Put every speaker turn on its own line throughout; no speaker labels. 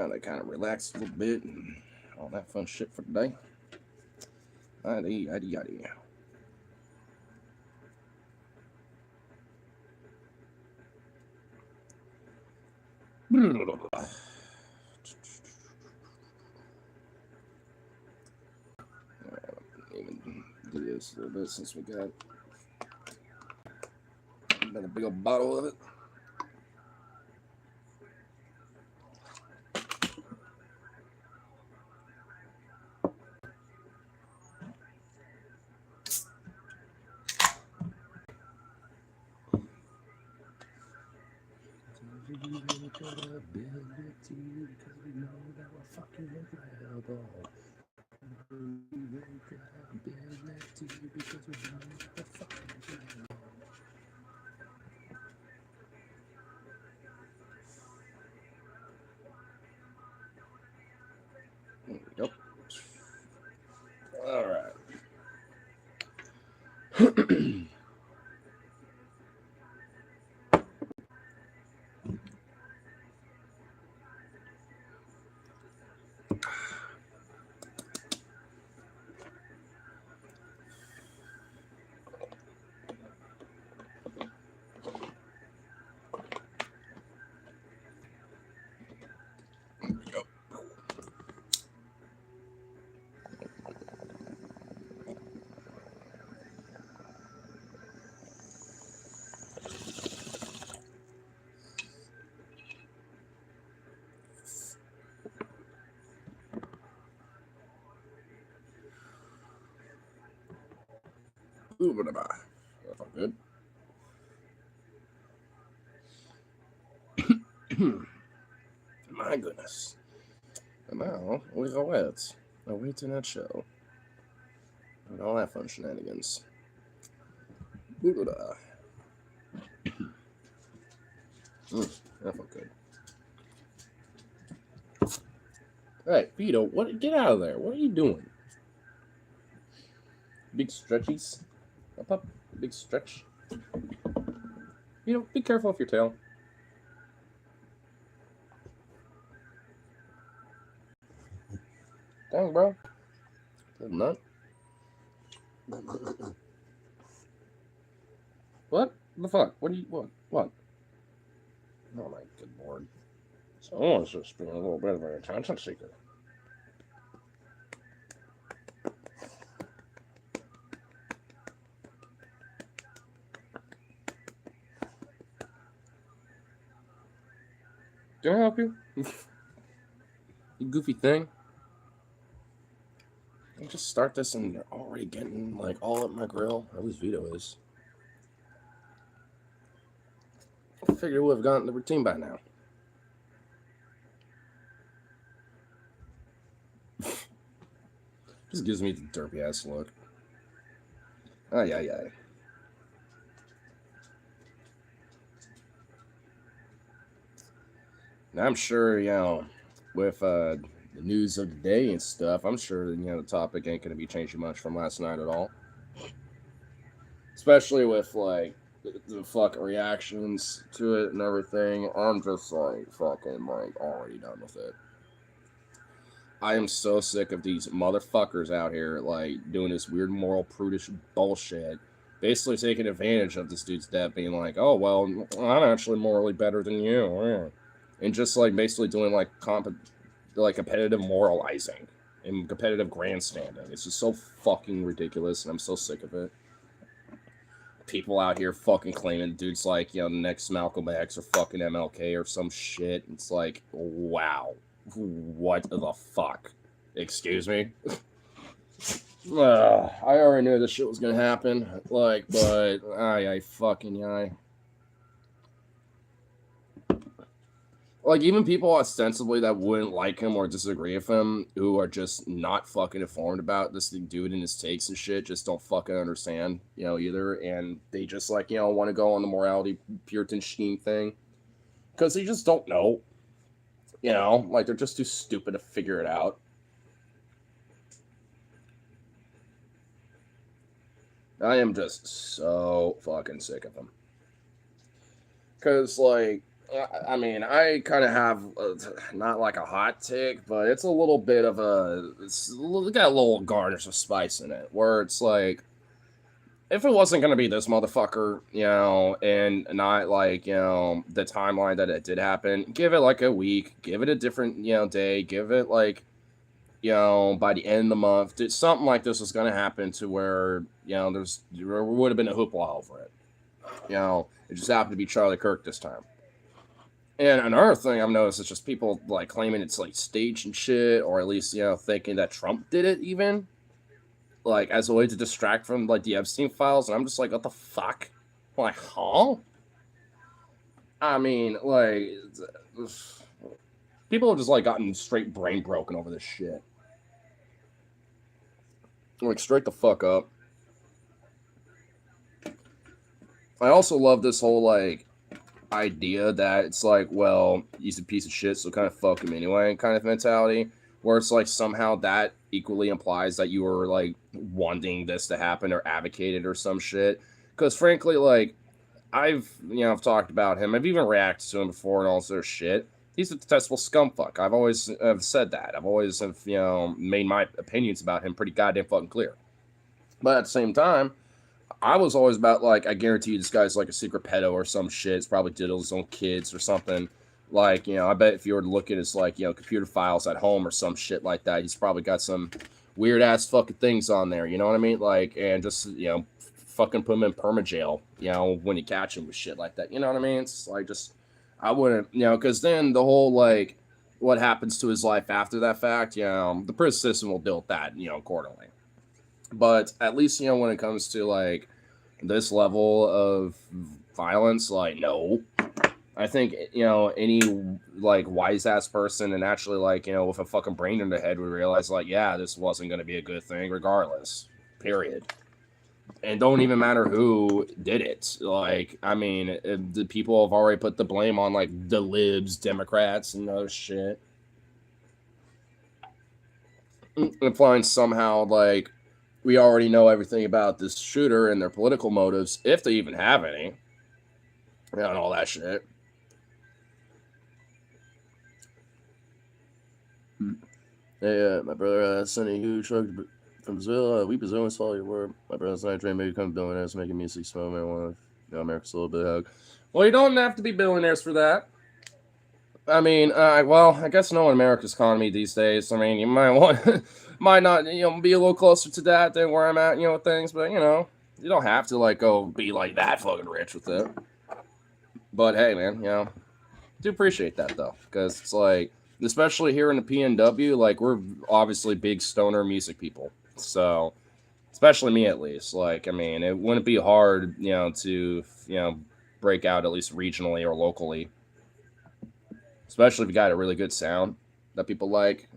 Now they kind of relax a little bit and all that fun shit for today. Yaddy, yaddy, yaddy. Even do this a little bit since we got another big old bottle of it. Yep. All right. Ooh, but that felt good. My goodness. And now we go it. Away to that show. And all that fun shenanigans. Ooh, that felt good. Hey, Vito, what? Get out of there. What are you doing? Big stretchies? Up, up. Big stretch. Vito, be careful with your tail. Dang, bro. Little nut. What? The fuck? What do you... What? Oh, my good lord. Someone's just being a little bit of an attention seeker. Can I help you? You goofy thing. I just start this and they're already getting like all up my grill. At least Vito is. I figured we would have gotten the routine by now. Just gives me the derpy ass look. Ay, ay, ay. Now I'm sure, with the news of the day and stuff, I'm sure, the topic ain't going to be changing much from last night at all. Especially with, like, the fucking reactions to it and everything. I'm just, like, fucking, like, already done with it. I am so sick of these motherfuckers out here, like, doing this weird moral prudish bullshit. Basically taking advantage of this dude's death, being like, oh, well, I'm actually morally better than you. And just, like, basically doing, like, competitive moralizing and competitive grandstanding. It's just so fucking ridiculous, and I'm so sick of it. People out here fucking claiming dudes like, the next Malcolm X or fucking MLK or some shit. It's like, wow. What the fuck? Excuse me? I already knew this shit was gonna happen. Like, but I fucking like, even people ostensibly that wouldn't like him or disagree with him, who are just not fucking informed about this dude and his takes and shit, just don't fucking understand, either. And they just, like, want to go on the morality Puritan scheme thing. Because they just don't know. Like, they're just too stupid to figure it out. I am just so fucking sick of them. Because, like, I mean, I kind of have not like a hot take, but it's a little bit of got a little garnish of spice in it, where it's like, if it wasn't gonna be this motherfucker, and not like the timeline that it did happen, give it like a week, give it a different day, give it like by the end of the month, something like this was gonna happen to where there would have been a hoopla over it. It just happened to be Charlie Kirk this time. And another thing I've noticed is just people like claiming it's like staged and shit, or at least thinking that Trump did it, even like as a way to distract from like the Epstein files. And I'm just like, what the fuck? I'm like, huh? I mean, like, people have just like gotten straight brain broken over this shit. Like, straight the fuck up. I also love this whole like idea that it's like, well, he's a piece of shit, so kind of fuck him anyway, kind of mentality, where it's like somehow that equally implies that you were like wanting this to happen or advocated or some shit. Because frankly, like, I've talked about him, I've even reacted to him before and all sort of shit. He's a detestable scumfuck. I've always said that. I've always made my opinions about him pretty goddamn fucking clear. But at the same time, I was always about, like, I guarantee you this guy's like a secret pedo or some shit. It's probably diddled his own kids or something. Like, I bet if you were to look at his, like, computer files at home or some shit like that, he's probably got some weird ass fucking things on there. You know what I mean? Like, and just, fucking put him in perma jail, when you catch him with shit like that. You know what I mean? It's like, just, I wouldn't, because then the whole, like, what happens to his life after that fact, the prison system will deal with that, accordingly. But at least, when it comes to, like, this level of violence, like, no. I think, any, like, wise-ass person and actually, like, with a fucking brain in their head would realize, like, yeah, this wasn't going to be a good thing regardless. Period. And don't even matter who did it. Like, I mean, the people have already put the blame on, like, the libs, Democrats, and other shit. Implying somehow, like, we already know everything about this shooter and their political motives, if they even have any, and all that shit. Hey, my brother Sonny, who trucked from Brazil. We Brazilians follow your word. My brother's not dream maybe come billionaires making music, smell marijuana. America's a little bit hug. Well, you don't have to be billionaires for that. I mean, well, I guess knowing America's economy these days, I mean, you might not, be a little closer to that than where I'm at, with things, but you don't have to like go be like that fucking rich with it. But hey, man, do appreciate that though, because it's like, especially here in the PNW, like we're obviously big stoner music people, so especially me at least. Like, I mean, it wouldn't be hard, to break out at least regionally or locally. Especially if you got a really good sound that people like.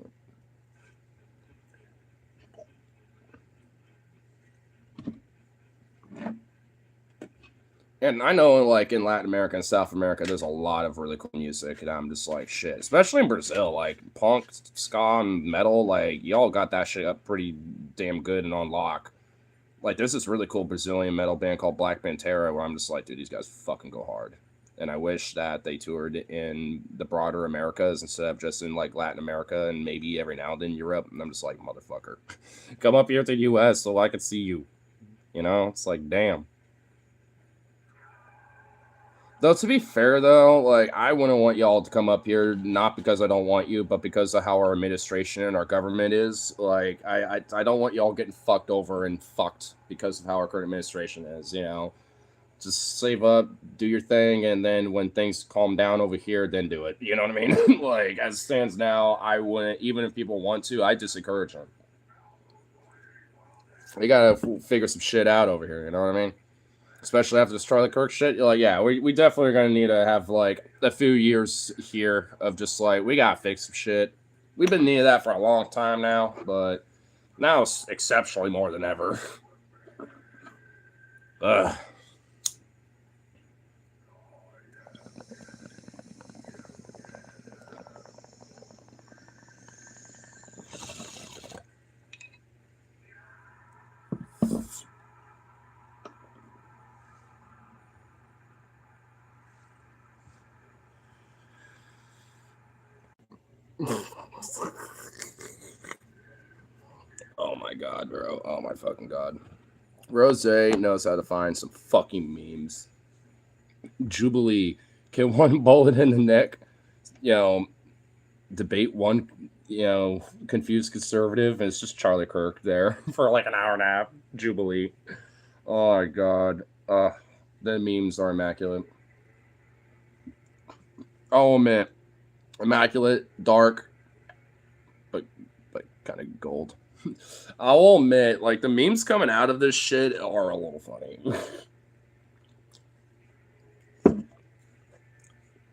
And I know, like, in Latin America and South America, there's a lot of really cool music, and I'm just like, shit. Especially in Brazil, like, punk, ska, and metal, like, y'all got that shit up pretty damn good and on lock. Like, there's this really cool Brazilian metal band called Black Pantera, where I'm just like, dude, these guys fucking go hard. And I wish that they toured in the broader Americas instead of just in like Latin America and maybe every now and then Europe. And I'm just like, motherfucker, come up here to the US so I can see you. It's like, damn. Though, to be fair, though, like, I wouldn't want y'all to come up here, not because I don't want you, but because of how our administration and our government is. Like, I don't want y'all getting fucked over and fucked because of how our current administration is, Just save up, do your thing, and then when things calm down over here, then do it. You know what I mean? Like, as it stands now, I wouldn't, even if people want to, I just encourage them. We gotta figure some shit out over here, you know what I mean? Especially after this Charlie Kirk shit, you're like, yeah, we definitely are gonna need to have, like, a few years here of just, like, we gotta fix some shit. We've been needing that for a long time now, but now it's exceptionally more than ever. Ugh. Oh my god, bro. Oh my fucking god. Rose knows how to find some fucking memes. Jubilee get one bullet in the neck. You know, debate one, confused conservative, and it's just Charlie Kirk there for like an hour and a half. Jubilee. Oh my god. The memes are immaculate. Oh man. Immaculate, dark, but kind of gold. I'll admit, like the memes coming out of this shit are a little funny.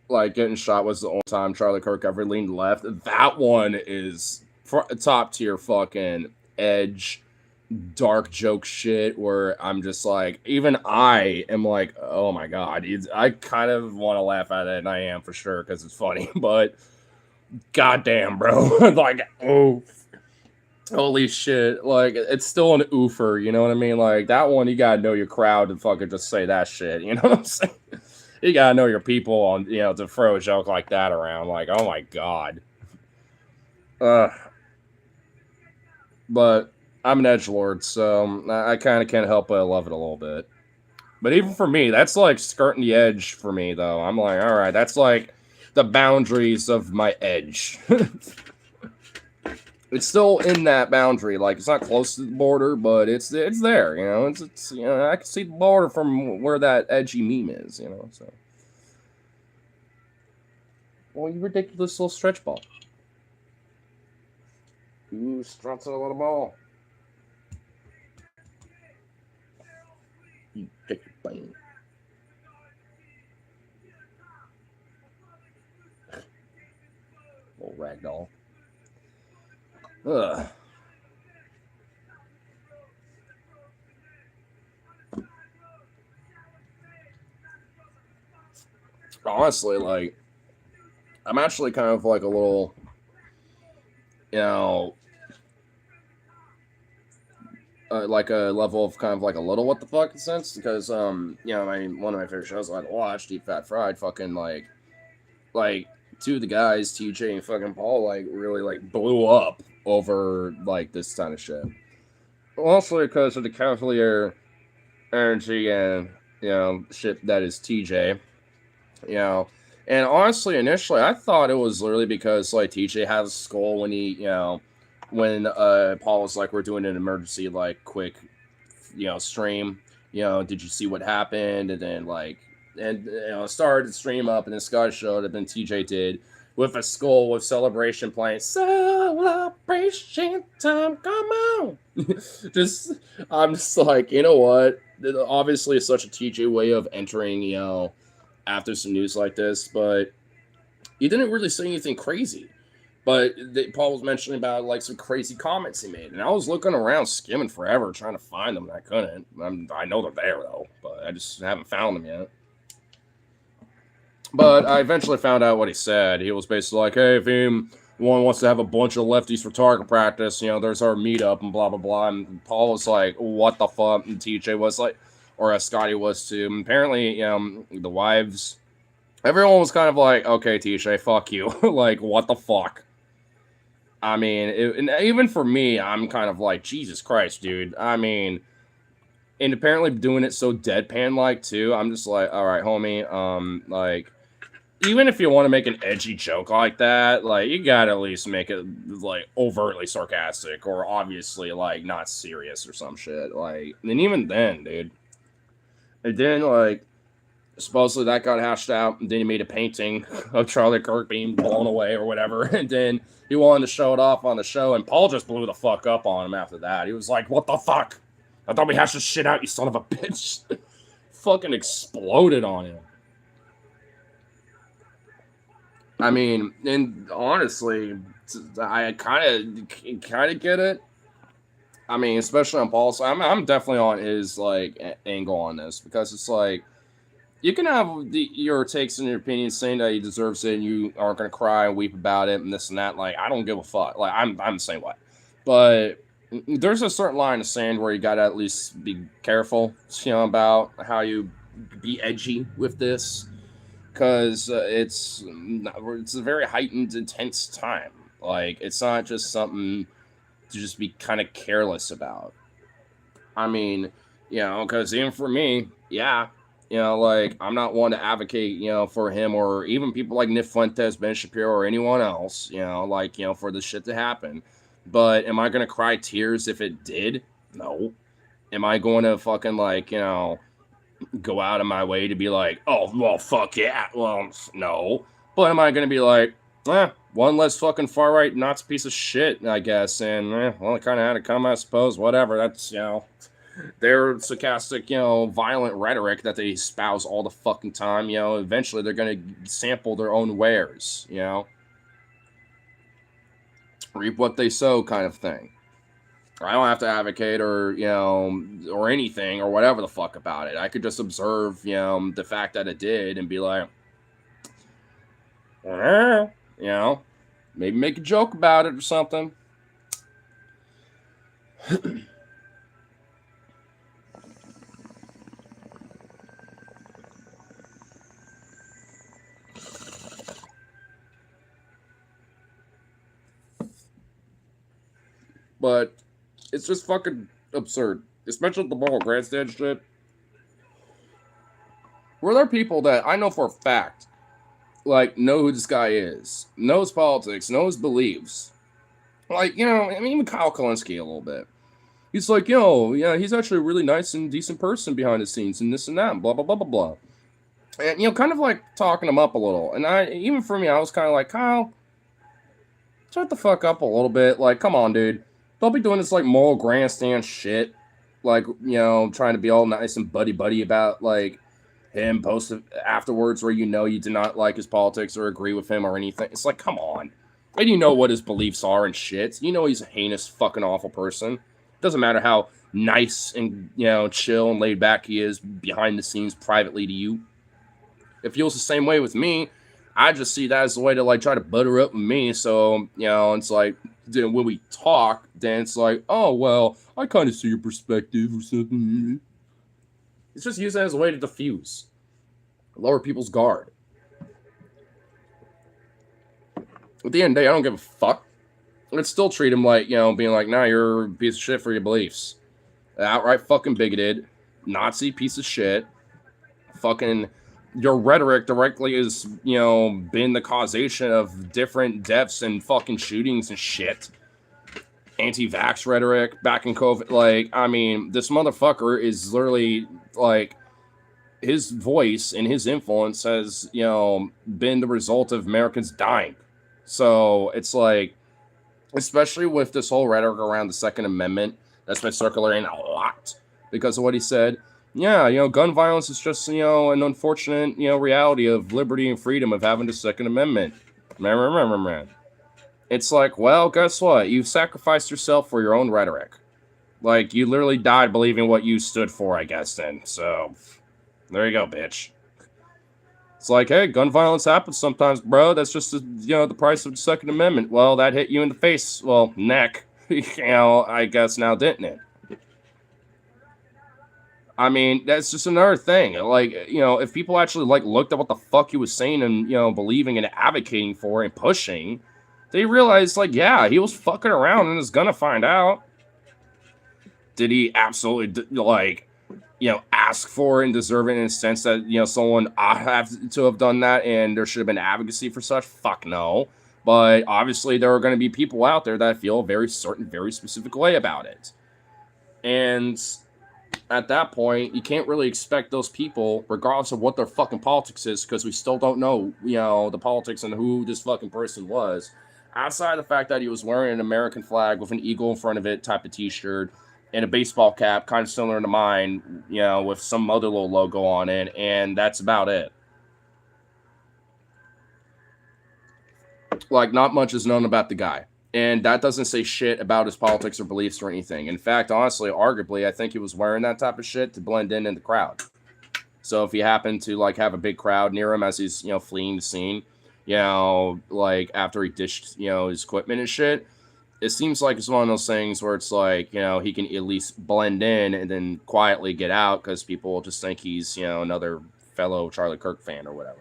Like getting shot was the only time Charlie Kirk ever leaned left. That one is top tier fucking edge, dark joke shit. Where I'm just like, even I am like, oh my god, I kind of want to laugh at it, and I am for sure because it's funny. But goddamn, bro, like, oh. Holy shit. Like, it's still an oofer, you know what I mean? Like, that one, you gotta know your crowd to fucking just say that shit, you know what I'm saying? You gotta know your people on, to throw a joke like that around. Like, oh my god. But I'm an edgelord, so I kind of can't help but love it a little bit. But even for me, that's like skirting the edge for me, though. I'm like, all right, that's like the boundaries of my edge. It's still in that boundary. Like, it's not close to the border, but it's there, It's I can see the border from where that edgy meme is, so. Well, you ridiculous little stretch ball. Ooh, struts a little ball. You take your bang. Little ragdoll. Ugh. Honestly, like, I'm actually kind of like a little, like a level of kind of like a little what the fuck sense, because one of my favorite shows I like to watch, Deep Fat Fried, fucking like two of the guys, TJ and fucking Paul, like really like blew up over like this kind of shit. Mostly because of the cavalier energy and shit that is TJ. And honestly, initially I thought it was literally because like TJ has a skull when he when Paul was like, we're doing an emergency like quick stream, did you see what happened? And then started the stream up, and this guy showed up, and TJ did with a skull with celebration playing. Celebration time, come on. I'm just like, you know what? Obviously, it's such a TJ way of entering, after some news like this, but he didn't really say anything crazy. But Paul was mentioning about like some crazy comments he made, and I was looking around, skimming forever, trying to find them, and I couldn't. I know they're there though, but I just haven't found them yet. But I eventually found out what he said. He was basically like, "Hey, if anyone wants to have a bunch of lefties for target practice, there's our meetup and blah blah blah." And Paul was like, "What the fuck?" And TJ was like, or Scotty was too. And apparently, the wives, everyone was kind of like, "Okay, TJ, fuck you." Like, what the fuck? I mean, and even for me, I'm kind of like, Jesus Christ, dude. I mean, and apparently doing it so deadpan-like, too. I'm just like, all right, homie, like, even if you want to make an edgy joke like that, like, you gotta at least make it, like, overtly sarcastic or obviously, like, not serious or some shit. Like, and even then, dude. And then, like, supposedly that got hashed out, and then he made a painting of Charlie Kirk being blown away or whatever, and then he wanted to show it off on the show, and Paul just blew the fuck up on him after that. He was like, "What the fuck? I thought we hashed this shit out, you son of a bitch." Fucking exploded on him. I mean, and honestly, I kind of get it. I mean, especially on Paul's side, I'm definitely on his like angle on this, because it's like, you can have your takes and your opinions saying that he deserves it, and you aren't gonna cry and weep about it and this and that. Like, I don't give a fuck. Like, I'm the same way. But there's a certain line of sand where you gotta at least be careful, about how you be edgy with this, because it's a very heightened, intense time. Like, it's not just something to just be kind of careless about. I mean, because even for me, yeah, like, I'm not one to advocate, for him or even people like Nick Fuentes, Ben Shapiro, or anyone else, like, for this shit to happen. But am I going to cry tears if it did? No. Am I going to fucking, like, go out of my way to be like, oh, well, fuck yeah? Well, no. But am I going to be like, one less fucking far right Nazi piece of shit, I guess. And, well, it kind of had to come, I suppose. Whatever. That's, their sarcastic, violent rhetoric that they espouse all the fucking time, eventually they're going to sample their own wares, reap what they sow kind of thing. I don't have to advocate or, or anything or whatever the fuck about it. I could just observe, the fact that it did and be like, maybe make a joke about it or something. But it's just fucking absurd, especially the moral grandstand shit. Were there people that I know for a fact, like, know who this guy is, knows politics, knows beliefs? Like, I mean, even Kyle Kalinske a little bit. He's like, yeah, he's actually a really nice and decent person behind the scenes and this and that, and blah, blah, blah, blah, blah. And, kind of like talking him up a little. And even for me, I was kind of like, Kyle, shut the fuck up a little bit. Like, come on, dude. Don't be doing this, like, moral grandstand shit. Like, trying to be all nice and buddy-buddy about, like, him posted afterwards where you did not like his politics or agree with him or anything. It's like, come on. And you know what his beliefs are and shit. He's a heinous, fucking awful person. Doesn't matter how nice and, chill and laid back he is behind the scenes privately to you. It feels the same way with me. I just see that as a way to, like, try to butter up with me. So, it's like, then when we talk, then it's like, oh, well, I kind of see your perspective or something. It's just used as a way to diffuse, lower people's guard. At the end of the day, I don't give a fuck. I'd still treat him like, being like, nah, you're a piece of shit for your beliefs. Outright fucking bigoted, Nazi piece of shit. Fucking, your rhetoric directly has, been the causation of different deaths and fucking shootings and shit. Anti-vax rhetoric back in COVID. Like, I mean, this motherfucker is literally, like, his voice and his influence has, been the result of Americans dying. So it's like, especially with this whole rhetoric around the Second Amendment that's been circulating a lot because of what he said. Yeah, gun violence is just, an unfortunate, reality of liberty and freedom of having the Second Amendment. Man. It's like, well, guess what? You've sacrificed yourself for your own rhetoric. Like, you literally died believing what you stood for, I guess, then. So, there you go, bitch. It's like, hey, gun violence happens sometimes, bro. That's just, the price of the Second Amendment. Well, that hit you in the face, well, neck, I guess now, didn't it? I mean, that's just another thing. Like, if people actually, like, looked at what the fuck he was saying and, believing and advocating for and pushing, they realized, like, yeah, he was fucking around and is gonna find out. Did he absolutely, like, ask for it and deserve it in a sense that, someone ought have to have done that and there should have been advocacy for such? Fuck no. But obviously there are going to be people out there that feel a very certain, very specific way about it. And at that point, you can't really expect those people, regardless of what their fucking politics is, because we still don't know, the politics and who this fucking person was. Outside of the fact that he was wearing an American flag with an eagle in front of it type of t-shirt, and a baseball cap, kind of similar to mine, with some other little logo on it, and that's about it. Like, not much is known about the guy. And that doesn't say shit about his politics or beliefs or anything. In fact, honestly, arguably, I think he was wearing that type of shit to blend in the crowd. So if he happened to, like, have a big crowd near him as he's, fleeing the scene, like, after he dished, his equipment and shit, it seems like it's one of those things where it's like, he can at least blend in and then quietly get out because people will just think he's, another fellow Charlie Kirk fan or whatever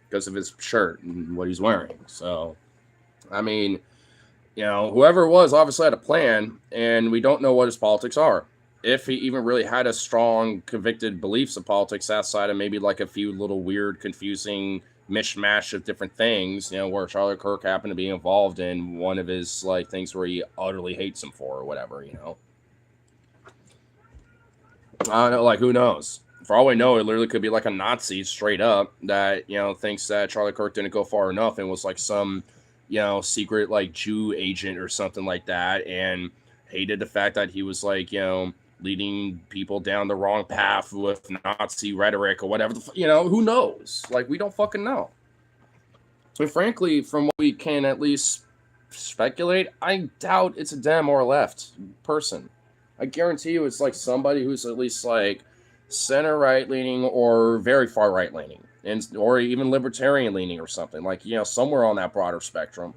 because of his shirt and what he's wearing. So, I mean, You know, whoever it was obviously had a plan, and we don't know what his politics are. If he even really had a strong, convicted beliefs of politics outside of maybe like a few little weird, confusing mishmash of different things, you know, where Charlie Kirk happened to be involved in one of his like things where he utterly hates him for or whatever, you know. I don't know, like who knows? For all we know, it literally could be like a Nazi straight up that, you know, thinks that Charlie Kirk didn't go far enough and was like some, you know, secret like Jew agent or something like that and hated the fact that he was like, you know, leading people down the wrong path with Nazi rhetoric or whatever. You know, who knows? Like, we don't fucking know. And frankly, from what we can at least speculate, I doubt it's a Dem or a left person. I guarantee you it's like somebody who's at least like center right leaning or very far right leaning, and or even libertarian leaning or something, like, you know, somewhere on that broader spectrum.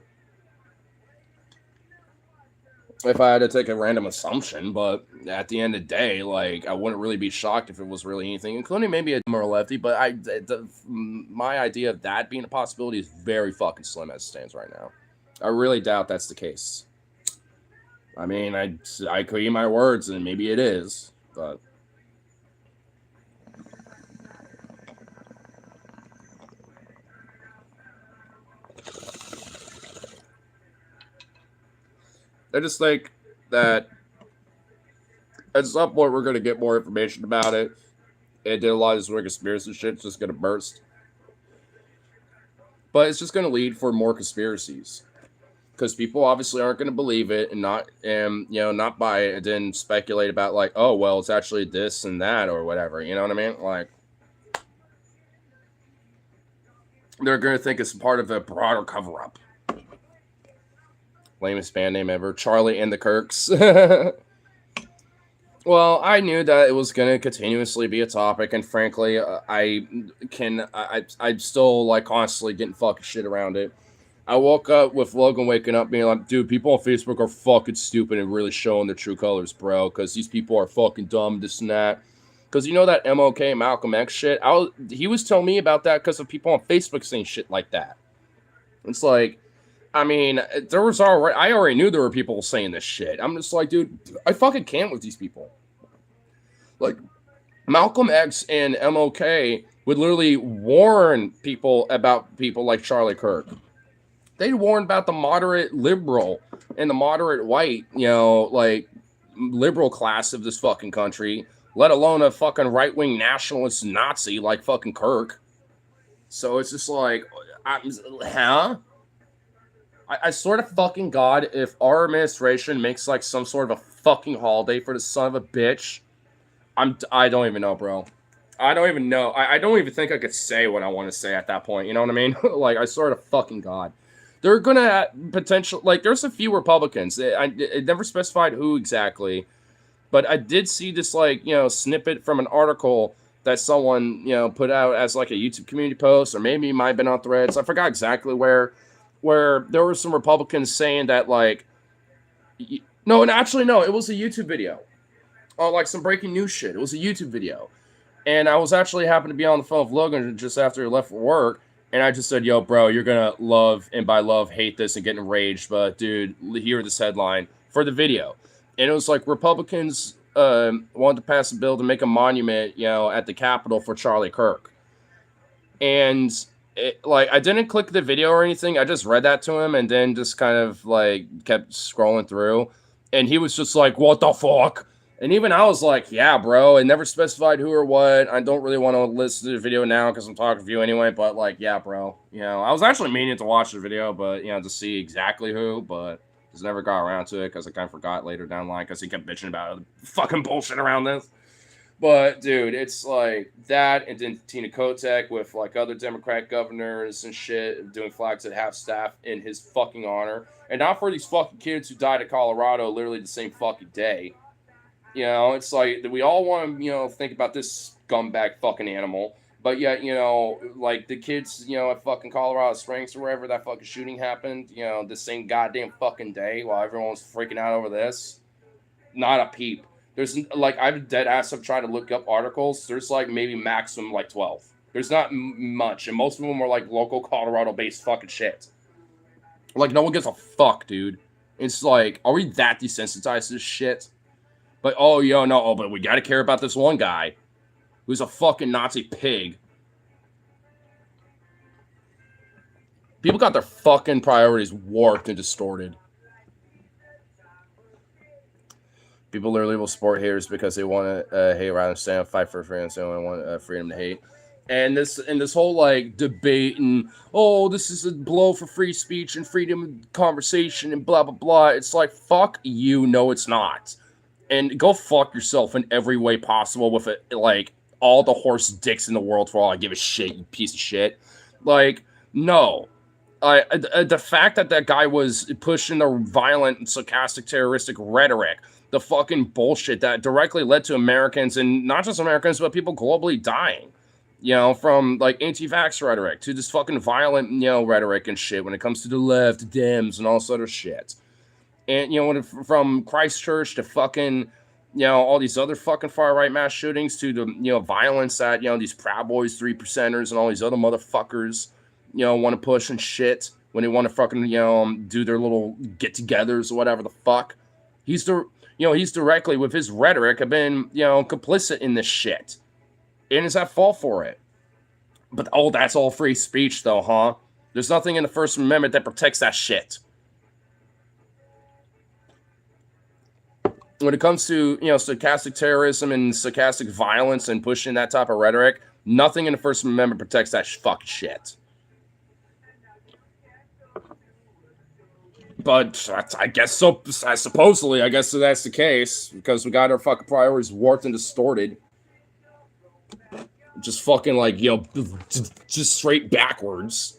If I had to take a random assumption, but at the end of the day, like, I wouldn't really be shocked if it was really anything, including maybe a Dem or a lefty. But my idea of that being a possibility is very fucking slim as it stands right now. I really doubt that's the case. I mean, I could eat my words, and maybe it is, but I just think that at some point we're going to get more information about it, and then a lot of this weird conspiracy shit's just going to burst. But it's just going to lead for more conspiracies, because people obviously aren't going to believe it and not, you know, not buy it, and then speculate about like, oh well, it's actually this and that or whatever. You know what I mean? Like, they're going to think it's part of a broader cover up. Lamest band name ever, Charlie and the Kirks. Well, I knew that it was going to continuously be a topic, and frankly, I'm still like constantly getting fucking shit around it. I woke up with Logan waking up being like, dude, people on Facebook are fucking stupid and really showing their true colors, bro, because these people are fucking dumb, this and that. Because you know that MLK Malcolm X shit? He was telling me about that because of people on Facebook saying shit like that. It's like, I mean, I already knew there were people saying this shit. I'm just like, dude, I fucking can't with these people. Like, Malcolm X and MLK would literally warn people about people like Charlie Kirk. They'd warn about the moderate liberal and the moderate white, you know, like liberal class of this fucking country, let alone a fucking right-wing nationalist Nazi like fucking Kirk. So it's just like, huh? I swear to fucking God, if our administration makes like some sort of a fucking holiday for the son of a bitch, I don't even know, bro. I don't even know. I don't even think I could say what I want to say at that point. You know what I mean? Like, I swear to fucking God. They're going to potential, like, there's a few Republicans. It never specified who exactly, but I did see this, like, you know, snippet from an article that someone, you know, put out as like a YouTube community post, or maybe it might have been on Threads. I forgot exactly where there were some Republicans saying that, like, no, and actually, no, it was a YouTube video. Oh, like some breaking news shit. It was a YouTube video. And I was actually happened to be on the phone with Logan just after he left for work. And I just said, yo, bro, you're going to love, and by love, hate this and get enraged. But, dude, hear this headline for the video. And it was like Republicans wanted to pass a bill to make a monument, you know, at the Capitol for Charlie Kirk. And, like, I didn't click the video or anything. I just read that to him and then just kind of, like, kept scrolling through. And he was just like, what the fuck? And even I was like, yeah, bro. It never specified who or what. I don't really want to listen to the video now because I'm talking to you anyway. But, like, yeah, bro. You know, I was actually meaning to watch the video, but, you know, to see exactly who. But just never got around to it because I kind of forgot later down the line because he kept bitching about fucking bullshit around this. But, dude, it's like that. And then Tina Kotek with, like, other Democrat governors and shit doing flags at half staff in his fucking honor. And not for these fucking kids who died in Colorado literally the same fucking day. You know, it's like, we all want to, you know, think about this scumbag fucking animal. But yet, you know, like the kids, you know, at fucking Colorado Springs or wherever that fucking shooting happened, you know, the same goddamn fucking day while everyone was freaking out over this. Not a peep. There's, like, I've dead ass have tried to look up articles. There's, like, maybe maximum, like, 12. There's not much. And most of them are, like, local Colorado-based fucking shit. Like, no one gives a fuck, dude. It's like, are we that desensitized to this shit? But, oh, yo, no, oh, but we gotta care about this one guy who's a fucking Nazi pig. People got their fucking priorities warped and distorted. People literally will support haters because they want to hate rather than stand up, fight for freedom. So they want freedom to hate. And this whole like debate and oh, this is a blow for free speech and freedom of conversation and blah blah blah. It's like fuck you, no, it's not. And go fuck yourself in every way possible with it, like all the horse dicks in the world for all I give a shit, you piece of shit. Like no. The fact that guy was pushing the violent and sarcastic terroristic rhetoric, the fucking bullshit that directly led to Americans, and not just Americans, but people globally dying, you know, from like anti-vax rhetoric to this fucking violent, you know, rhetoric and shit when it comes to the left, Dems, and all this other shit. And, you know, from Christchurch to fucking, you know, all these other fucking far-right mass shootings to the, you know, violence that, you know, these Proud Boys, 3%ers, and all these other motherfuckers, you know, want to push and shit when they want to fucking, you know, do their little get-togethers or whatever the fuck. He's directly with his rhetoric have been, you know, complicit in this shit. And is at fault for it. But, oh, that's all free speech, though, huh? There's nothing in the First Amendment that protects that shit. When it comes to, you know, sarcastic terrorism and sarcastic violence and pushing that type of rhetoric, nothing in the First Amendment protects that fucking shit. But I guess so. Supposedly, I guess that's the case because we got our fucking priorities warped and distorted. Just fucking like, you know, just straight backwards.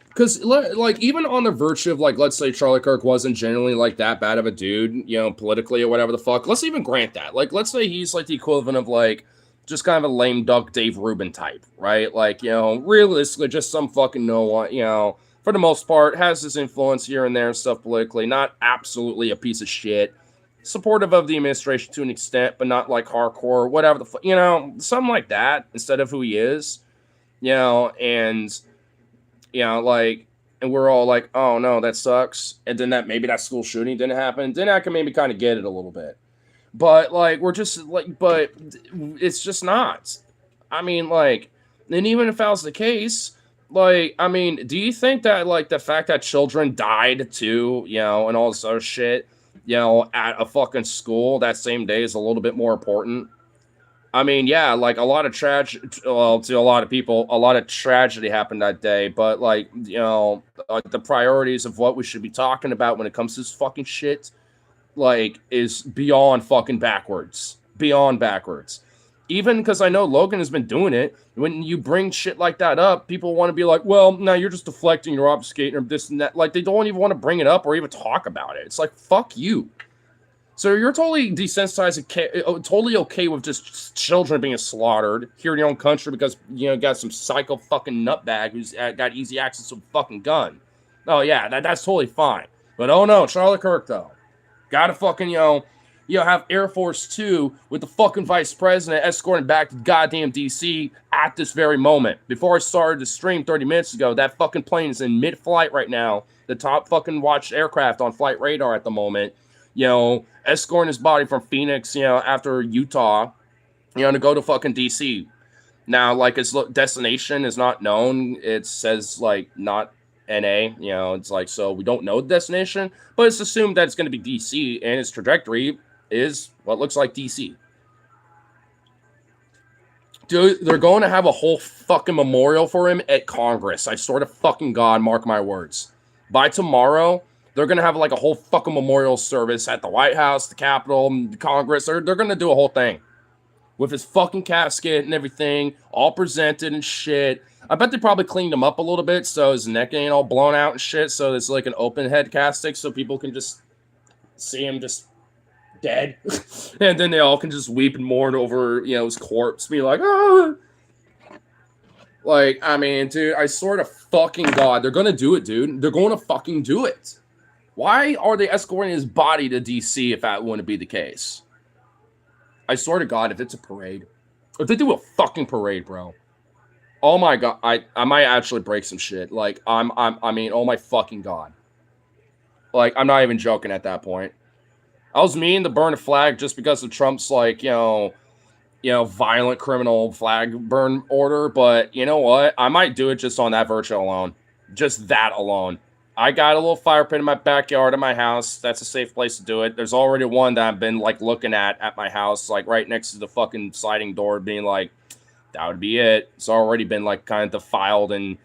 Because, like, even on the virtue of, like, let's say Charlie Kirk wasn't generally, like, that bad of a dude, you know, politically or whatever the fuck. Let's even grant that. Like, let's say he's, like, the equivalent of, like, just kind of a lame duck Dave Rubin type, right? Like, you know, realistically, just some fucking no one, you know, for the most part, has his influence here and there and stuff politically. Not absolutely a piece of shit. Supportive of the administration to an extent, but not, like, hardcore, whatever the fuck, you know, something like that instead of who he is, you know, and... you know, like, and we're all like, oh no, that sucks. And then maybe that school shooting didn't happen. Then I can maybe kind of get it a little bit. But like, we're just like, but it's just not. I mean, like, and even if that was the case, like, I mean, do you think that like the fact that children died too, you know, and all this other shit, you know, at a fucking school that same day is a little bit more important? I mean, yeah, like a lot of well, to a lot of people, a lot of tragedy happened that day, but like, you know, the priorities of what we should be talking about when it comes to this fucking shit, like, is beyond fucking backwards. Beyond backwards. Even because I know Logan has been doing it. When you bring shit like that up, people want to be like, well, no, you're just deflecting, you're obfuscating, or this and that. Like, they don't even want to bring it up or even talk about it. It's like, fuck you. So you're totally desensitized, totally okay with just children being slaughtered here in your own country because, you know, got some psycho fucking nutbag who's got easy access to a fucking gun. Oh, yeah, that's totally fine. But, oh, no, Charlie Kirk, though. Gotta fucking, you know, have Air Force 2 with the fucking vice president escorting back to goddamn D.C. at this very moment. Before I started the stream 30 minutes ago, that fucking plane is in mid-flight right now. The top fucking watched aircraft on flight radar at the moment. You know, escorting his body from Phoenix, you know, after Utah, you know, to go to fucking DC. Now, like, his destination is not known. It says, like, not NA, you know, it's like, so we don't know the destination, but it's assumed that it's going to be DC, and his trajectory is what looks like DC. Dude, they're going to have a whole fucking memorial for him at Congress. I swear to fucking God, mark my words. By tomorrow... they're going to have like a whole fucking memorial service at the White House, the Capitol, the Congress. They're going to do a whole thing with his fucking casket and everything, all presented and shit. I bet they probably cleaned him up a little bit so his neck ain't all blown out and shit. So it's like an open head casket so people can just see him just dead. And then they all can just weep and mourn over, you know, his corpse. Be like, oh. Like, I mean, dude, I swear to fucking God, they're going to do it, dude. They're going to fucking do it. Why are they escorting his body to DC if that wouldn't be the case? I swear to God, if it's a parade, if they do a fucking parade, bro, Oh my god, I might actually break some shit. Like I mean, oh my fucking god. Like I'm not even joking at that point. I was meaning to burn a flag just because of Trump's like, violent criminal flag burn order, but you know what? I might do it just on that virtue alone. Just that alone. I got a little fire pit in my backyard of my house. That's a safe place to do it. There's already one that I've been like looking at my house, like right next to the fucking sliding door, being like, that would be it. It's already been like kind of defiled, and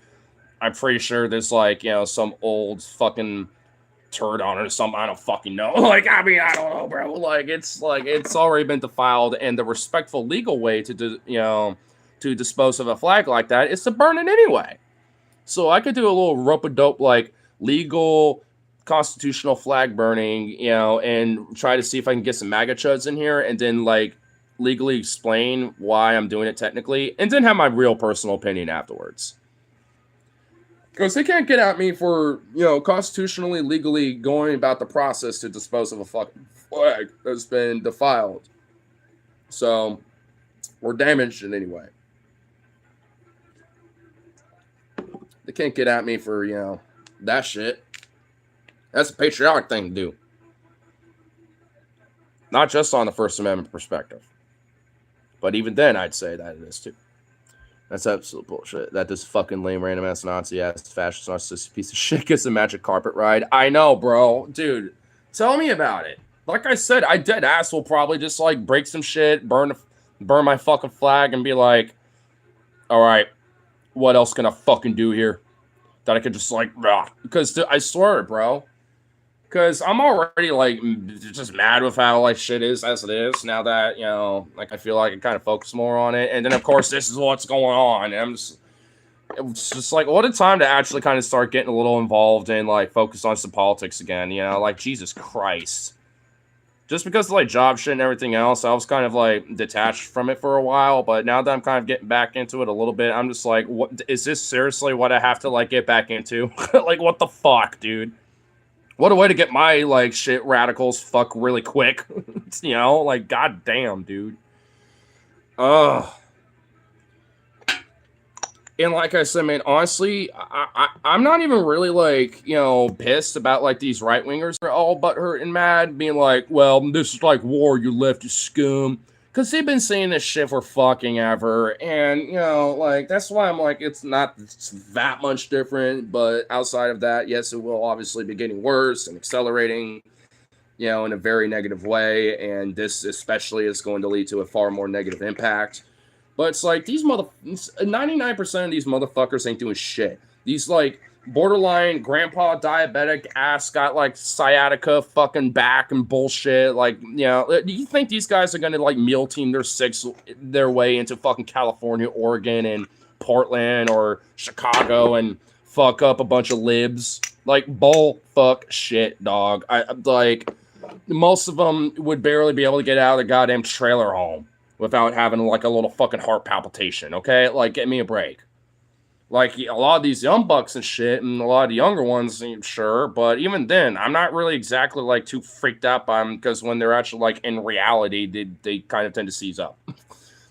I'm pretty sure there's like, some old fucking turd on it or something. I don't fucking know. Like, I mean, I don't know, bro. Like it's already been defiled, and the respectful legal way to dispose of a flag like that is to burn it anyway. So I could do a little rope-a-dope like legal constitutional flag burning, and try to see if I can get some MAGA chuds in here, and then like legally explain why I'm doing it technically, and then have my real personal opinion afterwards. Because they can't get at me for, constitutionally, legally going about the process to dispose of a fucking flag that's been defiled. So, or damaged in any way. They can't get at me for, that shit. That's a patriotic thing to do. Not just on the First Amendment perspective. But even then, I'd say that it is too. That's absolute bullshit. That this fucking lame random ass Nazi ass fascist narcissistic piece of shit gets a magic carpet ride. I know, bro. Dude, tell me about it. Like I said, I dead ass will probably just like break some shit, burn my fucking flag, and be like, all right, what else can I fucking do here? That I could just like, because I swear, bro. Because I'm already, like, just mad with how, like, shit is as it is. Now that, like, I feel like I kind of focus more on it. And then, of course, this is what's going on. And it's just, like, what a time to actually kind of start getting a little involved and, like, focus on some politics again. Like, Jesus Christ. Just because of, like, job shit and everything else, I was kind of, like, detached from it for a while. But now that I'm kind of getting back into it a little bit, I'm just like, what is this seriously what I have to, like, get back into? Like, what the fuck, dude? What a way to get my, like, shit radicals fuck really quick. Like, goddamn, dude. Ugh. And like I said, man, honestly, I'm not even really, like, pissed about, like, these right-wingers are all butthurt and mad, being like, well, this is like war, you leftist scum. Because they've been saying this shit for fucking ever. And, like, that's why I'm like, it's not that much different. But outside of that, yes, it will obviously be getting worse and accelerating, in a very negative way. And this especially is going to lead to a far more negative impact. But it's like, 99% of these motherfuckers ain't doing shit. These, like, borderline grandpa diabetic ass got like sciatica fucking back and bullshit. Like, you think these guys are gonna like meal team their way into fucking California, Oregon, and Portland or Chicago and fuck up a bunch of libs? Like, bull fuck shit, dog. I like, most of them would barely be able to get out of the goddamn trailer home without having like a little fucking heart palpitation. Okay, like, get me a break. Like, a lot of these young bucks and shit, and a lot of the younger ones, sure, but even then, I'm not really exactly, like, too freaked out by them, because when they're actually, like, in reality, they kind of tend to seize up.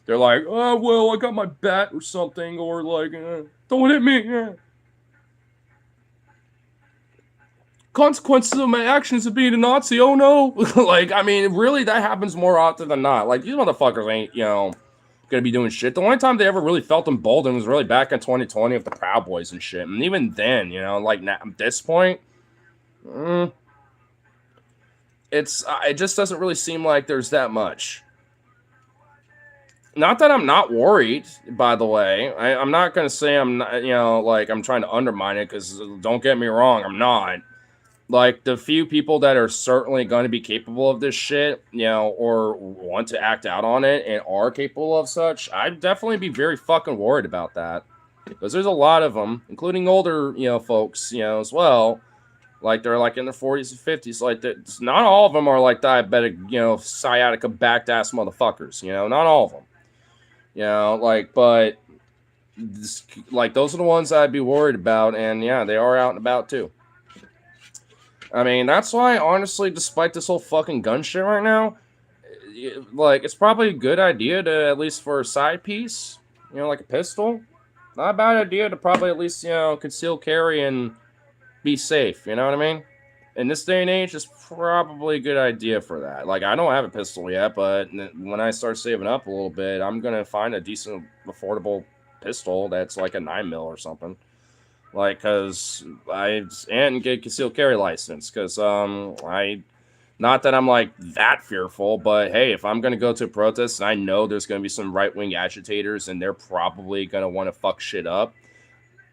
They're like, oh, well, I got my bat or something, or, like, don't hit me. Consequences of my actions of being a Nazi, oh, no. Like, I mean, really, that happens more often than not. Like, these motherfuckers ain't, gonna be doing shit. The only time they ever really felt emboldened was really back in 2020 with the Proud Boys and shit. And even then, like, now, at this point, it just doesn't really seem like there's that much. Not that I'm not worried, by the way. I'm not gonna say I'm not, like, I'm trying to undermine it, because don't get me wrong, I'm not. Like, the few people that are certainly going to be capable of this shit, or want to act out on it and are capable of such, I'd definitely be very fucking worried about that. Because there's a lot of them, including older, folks, as well. Like, they're, like, in their 40s and 50s. Like, not all of them are, like, diabetic, sciatica backed ass motherfuckers, not all of them. Like, but, like, those are the ones I'd be worried about. And, yeah, they are out and about, too. I mean, that's why, honestly, despite this whole fucking gun shit right now, like, it's probably a good idea to, at least for a side piece, like a pistol. not a bad idea to probably at least, conceal carry and be safe. You know what I mean? In this day and age, it's probably a good idea for that. Like, I don't have a pistol yet, but when I start saving up a little bit, I'm gonna find a decent, affordable pistol that's like a 9mm or something. Like, cause and get a concealed carry license, cause I not that I'm like that fearful, but hey, if I'm gonna go to a protest and I know there's gonna be some right wing agitators and they're probably gonna want to fuck shit up,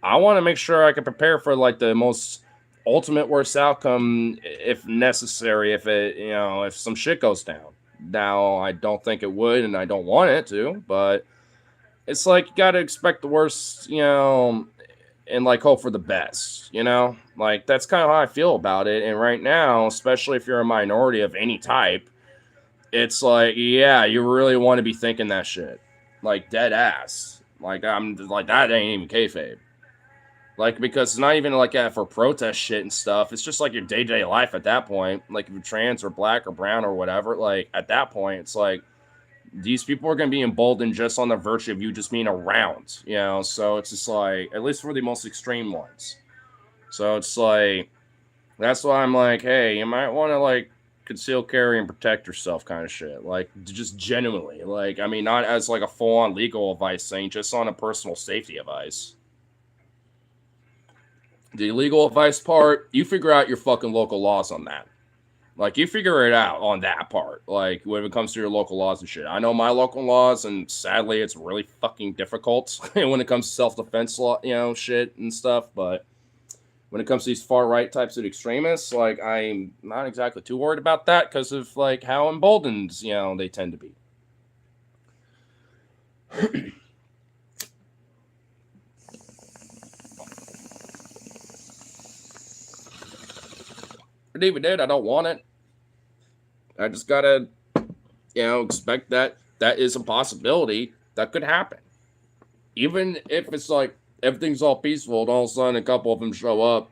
I want to make sure I can prepare for like the most ultimate worst outcome if necessary. If it, if some shit goes down. Now, I don't think it would, and I don't want it to, but it's like you got to expect the worst, and like hope for the best, Like that's kind of how I feel about it. And right now, especially if you're a minority of any type, it's like, yeah, you really want to be thinking that shit, like dead ass. Like I'm like that ain't even kayfabe. Like, because it's not even like that for protest shit and stuff. It's just like your day-to-day life at that point. Like, if you're trans or black or brown or whatever, like, at that point, it's like, these people are going to be emboldened just on the virtue of you just being around, So it's just like, at least for the most extreme ones. So it's like, that's why I'm like, hey, you might want to, like, conceal carry and protect yourself kind of shit. Like, just genuinely. Like, I mean, not as, like, a full-on legal advice thing, just on a personal safety advice. The legal advice part, you figure out your fucking local laws on that. Like, you figure it out on that part. Like, when it comes to your local laws and shit. I know my local laws, and sadly, it's really fucking difficult when it comes to self-defense law, shit and stuff. But when it comes to these far-right types of extremists, like, I'm not exactly too worried about that because of, like, how emboldened, they tend to be. But even then, I don't want it. I just gotta, expect that is a possibility that could happen. Even if it's like everything's all peaceful, and all of a sudden a couple of them show up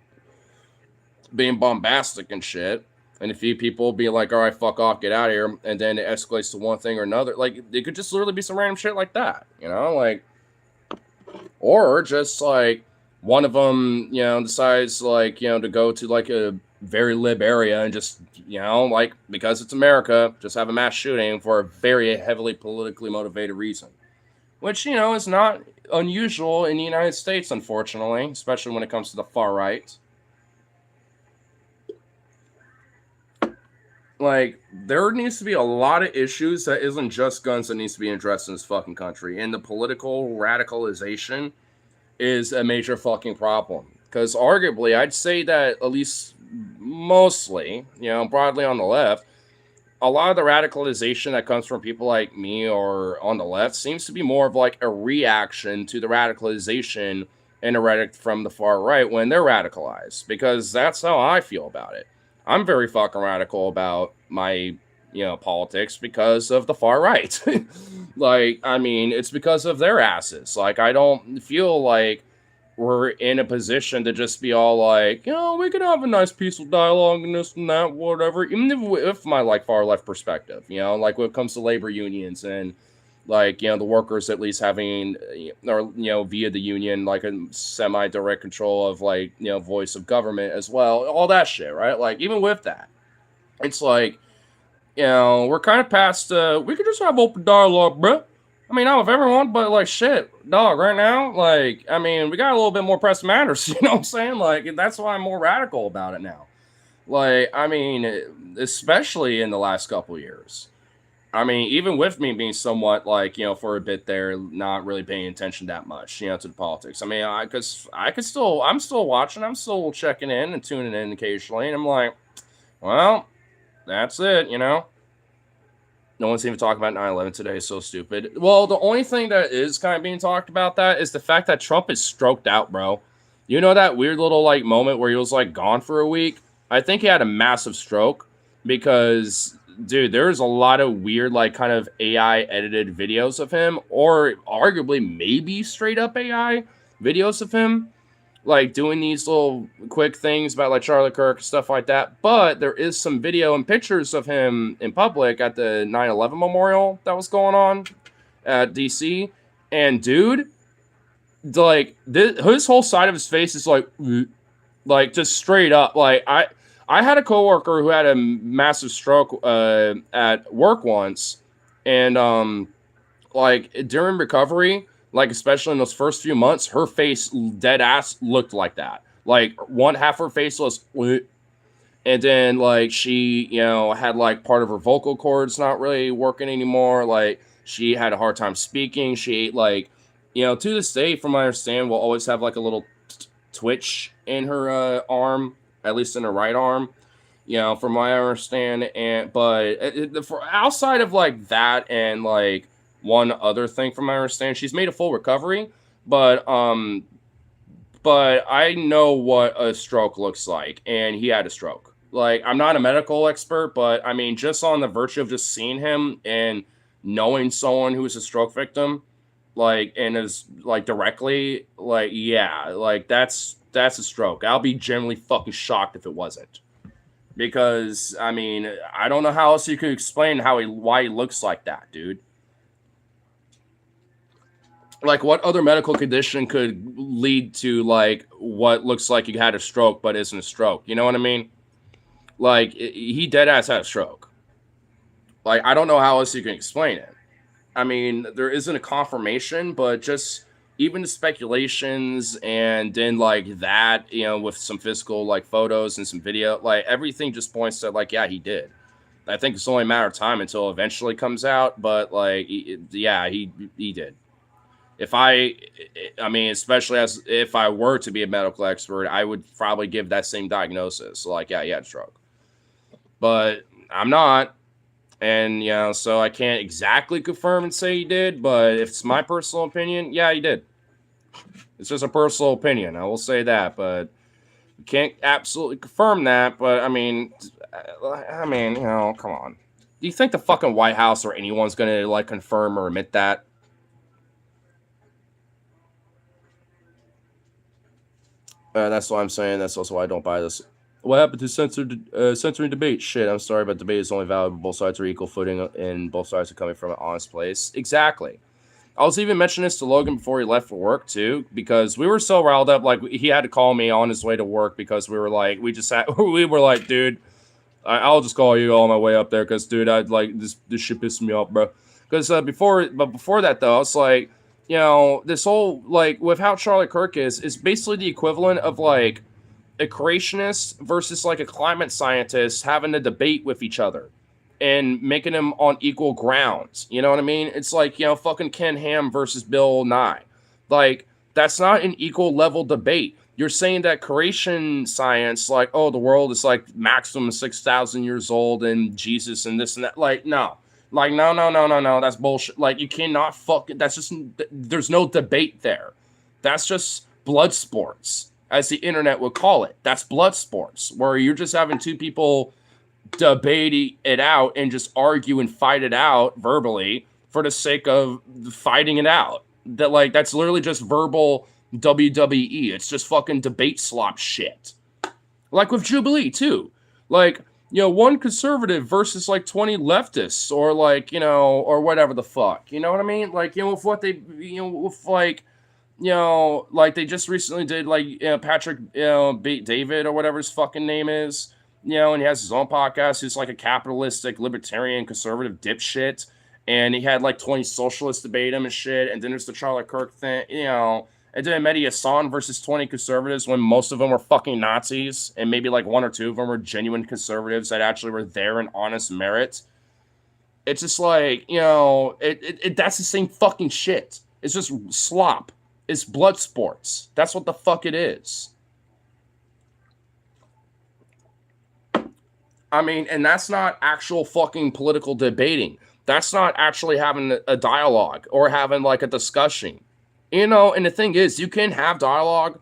being bombastic and shit, and a few people be like, all right, fuck off, get out of here, and then it escalates to one thing or another. Like, it could just literally be some random shit like that, like, or just like one of them, decides like, to go to like a very lib area and just, like, because it's America, just have a mass shooting for a very heavily politically motivated reason. Which, is not unusual in the United States, unfortunately, especially when it comes to the far right. Like, there needs to be a lot of issues that isn't just guns that needs to be addressed in this fucking country. And the political radicalization is a major fucking problem. Because arguably, I'd say that at least mostly, broadly on the left, a lot of the radicalization that comes from people like me or on the left seems to be more of like a reaction to the radicalization and the rhetoric from the far right when they're radicalized. Because that's how I feel about it. I'm very fucking radical about my, politics because of the far right. Like, I mean, it's because of their asses. Like, I don't feel like we're in a position to just be all like, we can have a nice peaceful dialogue and this and that, whatever. Even if my like far left perspective, like when it comes to labor unions and like, the workers at least having, or, via the union, like a semi-direct control of like, voice of government as well, all that shit, right? Like, even with that, it's like, we're kind of past, we could just have open dialogue, bruh. I mean, not with everyone, but like shit, dog, right now, like, I mean, we got a little bit more pressing matters, you know what I'm saying? Like, that's why I'm more radical about it now. Like, I mean, especially in the last couple years. I mean, even with me being somewhat like, for a bit there, not really paying attention that much, to the politics. I mean, I'm still watching, I'm still checking in and tuning in occasionally. And I'm like, well, that's it, No one's even talking about 9/11 today. So stupid. Well, the only thing that is kind of being talked about that is the fact that Trump is stroked out, bro. You know that weird little like moment where he was like gone for a week? I think he had a massive stroke because, dude, there's a lot of weird like kind of AI edited videos of him, or arguably maybe straight up AI videos of him like doing these little quick things about like Charlie Kirk and stuff like that. But there is some video and pictures of him in public at the 9/11 memorial that was going on at DC. And dude, like his whole side of his face is like just straight up. Like I had a coworker who had a massive stroke at work once, and like during recovery, like especially in those first few months, her face dead ass looked like that. Like one half her face was, and then like she, had like part of her vocal cords not really working anymore. Like she had a hard time speaking. She ate like, to this day, from my understanding, will always have like a little twitch in her arm, at least in her right arm. From my understanding, for outside of like that and like one other thing, from my understanding, she's made a full recovery, but I know what a stroke looks like, and he had a stroke. Like, I'm not a medical expert, but I mean, just on the virtue of just seeing him and knowing someone who is a stroke victim, like, and is like directly, like, yeah, like that's a stroke. I'll be genuinely fucking shocked if it wasn't, because I mean, I don't know how else you could explain why he looks like that, dude. Like, what other medical condition could lead to like what looks like you had a stroke but isn't a stroke? You know what I mean? Like, he dead ass had a stroke. Like, I don't know how else you can explain it. I mean, there isn't a confirmation, but just even the speculations, and then like that, with some physical like photos and some video, like everything just points to like, yeah, he did. I think it's only a matter of time until it eventually comes out, but like, yeah, he did. If I mean, especially as if I were to be a medical expert, I would probably give that same diagnosis. So like, yeah, he had a stroke, but I'm not. And, so I can't exactly confirm and say he did, but if it's my personal opinion, yeah, he did. It's just a personal opinion. I will say that, but we can't absolutely confirm that. But I mean, come on. Do you think the fucking White House or anyone's going to like confirm or admit that? That's what I'm saying. That's also why I don't buy this. What happened to censoring debate? Shit, I'm sorry, but debate is only valid when both sides are equal footing and both sides are coming from an honest place. Exactly. I was even mentioning this to Logan before he left for work too, because we were so riled up. Like, he had to call me on his way to work because we were like, we were like, dude, I'll just call you on my way up there because, dude, I'd like this shit pissed me off, bro. Because before that though, it's like, this whole like with how Charlie Kirk is basically the equivalent of like a creationist versus like a climate scientist having a debate with each other and making them on equal grounds. You know what I mean? It's like, fucking Ken Ham versus Bill Nye. Like, that's not an equal level debate. You're saying that creation science, like, oh, the world is like maximum 6,000 years old and Jesus and this and that. Like, no. Like, no. That's bullshit. Like, you cannot that's just, there's no debate there. That's just blood sports, as the internet would call it. That's blood sports, where you're just having two people debate it out and just argue and fight it out verbally for the sake of fighting it out. That's literally just verbal WWE. It's just fucking debate slop shit. Like with Jubilee too. Like, one conservative versus like 20 leftists, or like, or whatever the fuck. You know what I mean? Like, with what they, with like, like they just recently did like, Patrick, David or whatever his fucking name is, and he has his own podcast. He's like a capitalistic, libertarian, conservative dipshit. And he had like 20 socialists debate him and shit. And then there's the Charlie Kirk thing, and then Mehdi Hassan versus 20 conservatives when most of them were fucking Nazis, and maybe like one or two of them were genuine conservatives that actually were there in honest merit. It's just like, that's the same fucking shit. It's just slop. It's blood sports. That's what the fuck it is. I mean, and that's not actual fucking political debating. That's not actually having a dialogue or having like a discussion. And the thing is, you can have dialogue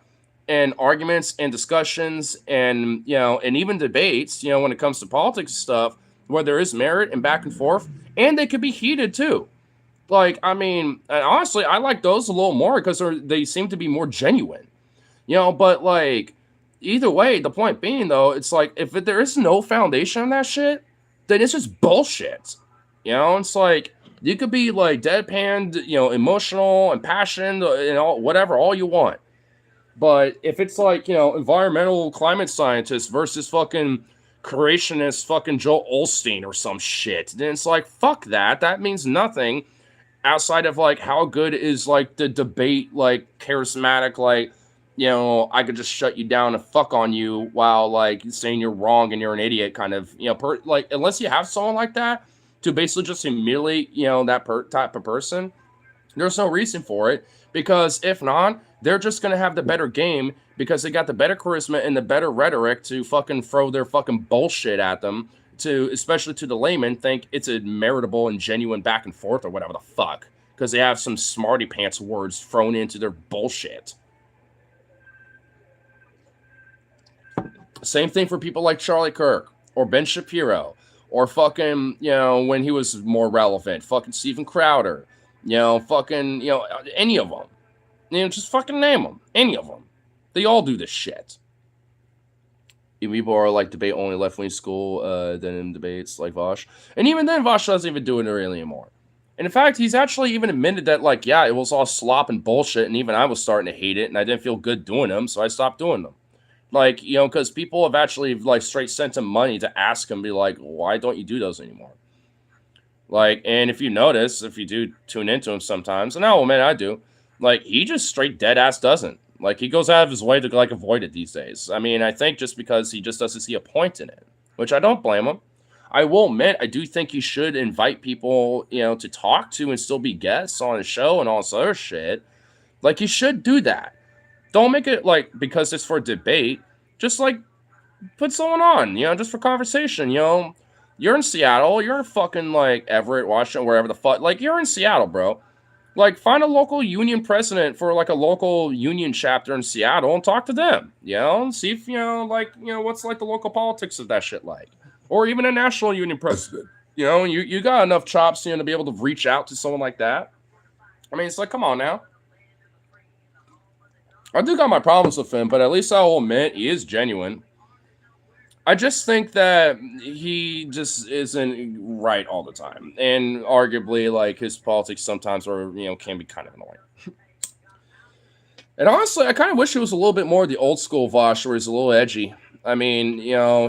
and arguments and discussions and, and even debates, when it comes to politics stuff, where there is merit and back and forth, and they could be heated too. Like, I mean, honestly, I like those a little more because they seem to be more genuine, but like, either way, the point being though, it's like, if there is no foundation on that shit, then it's just bullshit. It's like, You could be like deadpan, emotional and passionate and all whatever, all you want. But if it's like, environmental climate scientist versus fucking creationist fucking Joel Olstein or some shit, then it's like, fuck that. That means nothing outside of like how good is like the debate, like charismatic, like, I could just shut you down and fuck on you while like saying you're wrong and you're an idiot kind of, like, unless you have someone like that to basically just humiliate, that type of person, there's no reason for it, because if not, they're just gonna have the better game because they got the better charisma and the better rhetoric to fucking throw their fucking bullshit at them. To especially to the layman, think it's a meritable and genuine back and forth or whatever the fuck, because they have some smarty pants words thrown into their bullshit. Same thing for people like Charlie Kirk or Ben Shapiro or fucking, when he was more relevant, fucking Steven Crowder, fucking, any of them. Just fucking name them. Any of them. They all do this shit. People are like debate only left wing school, then in debates like Vosh. And even then, Vosh doesn't even do it really anymore. And in fact, he's actually even admitted that, like, yeah, it was all slop and bullshit. And even I was starting to hate it. And I didn't feel good doing them. So I stopped doing them. Like, because people have actually, like, straight sent him money to ask him, be like, why don't you do those anymore? Like, and if you notice, if you do tune into him sometimes, and oh, man, I do. Like, he just straight dead ass doesn't. Like, he goes out of his way to, like, avoid it these days. I mean, I think just because he just doesn't see a point in it, which I don't blame him. I will admit, I do think he should invite people, to talk to and still be guests on his show and all this other shit. Like, he should do that. Don't make it, like, because it's for debate. Just, like, put someone on, just for conversation, You're in Seattle. You're in fucking, like, Everett, Washington, wherever the fuck. Like, you're in Seattle, bro. Like, find a local union president for, like, a local union chapter in Seattle and talk to them, and see if, what's, like, the local politics of that shit like. Or even a national union president. You got enough chops, to be able to reach out to someone like that. I mean, it's like, come on now. I do got my problems with him, but at least I will admit he is genuine. I just think that he just isn't right all the time. And arguably, like, his politics sometimes are, can be kind of annoying. And honestly, I kind of wish it was a little bit more the old school Vosh where he's a little edgy. I mean,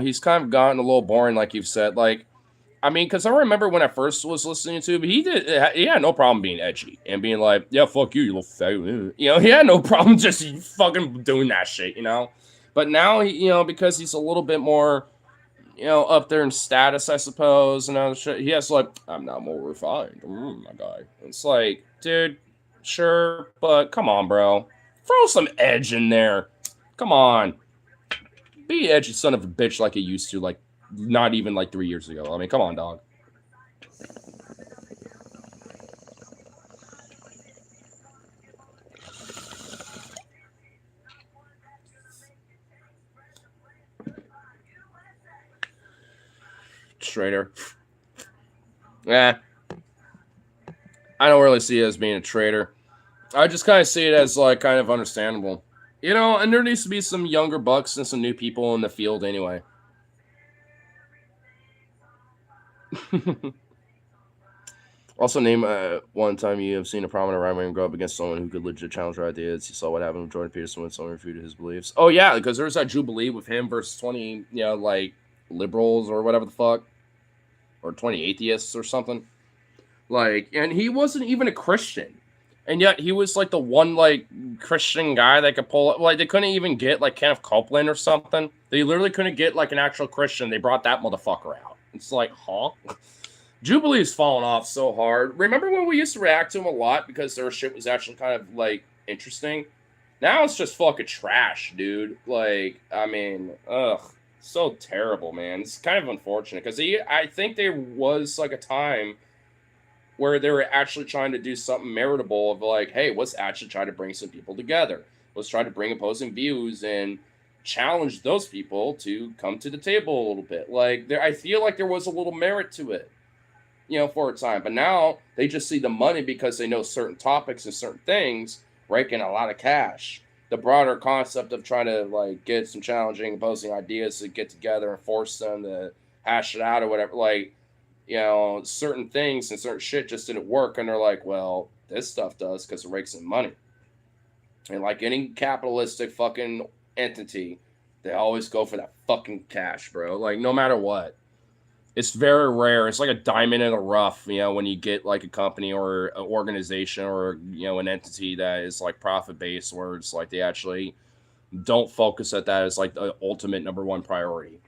he's kind of gotten a little boring, like you've said. Like, I mean, because I remember when I first was listening to him, he had no problem being edgy and being like, yeah, fuck you, you little faggot. He had no problem just fucking doing that shit, But now, because he's a little bit more, up there in status, I suppose, and other shit, he has like, I'm not more refined, my guy. It's like, dude, sure, but come on, bro. Throw some edge in there. Come on. Be edgy son of a bitch like you used to, like, not even like 3 years ago. I mean, come on, dog. Traitor. Yeah. I don't really see it as being a traitor. I just kind of see it as, like, kind of understandable. And there needs to be some younger bucks and some new people in the field anyway. Also, name one time you have seen a prominent right-wing go up against someone who could legit challenge their ideas. You saw what happened with Jordan Peterson when someone refuted his beliefs. Oh, yeah, because there was that Jubilee with him versus 20, like, liberals or whatever the fuck. Or 20 atheists or something. Like, and he wasn't even a Christian. And yet he was, like, the one, like, Christian guy that could pull it. Like, they couldn't even get, like, Kenneth Copeland or something. They literally couldn't get, like, an actual Christian. They brought that motherfucker out. It's like, huh? Jubilee's fallen off so hard. Remember when we used to react to him a lot because their shit was actually kind of, like, interesting? Now it's just fucking trash, dude. Like, I mean, ugh. So terrible, man. It's kind of unfortunate because I think there was, like, a time where they were actually trying to do something meritable of, like, hey, let's actually try to bring some people together. Let's try to bring opposing views and challenge those people to come to the table a little bit. Like, I feel like there was a little merit to it, for a time. But now they just see the money because they know certain topics and certain things rake in a lot of cash. The broader concept of trying to, like, get some challenging opposing ideas to get together and force them to hash it out or whatever, like, certain things and certain shit just didn't work, and they're like, well, this stuff does because it makes some money. And like any capitalistic fucking entity, they always go for that fucking cash, bro. Like no matter what. It's very rare. It's like a diamond in the rough, when you get like a company or an organization or an entity that is like profit based, where it's like they actually don't focus at that as like the ultimate number one priority.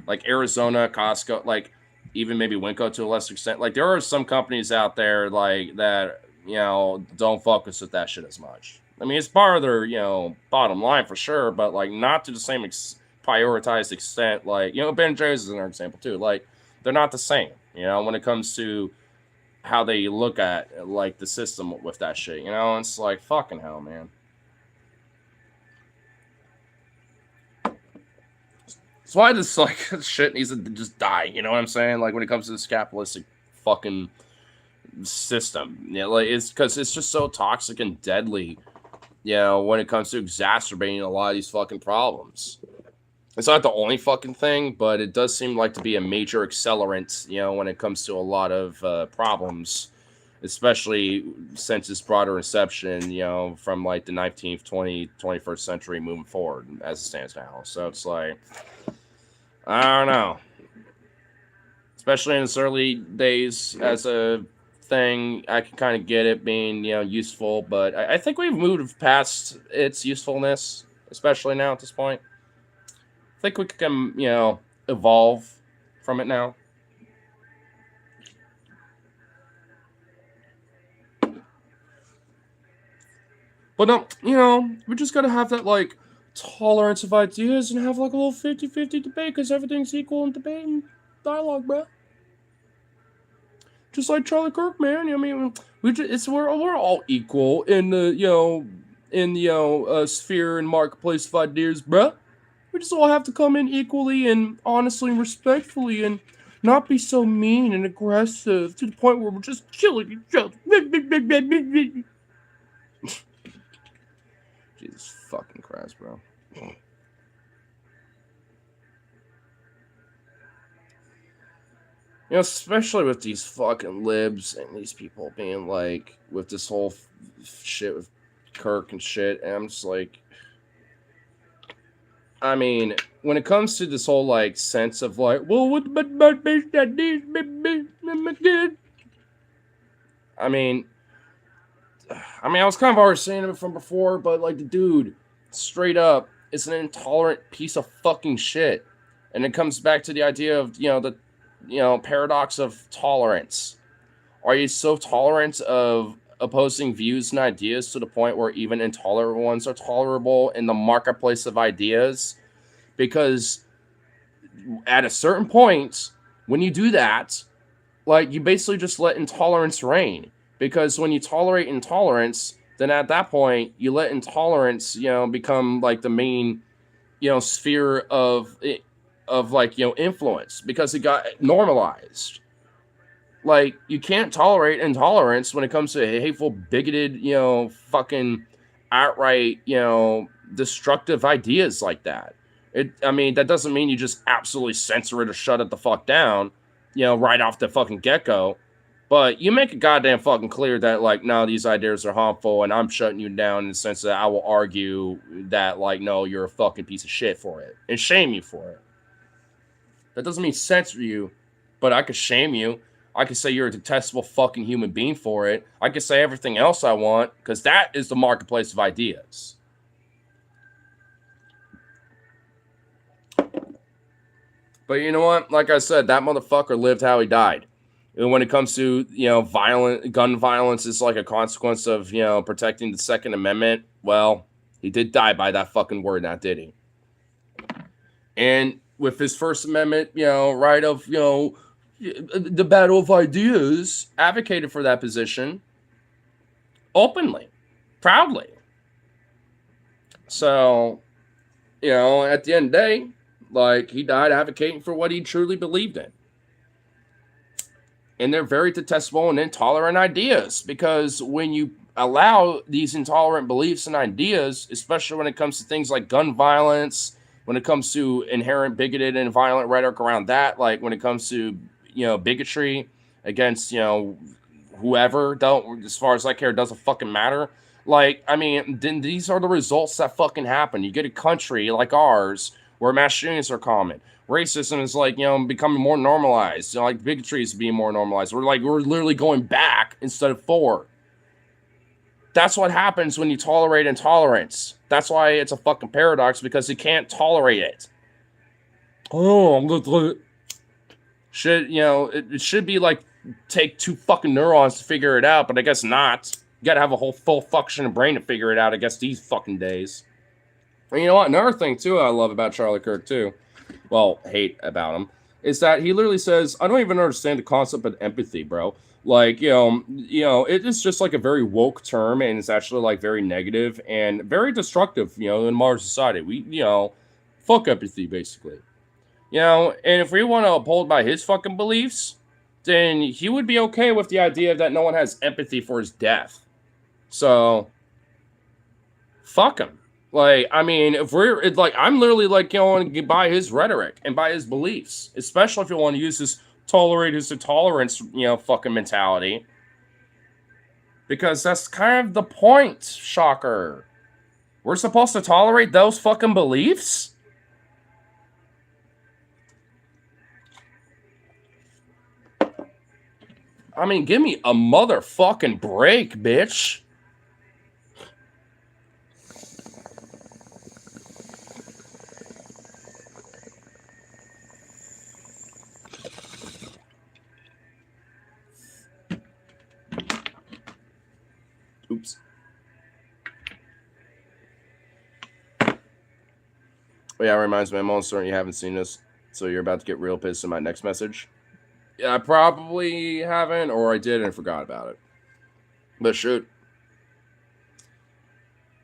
Like Arizona, Costco, like even maybe Winco to a lesser extent. Like there are some companies out there like that, don't focus with that shit as much. I mean, it's part of their, bottom line for sure, but like not to the same prioritized extent. Like, Ben Jerry's is another example too. Like they're not the same, when it comes to how they look at like the system with that shit. It's like fucking hell, man. That's why this like shit needs to just die. You know what I'm saying? Like when it comes to this capitalistic fucking system, like it's because it's just so toxic and deadly. When it comes to exacerbating a lot of these fucking problems. It's not the only fucking thing, but it does seem like to be a major accelerant, when it comes to a lot of problems, especially since its broader inception, from like the 19th, 21st century moving forward as it stands now. So it's like, I don't know. Especially in its early days as a thing, I can kind of get it being, useful, but I think we've moved past its usefulness, especially now at this point. I think we can, evolve from it now. But no, we just gotta have that like tolerance of ideas and have like a little 50-50 debate because everything's equal in debate and dialogue, bro. Just like Charlie Kirk, man. I mean, we're all equal in the sphere and marketplace of ideas, bro. We just all have to come in equally and honestly and respectfully and not be so mean and aggressive to the point where we're just killing each other. Jesus fucking Christ, bro. Especially with these fucking libs and these people being like, with this whole shit with Kirk and shit, and I'm just like, I mean, when it comes to this whole like sense of like, well, what about that these good? I mean, I was kind of already saying it from before, but like the dude, straight up, is an intolerant piece of fucking shit, and it comes back to the idea of the paradox of tolerance. Are you so tolerant of opposing views and ideas to the point where even intolerant ones are tolerable in the marketplace of ideas? Because at a certain point, when you do that, like you basically just let intolerance reign. Because when you tolerate intolerance, then at that point you let intolerance, become like the main, sphere of like, influence, because it got normalized. Like, you can't tolerate intolerance when it comes to hateful, bigoted, fucking outright, destructive ideas like that. That doesn't mean you just absolutely censor it or shut it the fuck down, right off the fucking get-go. But you make it goddamn fucking clear that, like, no, these ideas are harmful, and I'm shutting you down in the sense that I will argue that, like, no, you're a fucking piece of shit for it, and shame you for it. That doesn't mean censor you, but I could shame you. I could say you're a detestable fucking human being for it. I could say everything else I want, because that is the marketplace of ideas. But you know what? Like I said, that motherfucker lived how he died. And when it comes to, gun violence is like a consequence of, protecting the Second Amendment, well, he did die by that fucking word, now did he? And with his First Amendment, right of, the battle of ideas, advocated for that position openly, proudly. So, at the end of the day, like, he died advocating for what he truly believed in. And they're very detestable and intolerant ideas, because when you allow these intolerant beliefs and ideas, especially when it comes to things like gun violence, when it comes to inherent bigoted and violent rhetoric around that, like when it comes to, bigotry against, whoever, don't, as far as I care, doesn't fucking matter. Like, I mean, then these are the results that fucking happen. You get a country like ours where mass shootings are common. Racism is like, becoming more normalized. Like bigotry is being more normalized. We're literally going back instead of forward. That's what happens when you tolerate intolerance. That's why it's a fucking paradox, because you can't tolerate it. Oh, it should be like take 2 fucking neurons to figure it out, but I guess not. You gotta have a whole full functioning brain to figure it out, I guess, these fucking days. And you know what? Another thing, too, I love about Charlie Kirk, too, well, hate about him, is that he literally says, I don't even understand the concept of empathy, bro. Like, it is just like a very woke term, and it's actually like very negative and very destructive, in modern society. We, fuck empathy, basically. And if we want to uphold by his fucking beliefs, then he would be okay with the idea that no one has empathy for his death. So, fuck him. Like, I mean, I'm literally like going by his rhetoric and by his beliefs, especially if you want to use this tolerate his intolerance, fucking mentality. Because that's kind of the point, shocker. We're supposed to tolerate those fucking beliefs? I mean, give me a motherfucking break, bitch. Oops. Oh, yeah, it reminds me, I'm almost certain you haven't seen this, so you're about to get real pissed in my next message. Yeah, I probably haven't, or I did and forgot about it. But shoot.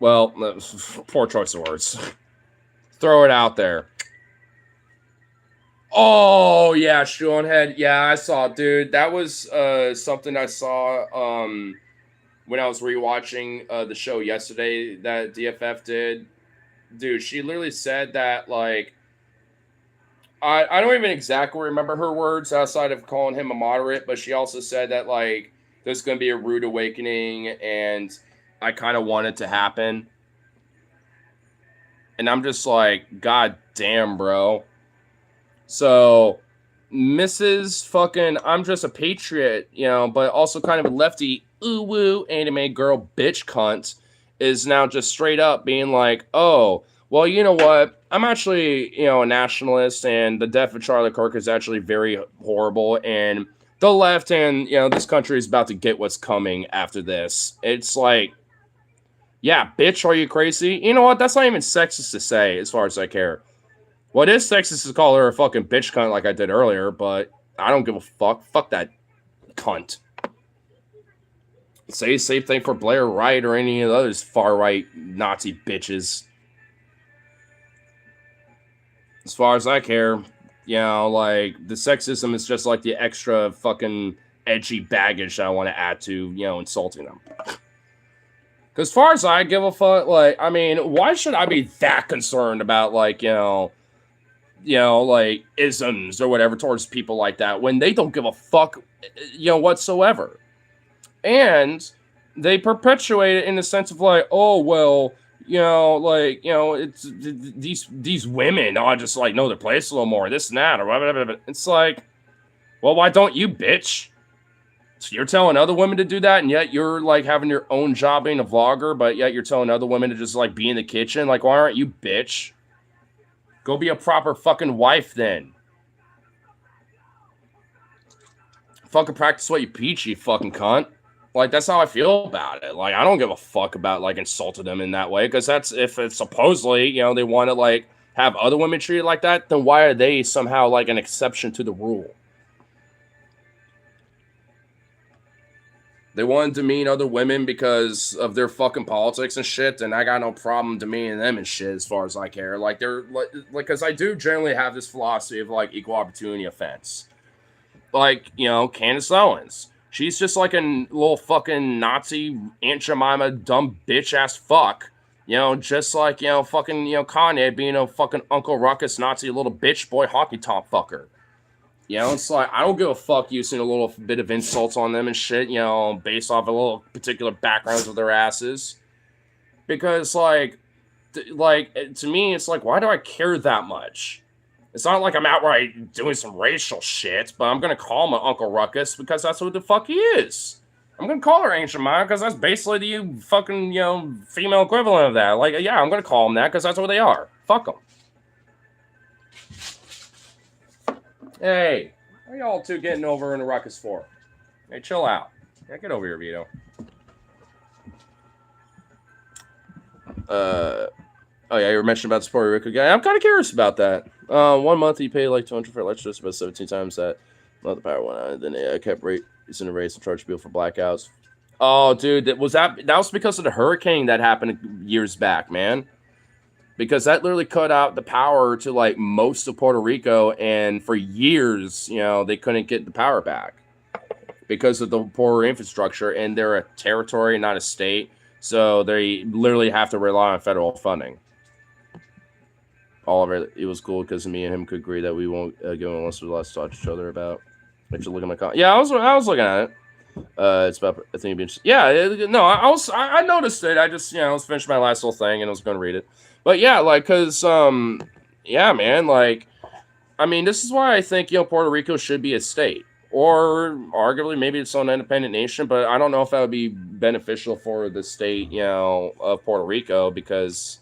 Well, poor choice of words. Throw it out there. Oh, yeah, Shonehead. Yeah, I saw it, dude. That was something I saw when I was rewatching the show yesterday that DFF did. Dude, she literally said that, like, I don't even exactly remember her words outside of calling him a moderate, but she also said that, like, there's going to be a rude awakening, and I kind of want it to happen. And I'm just like, God damn, bro. So, Mrs. fucking, I'm just a patriot, but also kind of a lefty, ooh-woo anime girl bitch cunt is now just straight up being like, oh, well, you know what? I'm actually, a nationalist, and the death of Charlie Kirk is actually very horrible, and the left and, this country is about to get what's coming after this. It's like, yeah, bitch, are you crazy? You know what? That's not even sexist to say, as far as I care. What is sexist to call her a fucking bitch cunt like I did earlier, but I don't give a fuck. Fuck that cunt. Say the same thing for Blair Wright or any of those far-right Nazi bitches. As far as I care, like, the sexism is just like the extra fucking edgy baggage that I want to add to, insulting them. Because as far as I give a fuck, like, I mean, why should I be that concerned about, like, like, isms or whatever towards people like that when they don't give a fuck, whatsoever. And they perpetuate it in the sense of like, oh, well, it's these women ought to just like know their place a little more, this and that, or whatever. It's like, well, why don't you, bitch? So you're telling other women to do that, and yet you're like having your own job being a vlogger, but yet you're telling other women to just like be in the kitchen. Like, why aren't you, bitch? Go be a proper fucking wife then. Fucking practice what you preach, you fucking cunt. Like, that's how I feel about it. Like, I don't give a fuck about, like, insulting them in that way. Because that's, if it's supposedly, they want to, like, have other women treated like that, then why are they somehow, like, an exception to the rule? They want to demean other women because of their fucking politics and shit, and I got no problem demeaning them and shit as far as I care. Like, they're, like, because I do generally have this philosophy of, like, equal opportunity offense. Like, Candace Owens. She's just like a little fucking Nazi Aunt Jemima dumb bitch ass fuck. Just like, fucking, Kanye being a fucking Uncle Ruckus Nazi little bitch boy hockey top fucker. You know, it's like, I don't give a fuck using a little bit of insults on them and shit, you know, based off a little particular backgrounds of their asses. Because, like, to me, it's like, why do I care that much? It's not like I'm outright doing some racial shit, but I'm gonna call my Uncle Ruckus because that's what the fuck he is. I'm gonna call her Ancient Maya because that's basically the fucking, you know, female equivalent of that. Like, yeah, I'm gonna call them that because that's what they are. Fuck them. Hey, what are y'all two getting over in the ruckus for? Hey, chill out. Yeah, get over here, Vito. Oh yeah, you were mentioning about the Puerto Rico guy. I'm kind of curious about that. 1 month he paid like 200 for electricity, about 17 times that. Not the power went out. And then they kept raising the rates and charged people for blackouts. Oh, dude, that was because of the hurricane that happened years back, man. Because that literally cut out the power to like most of Puerto Rico, and for years, you know, they couldn't get the power back because of the poor infrastructure, and they're a territory, not a state, so they literally have to rely on federal funding. All of it was cool because me and him could agree that we won't go unless we let's talk to each other about. If you look at my comment, yeah, I was looking at it. It's about, I think it'd be interesting. Yeah, no, I noticed it. I just, you know, I was finishing my last little thing and I was going to read it. But yeah, like, cause, yeah, man, like, I mean, this is why I think, you know, Puerto Rico should be a state, or arguably maybe its own independent nation. But I don't know if that would be beneficial for the state, you know, of Puerto Rico, because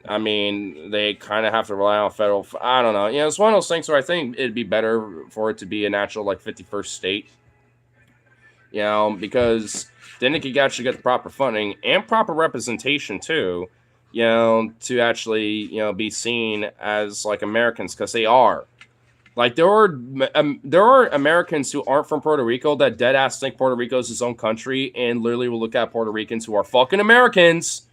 I mean, they kind of have to rely on federal. I don't know. You know, it's one of those things where I think it'd be better for it to be a natural, like, 51st state. You know, because then it could actually get the proper funding and proper representation too, you know, to actually, you know, be seen as like Americans, because they are. Like, there are Americans who aren't from Puerto Rico that dead ass think Puerto Rico is his own country, and literally will look at Puerto Ricans who are fucking Americans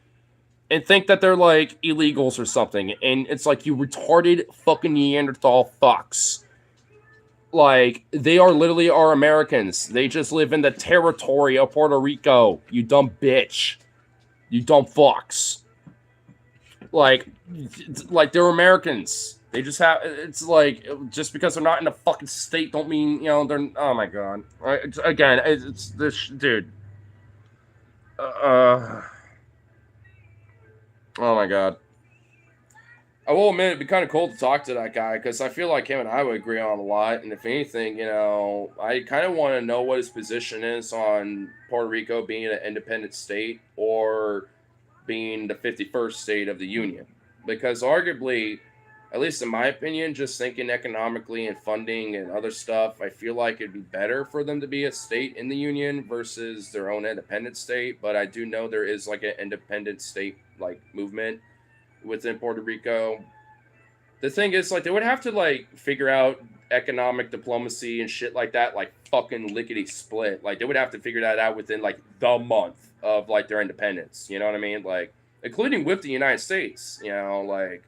and think that they're like illegals or something. And it's like, you retarded fucking Neanderthal fucks. Like, they are literally our Americans. They just live in the territory of Puerto Rico. You dumb bitch. You dumb fucks. Like they're Americans. They just have, it's like, just because they're not in a fucking state don't mean, you know, they're, oh my god. Again, it's this, dude. Oh my god. I will admit, it'd be kind of cool to talk to that guy, because I feel like him and I would agree on a lot. And if anything, you know, I kind of want to know what his position is on Puerto Rico being an independent state or being the 51st state of the Union. Because arguably, at least in my opinion, just thinking economically and funding and other stuff, I feel like it'd be better for them to be a state in the Union versus their own independent state. But I do know there is like an independent state like movement within Puerto Rico. The thing is, like, they would have to like figure out economic diplomacy and shit like that, like fucking lickety split. Like, they would have to figure that out within like the month of like their independence. You know what I mean? Like, including with the United States. You know, like,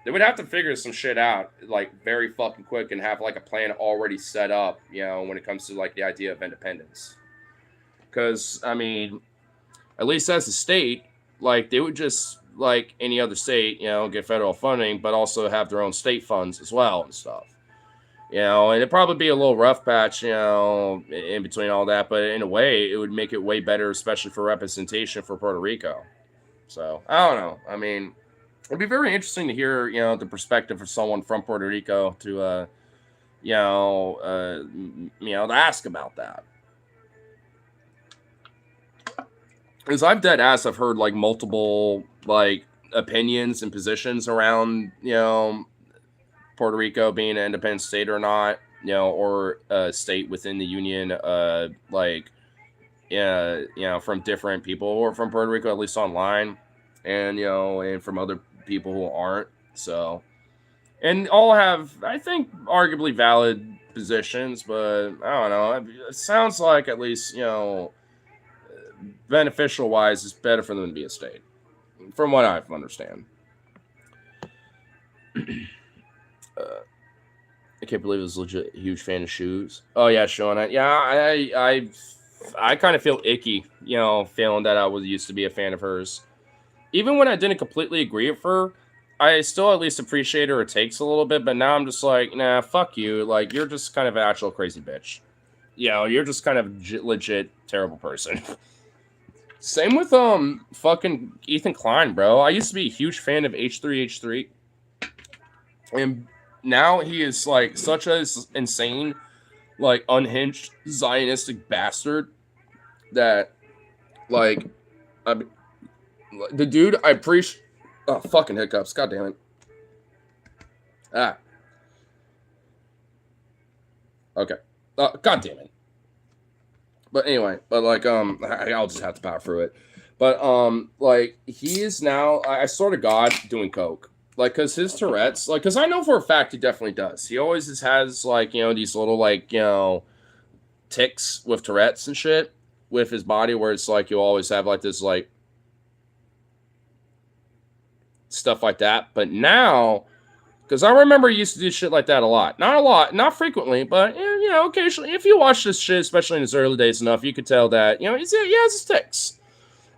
they would have to figure some shit out like very fucking quick and have like a plan already set up. You know, when it comes to like the idea of independence. Because I mean, at least as a state, like, they would just, like any other state, you know, get federal funding, but also have their own state funds as well and stuff. You know, and it'd probably be a little rough patch, you know, in between all that, but in a way, it would make it way better, especially for representation for Puerto Rico. So, I don't know. I mean, it'd be very interesting to hear, you know, the perspective of someone from Puerto Rico to, to ask about that. Because I've dead ass, I've heard like multiple like opinions and positions around, you know, Puerto Rico being an independent state or not, you know, or a state within the Union, from different people or from Puerto Rico, at least online, and, you know, and from other people who aren't. So, and all have, I think, arguably valid positions, but I don't know. It sounds like, at least, you know, beneficial wise, it's better for them to be a state, from what I understand. I can't believe it was legit a huge fan of shoes. Oh yeah, Sean. I kind of feel icky, you know, feeling that I was used to be a fan of hers. Even when I didn't completely agree with her, I still at least appreciate her takes a little bit, but now I'm just like, nah, fuck you. Like, you're just kind of an actual crazy bitch. You know, you're just kind of legit terrible person. Same with fucking Ethan Klein, bro. I used to be a huge fan of H3H3, and now he is like such a insane, like unhinged Zionistic bastard that, like, I mean, the dude I appreciate. Oh, fucking hiccups! God damn it! Ah, okay. God damn it! But anyway, but like I'll just have to power through it. But like he is now, I swear to God, doing coke. Like, cause his Tourette's, like, cause I know for a fact he definitely does. He always just has like, you know, these little like, you know, ticks with Tourette's and shit with his body, where it's like you always have like this like stuff like that. But now, because I remember he used to do shit like that a lot, not frequently, but you know, occasionally. If you watch this shit, especially in his early days enough, you could tell that, you know, he has his ticks.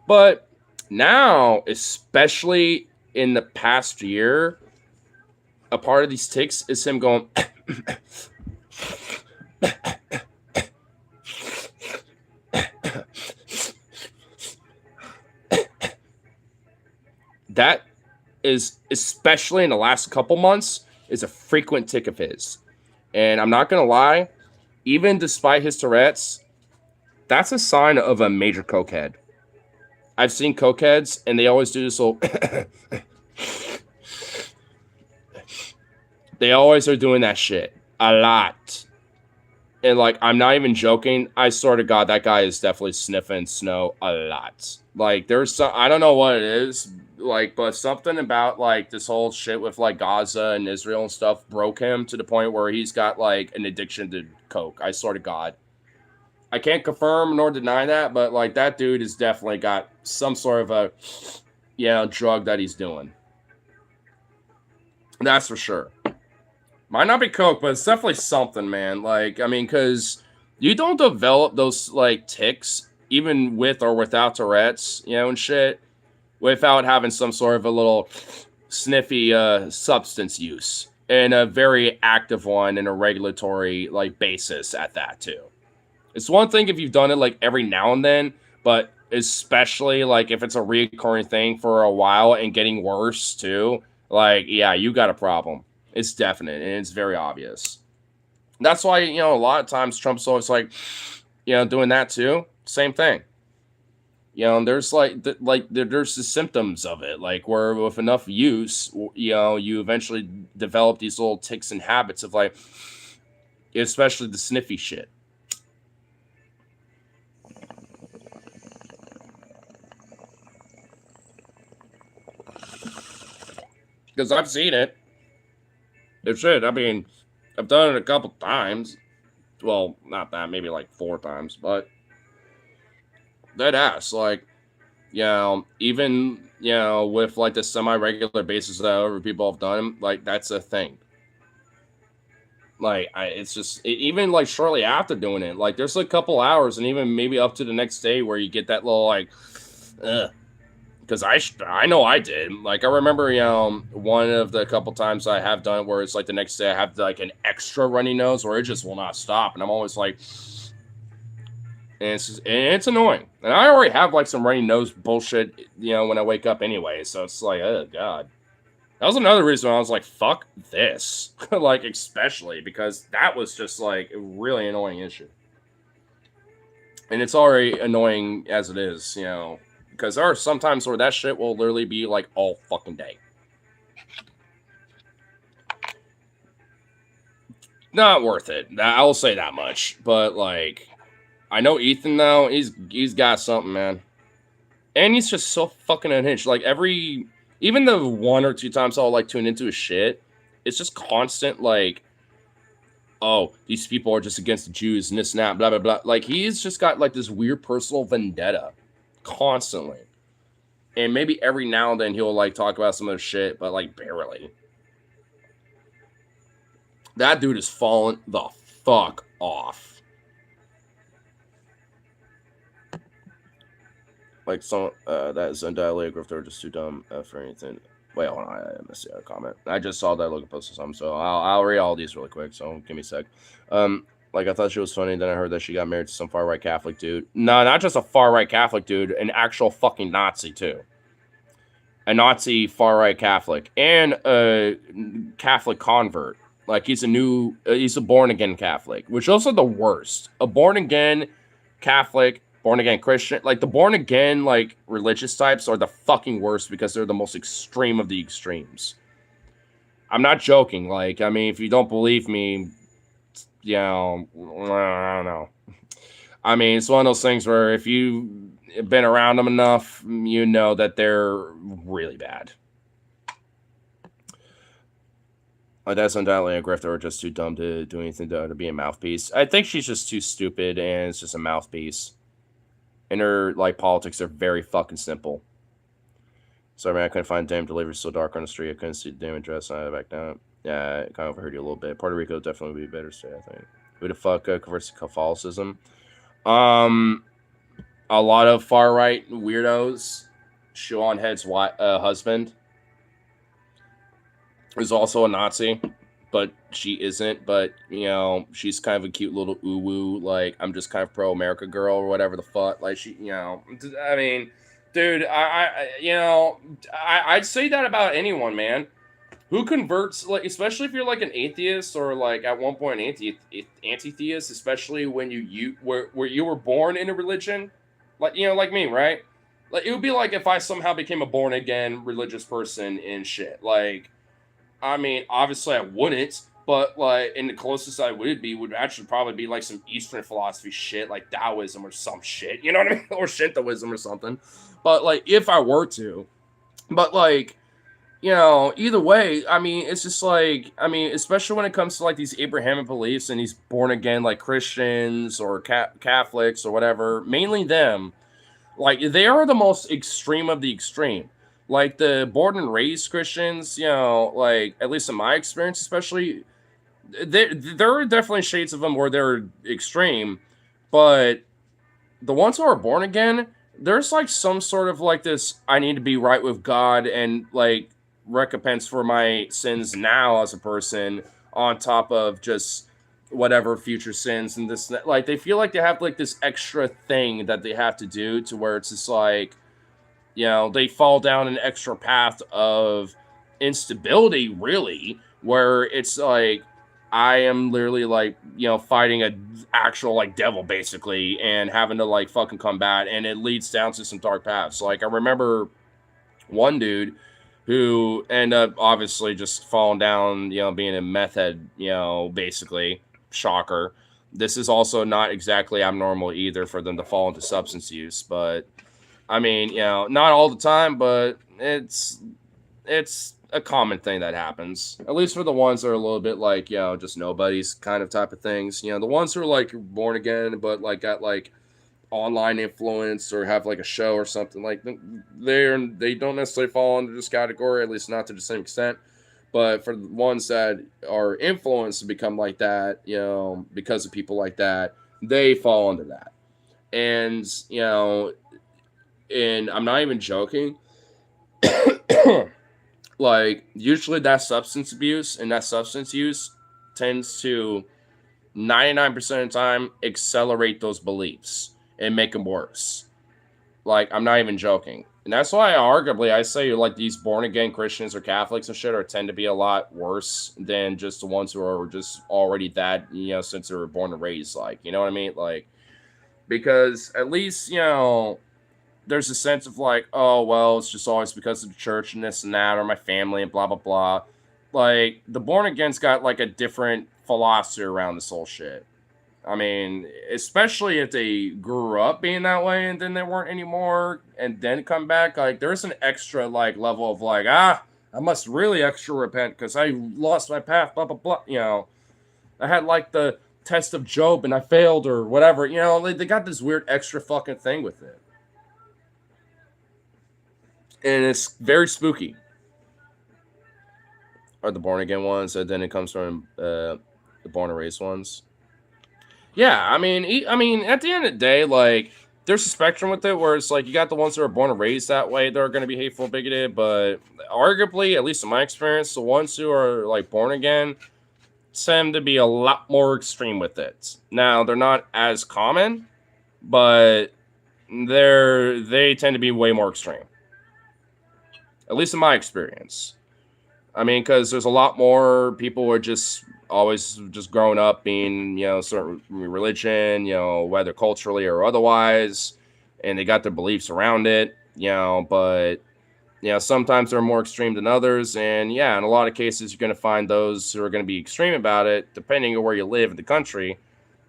But now, especially in the past year, a part of these ticks is him going. That is, especially in the last couple months, is a frequent tick of his. And I'm not gonna lie, even despite his Tourette's, that's a sign of a major cokehead. I've seen cokeheads, and they always do this little. They always are doing that shit a lot. And like, I'm not even joking. I swear to God, that guy is definitely sniffing snow a lot. Like, there's some, I don't know what it is, like, but something about like this whole shit with like Gaza and Israel and stuff broke him to the point where he's got like an addiction to coke. I swear to God. I can't confirm nor deny that, but like that dude has definitely got some sort of a, you know, drug that he's doing. That's for sure. Might not be coke, but it's definitely something, man. Like, I mean, because you don't develop those like ticks even with or without Tourette's, you know, and shit, without having some sort of a little sniffy substance use, and a very active one and a regulatory like basis at that too. It's one thing if you've done it like every now and then, but especially like if it's a recurring thing for a while and getting worse too, like, yeah, you got a problem. It's definite and it's very obvious. That's why, you know, a lot of times Trump's always like, you know, doing that too. Same thing. You know, there's there's the symptoms of it, like where with enough use, you know, you eventually develop these little ticks and habits of like, especially the sniffy shit. Because I've seen it. It's shit. I mean, I've done it a couple times. Well, not that, maybe like 4 times, but that ass, like, you know, even, you know, with like the semi-regular basis that other people have done, like that's a thing. Like, it's just even like shortly after doing it, like there's a couple hours and even maybe up to the next day where you get that little like, because I know I did. Like, I remember, you know, one of the couple times I have done it where it's like the next day I have like an extra runny nose where it just will not stop, and I'm always like, and it's annoying. And I already have like some runny nose bullshit, you know, when I wake up anyway. So it's like, oh god. That was another reason I was like, fuck this. Like, especially because that was just like a really annoying issue. And it's already annoying as it is, you know, because there are some times where that shit will literally be like all fucking day. Not worth it. I will say that much. But like, I know Ethan though, he's got something, man. And he's just so fucking unhinged. Like even the 1 or 2 times I'll like tune into his shit, it's just constant like, oh, these people are just against the Jews and this and that, blah blah blah. Like, he's just got like this weird personal vendetta constantly. And maybe every now and then he'll like talk about some other shit, but like barely. That dude is falling the fuck off. Like, some that Zendaya grifter just too dumb for anything. Wait, hold on. I missed the other comment. I just saw that Logan posted something, so I'll read all these really quick. So give me a sec. Like I thought she was funny. Then I heard that she got married to some far right Catholic dude. No, not just a far right Catholic dude, an actual fucking Nazi too. A Nazi far right Catholic and a Catholic convert. Like he's a born again Catholic, which also the worst. A born again Catholic, born again Christian, like the born again like religious types are the fucking worst because they're the most extreme of the extremes. I'm not joking. Like, I mean, if you don't believe me, you know, I don't know. I mean, it's one of those things where if you've been around them enough, you know that they're really bad. That's undoubtedly a grifter or just too dumb to do anything to be a mouthpiece. I think she's just too stupid and it's just a mouthpiece. And her like politics are very fucking simple. Sorry, man, I couldn't find damn delivery so dark on the street. I couldn't see the damn address. I backed down. Yeah, I kind of overheard you a little bit. Puerto Rico definitely would be a better state, I think. Who the fuck converts to Catholicism? A lot of far right weirdos. Sean Head's husband is also a Nazi, but she isn't. But you know, she's kind of a cute little uwu. Like I'm just kind of pro America girl or whatever the fuck. Like she, you know, I mean, dude, I'd say that about anyone, man. Who converts, like, especially if you're like an atheist or like at one point anti-theist, especially when you were born in a religion, like like me, right? Like it would be like if I somehow became a born again religious person and shit. Like, I mean, obviously I wouldn't, but like, and the closest I would actually probably be like some Eastern philosophy shit, like Taoism or some shit, you know what I mean, or Shintoism or something. But like, if I were to, but like. Either way, I mean, it's just like, I mean, especially when it comes to like these Abrahamic beliefs and these born again, like Christians or Catholics or whatever, mainly them, like they are the most extreme of the extreme. Like the born and raised Christians, like at least in my experience, especially, there are definitely shades of them where they're extreme, but the ones who are born again, there's like some sort of like this, I need to be right with God and like, recompense for my sins now as a person on top of just whatever future sins and this like they feel like they have like this extra thing that they have to do to where it's just like they fall down an extra path of instability really where it's like I am literally like fighting a actual like devil basically and having to like fucking combat and it leads down to some dark paths. Like I remember one dude who end up obviously just falling down, being a meth head, basically. Shocker. This is also not exactly abnormal either for them to fall into substance use, but I mean, not all the time, but it's a common thing that happens. At least for the ones that are a little bit like, just nobodies kind of type of things. The ones who are like born again, but like got like online influence or have like a show or something like they don't necessarily fall into this category, at least not to the same extent. But for the ones that are influenced to become like that, because of people like that, they fall into that. And and I'm not even joking. Like usually that substance abuse and that substance use tends to 99% of the time accelerate those beliefs and make them worse. Like, I'm not even joking. And that's why arguably I say like these born again Christians or Catholics and shit tend to be a lot worse than just the ones who are just already that, since they were born and raised, like, you know what I mean? Like, because at least, there's a sense of like, oh, well, it's just always because of the church and this and that, or my family and blah, blah, blah. Like, the born again's got like a different philosophy around this whole shit. I mean, especially if they grew up being that way and then they weren't anymore and then come back, like there's an extra like level of like, I must really extra repent because I lost my path, blah, blah, blah. I had like the test of Job and I failed or whatever, they got this weird extra fucking thing with it. And it's very spooky. Are the born again ones, and then it comes from the born and raised ones. Yeah, I mean, at the end of the day, like, there's a spectrum with it where it's like you got the ones that are born and raised that way that are going to be hateful, and bigoted, but arguably, at least in my experience, the ones who are like born again tend to be a lot more extreme with it. Now they're not as common, but they tend to be way more extreme. At least in my experience. I mean, because there's a lot more people who are just always just growing up being, certain religion, whether culturally or otherwise, and they got their beliefs around it, but sometimes they're more extreme than others. And yeah, in a lot of cases, you're going to find those who are going to be extreme about it, depending on where you live in the country.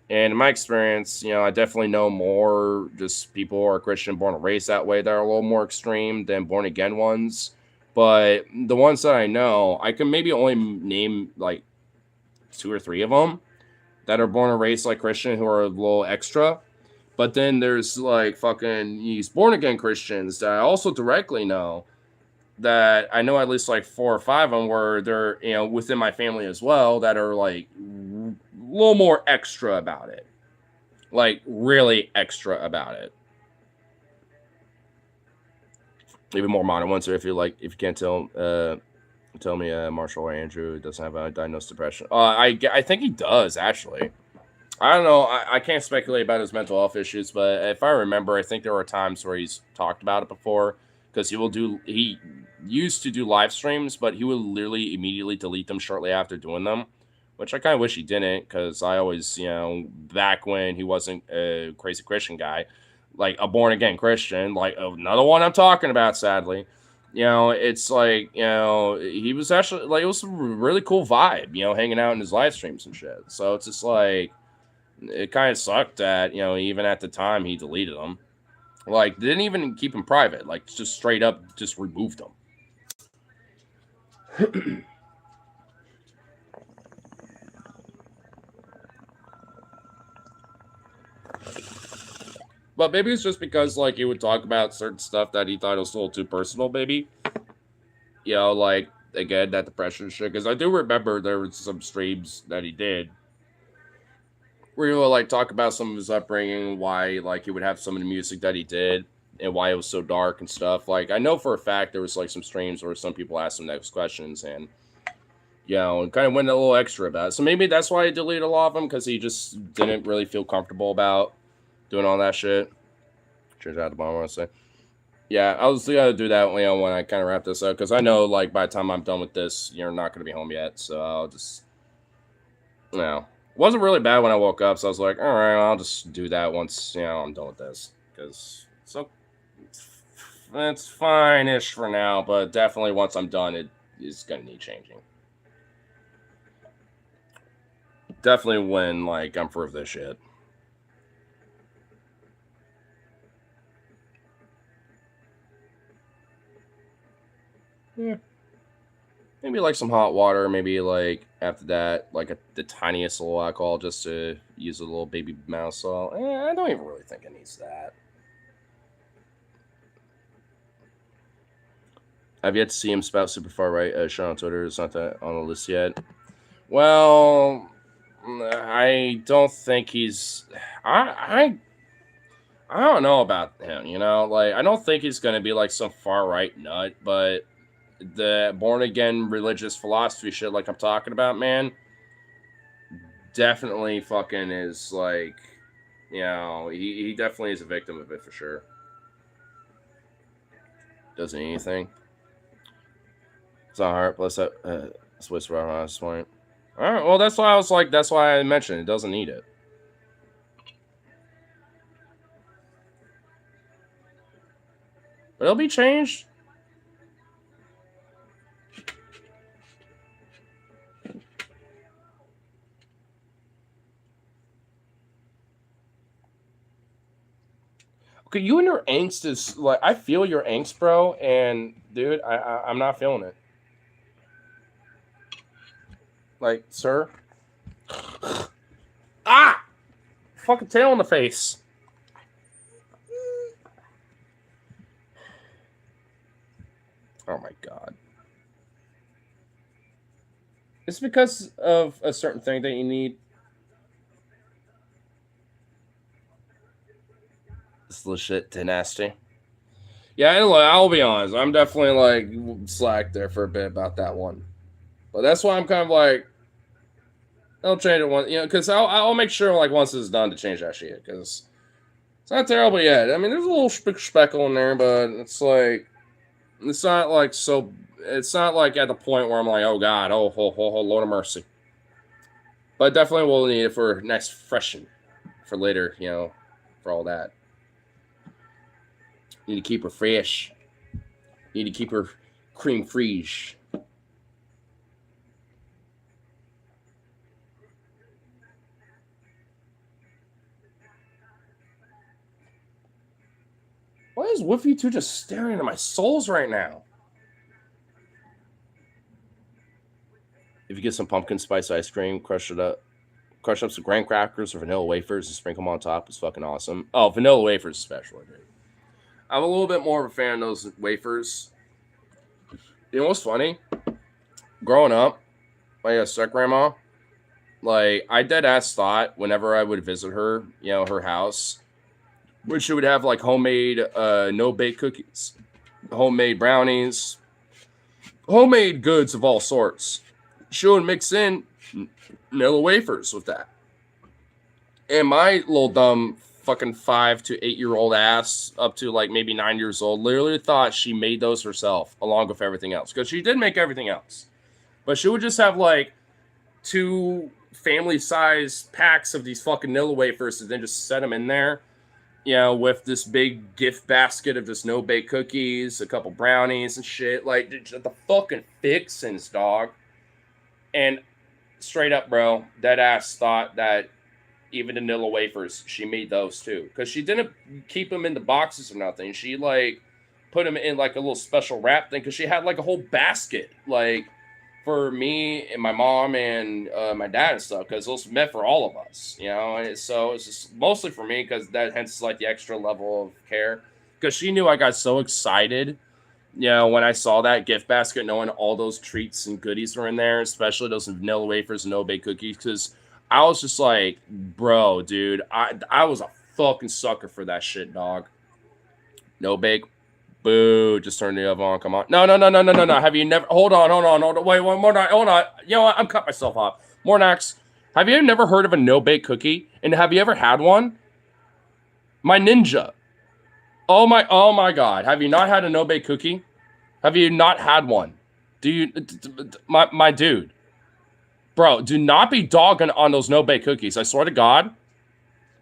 And in my experience, I definitely know more just people who are Christian, born and raised that way, that are a little more extreme than born again ones. But the ones that I know, I can maybe only name like 2 or 3 of them that are born and raised like Christian who are a little extra. But then there's like fucking these born again Christians that I also directly know, that I know at least like 4 or 5 of them where they're, within my family as well, that are like a little more extra about it. Like really extra about it. Even more modern ones. So if you can't tell me Marshall or Andrew doesn't have a diagnosed depression. I think he does, actually. I don't know. I can't speculate about his mental health issues, but if I remember, I think there were times where he's talked about it before, because he used to do live streams, but he would literally immediately delete them shortly after doing them, which I kind of wish he didn't, because I always, back when he wasn't a crazy Christian guy, like a born again Christian, like another one I'm talking about, sadly, it's like, he was actually like, it was a really cool vibe, hanging out in his live streams and shit. So it's just like, it kind of sucked that, even at the time he deleted them. Like, didn't even keep him private, like just straight up just removed them. But maybe it's just because like he would talk about certain stuff that he thought was a little too personal, maybe. Like, again, that depression shit. Because I do remember there was some streams that he did where he would like talk about some of his upbringing, why like he would have some of the music that he did, and why it was so dark and stuff. Like, I know for a fact there was like some streams where some people asked him next questions, and and kind of went a little extra about it. So maybe that's why he deleted a lot of them, because he just didn't really feel comfortable about doing all that shit. Change out the bottom, I want to say. Yeah, I was gonna do that, when I kind of wrap this up, because I know like by the time I'm done with this, you're not gonna be home yet, so I'll just, it wasn't really bad when I woke up, so I was like, all right, I'll just do that once I'm done with this, because it's fine-ish for now, but definitely once I'm done, it is gonna need changing. Definitely when like I'm through with this shit. Yeah. Maybe like some hot water. Maybe like after that, like the tiniest little alcohol, just to use a little baby mouse salt. I don't even really think it needs that. I've yet to see him spout super far right. Shown on Twitter. It's not that on the list yet. Well, I don't think he's. I don't know about him. Like, I don't think he's gonna be like some far right nut, but the born again religious philosophy shit, like I'm talking about, man, definitely fucking is like, he definitely is a victim of it for sure. Doesn't anything. It's not hard. Plus, Swiss route on this point. All right. Well, that's why I was like, that's why I mentioned it doesn't need it. But it'll be changed. Okay, you and your angst is like, I feel your angst, bro, and dude, I'm not feeling it. Like, sir. Ah! Fucking tail in the face. Oh my god. It's because of a certain thing that you need. It's legit nasty. Yeah, anyway, I'll be honest. I'm definitely like slack there for a bit about that one. But that's why I'm kind of like, I'll change it once, because I'll make sure like once it's done to change that shit, because it's not terrible yet. I mean, there's a little speckle in there, but it's like, it's not like so. It's not like at the point where I'm like, oh god, oh Lord of mercy. But definitely we'll need it for next freshen, for later, for all that. Need to keep her fresh. Need to keep her cream frige. Why is Woofy 2 just staring into my souls right now? If you get some pumpkin spice ice cream, crush up some graham crackers or vanilla wafers and sprinkle them on top, it's fucking awesome. Oh, vanilla wafers especially, dude. I'm a little bit more of a fan of those wafers. You know what's funny? Growing up, my step grandma, like I dead ass thought whenever I would visit her, her house, which she would have like homemade no bake cookies, homemade brownies, homemade goods of all sorts. She would mix in vanilla wafers with that. And my little dumb fucking 5 to 8-year-old ass up to like maybe 9 years old literally thought she made those herself along with everything else, because she did make everything else, but she would just have like 2 family size packs of these fucking vanilla wafers and then just set them in there, with this big gift basket of just no bake cookies, a couple brownies and shit, like the fucking fixins, dog. And straight up, bro, that ass thought that even the vanilla wafers, she made those too, because she didn't keep them in the boxes or nothing. She like put them in like a little special wrap thing, because she had like a whole basket like for me and my mom and my dad and stuff, because it was meant for all of us, and so it's just mostly for me, because that hence like the extra level of care, because she knew I got so excited when I saw that gift basket, knowing all those treats and goodies were in there, especially those vanilla wafers and no bake cookies, because I was just like, bro, dude, I was a fucking sucker for that shit, dog. No bake, boo, just turn the oven on, come on. No. Have you never, hold on. Wait, one more night, hold on. You know what, I'm cutting myself off. Mornax, have you never heard of a no bake cookie? And have you ever had one? My ninja. Oh my god, have you not had a no bake cookie? Have you not had one? Do you, my dude? Bro, do not be dogging on those no-bake cookies. I swear to God.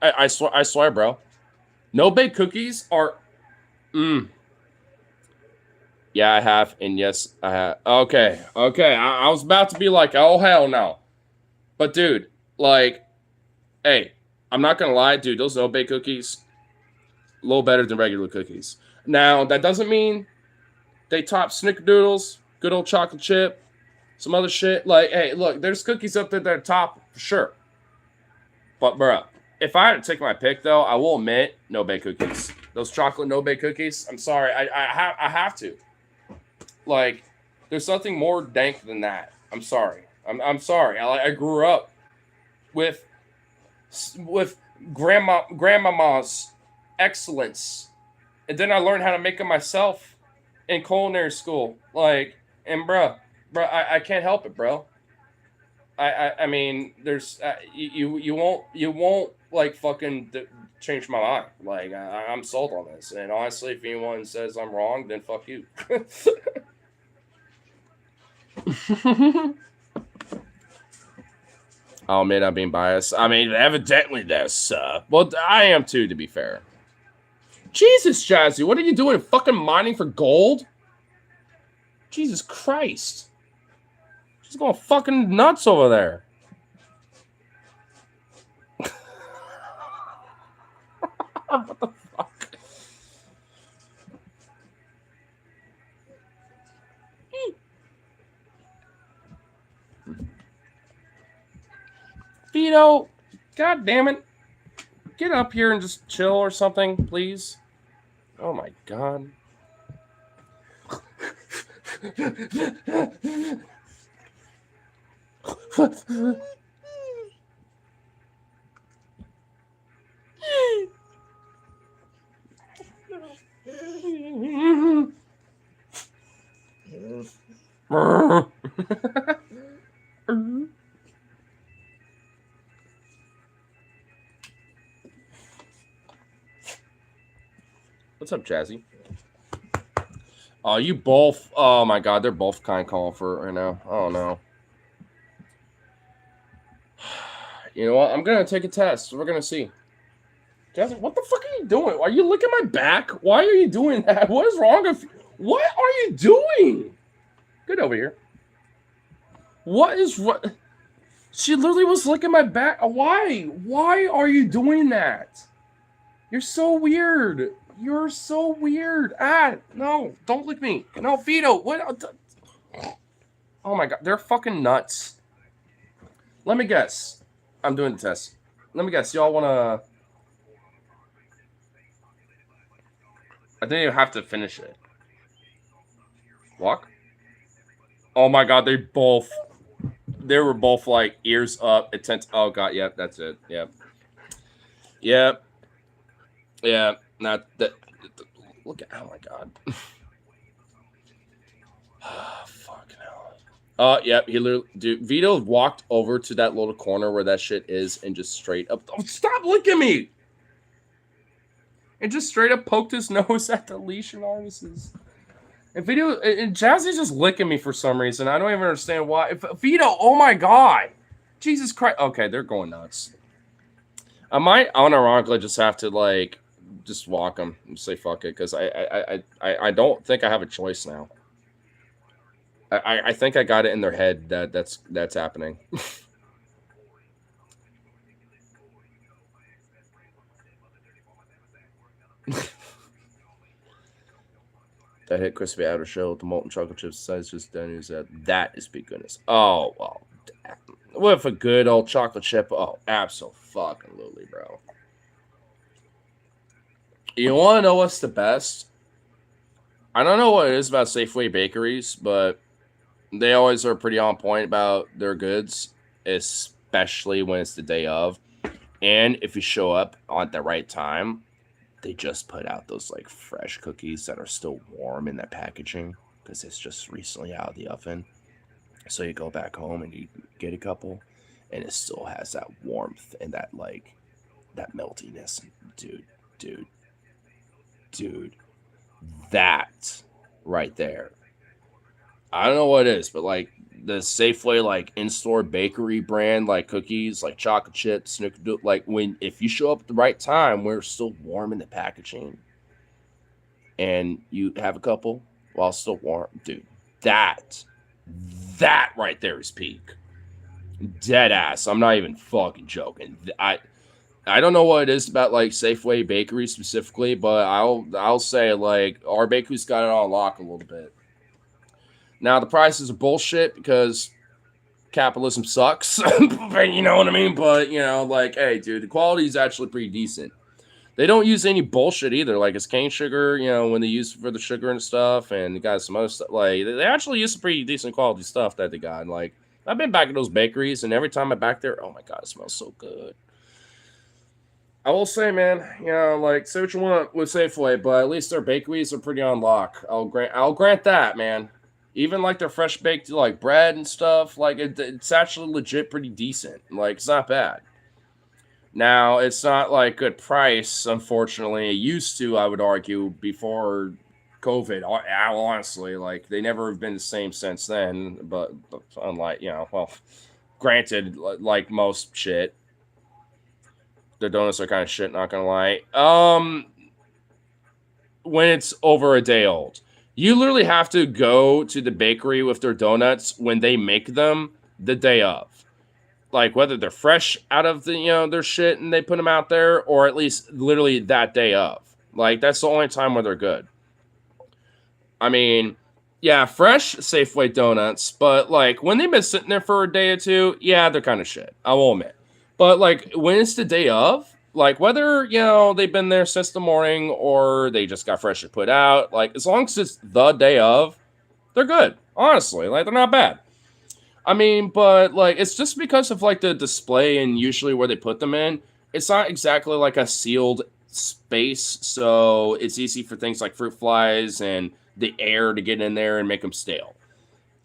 I swear, bro. No-bake cookies are... Yeah, I have. And yes, I have. Okay. I was about to be like, oh, hell no. But, dude, like, hey, I'm not going to lie, dude. Those no-bake cookies, a little better than regular cookies. Now, that doesn't mean they top snickerdoodles, good old chocolate chip, some other shit. Like, hey, look, there's cookies up there that are top for sure. But, bro, if I had to take my pick, though, I will admit, no-bake cookies. Those chocolate no-bake cookies, I'm sorry. I have to. Like, there's nothing more dank than that. I'm sorry. I'm sorry. I grew up with grandmama's excellence. And then I learned how to make them myself in culinary school. Like, and bro, I can't help it, bro. I mean, there's you won't like fucking change my mind. Like, I'm sold on this. And honestly, if anyone says I'm wrong, then fuck you. Oh, man, I'm being biased. I mean, evidently this. Well, I am too, to be fair. Jesus, Jazzy, what are you doing? Fucking mining for gold? Jesus Christ. She's going fucking nuts over there. What the fuck? Vito, god damn it. Get up here and just chill or something, please. Oh my god. What's up, Jazzy? Oh, you both. Oh my God, they're both kind of calling for it right now. Oh no. You know what? I'm gonna take a test. We're gonna see. Jazzy, what the fuck are you doing? Are you licking my back? Why are you doing that? What is wrong with you? What are you doing? Get over here. What is what? She literally was licking my back. Why? Why are you doing that? You're so weird. You're so weird. No, don't lick me. No, Vito. What? Oh my God, they're fucking nuts. Let me guess. I'm doing the test. Let me guess. Y'all wanna? I think you have to finish it. Walk? Oh my God, they were both like ears up, intense. Oh God, yep, that's it. Yep. Yeah. Not that. Look at. Oh my God. Fuck no. Yep. He literally, dude. Vito walked over to that little corner where that shit is, and just straight up. Oh, stop licking me! And just straight up poked his nose at the leash and harnesses. And Vito and Jazzy's just licking me for some reason. I don't even understand why. Vito, oh my God, Jesus Christ. Okay, they're going nuts. I might unironically just have to like just walk them and say fuck it, because I don't think I have a choice now. I think I got it in their head that's happening. That hit crispy outer shell with the molten chocolate chips size just done. Is that is big goodness. Oh well, with a good old chocolate chip. Oh, absolutely, bro. You want to know what's the best? I don't know what it is about Safeway bakeries, but they always are pretty on point about their goods, especially when it's the day of. And if you show up at the right time, they just put out those like fresh cookies that are still warm in that packaging because it's just recently out of the oven. So you go back home and you get a couple, and it still has that warmth and that like that meltiness. Dude, that right there. I don't know what it is, but like the Safeway like in-store bakery brand like cookies, like chocolate chips, snickerdoodle, like if you show up at the right time, we're still warm in the packaging, and you have a couple while still warm, dude. That right there is peak. Dead ass. I'm not even fucking joking. I don't know what it is about like Safeway bakery specifically, but I'll say like our bakery's got it on lock a little bit. Now, the prices are bullshit because capitalism sucks. You know what I mean? But, like, hey, dude, the quality is actually pretty decent. They don't use any bullshit either. Like, it's cane sugar, when they use for the sugar and stuff. And they got some other stuff. Like, they actually use some pretty decent quality stuff that they got. And, like, I've been back at those bakeries, and every time I'm back there, oh, my God, it smells so good. I will say, man, like, say what you want with Safeway, but at least their bakeries are pretty on lock. I'll grant that, man. Even like their fresh baked like bread and stuff, like it's actually legit pretty decent. Like it's not bad. Now it's not like good price, unfortunately. It used to, I would argue, before COVID. Honestly, like they never have been the same since then. But unlike well, granted, like most shit, the donuts are kind of shit. Not gonna lie. When it's over a day old. You literally have to go to the bakery with their donuts when they make them the day of. Like, whether they're fresh out of the, their shit and they put them out there, or at least literally that day of. Like, that's the only time where they're good. I mean, yeah, fresh Safeway donuts, but, like, when they've been sitting there for a day or two, yeah, they're kind of shit. I will admit. But, like, when it's the day of, like, whether, they've been there since the morning or they just got freshly put out, like, as long as it's the day of, they're good. Honestly, like, they're not bad. I mean, but, like, it's just because of, like, the display and usually where they put them in. It's not exactly like a sealed space, so it's easy for things like fruit flies and the air to get in there and make them stale.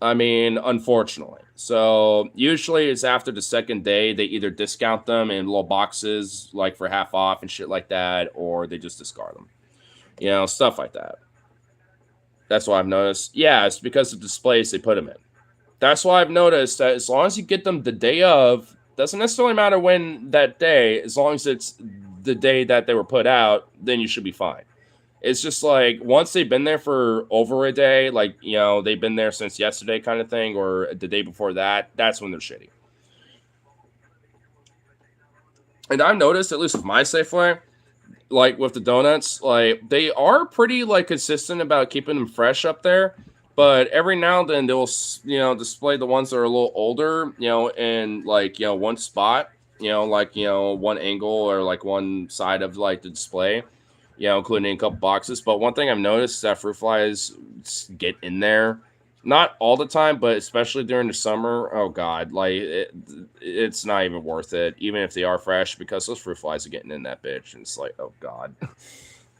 I mean, unfortunately. So usually it's after the second day they either discount them in little boxes like for half off and shit like that, or they just discard them. Stuff like that. That's what I've noticed. Yeah, it's because of displays they put them in. That's why I've noticed that as long as you get them the day of, doesn't necessarily matter when that day, as long as it's the day that they were put out, then you should be fine. It's just like once they've been there for over a day, like, they've been there since yesterday kind of thing, or the day before that, that's when they're shitty. And I've noticed, at least with my Safeway, like with the donuts, like they are pretty like consistent about keeping them fresh up there. But every now and then they'll, display the ones that are a little older, in like, one spot, like, one angle or like one side of like the display, including a couple boxes. But one thing I've noticed is that fruit flies get in there, not all the time, but especially during the summer. Oh God, like it's not even worth it, even if they are fresh, because those fruit flies are getting in that bitch, and it's like, oh God.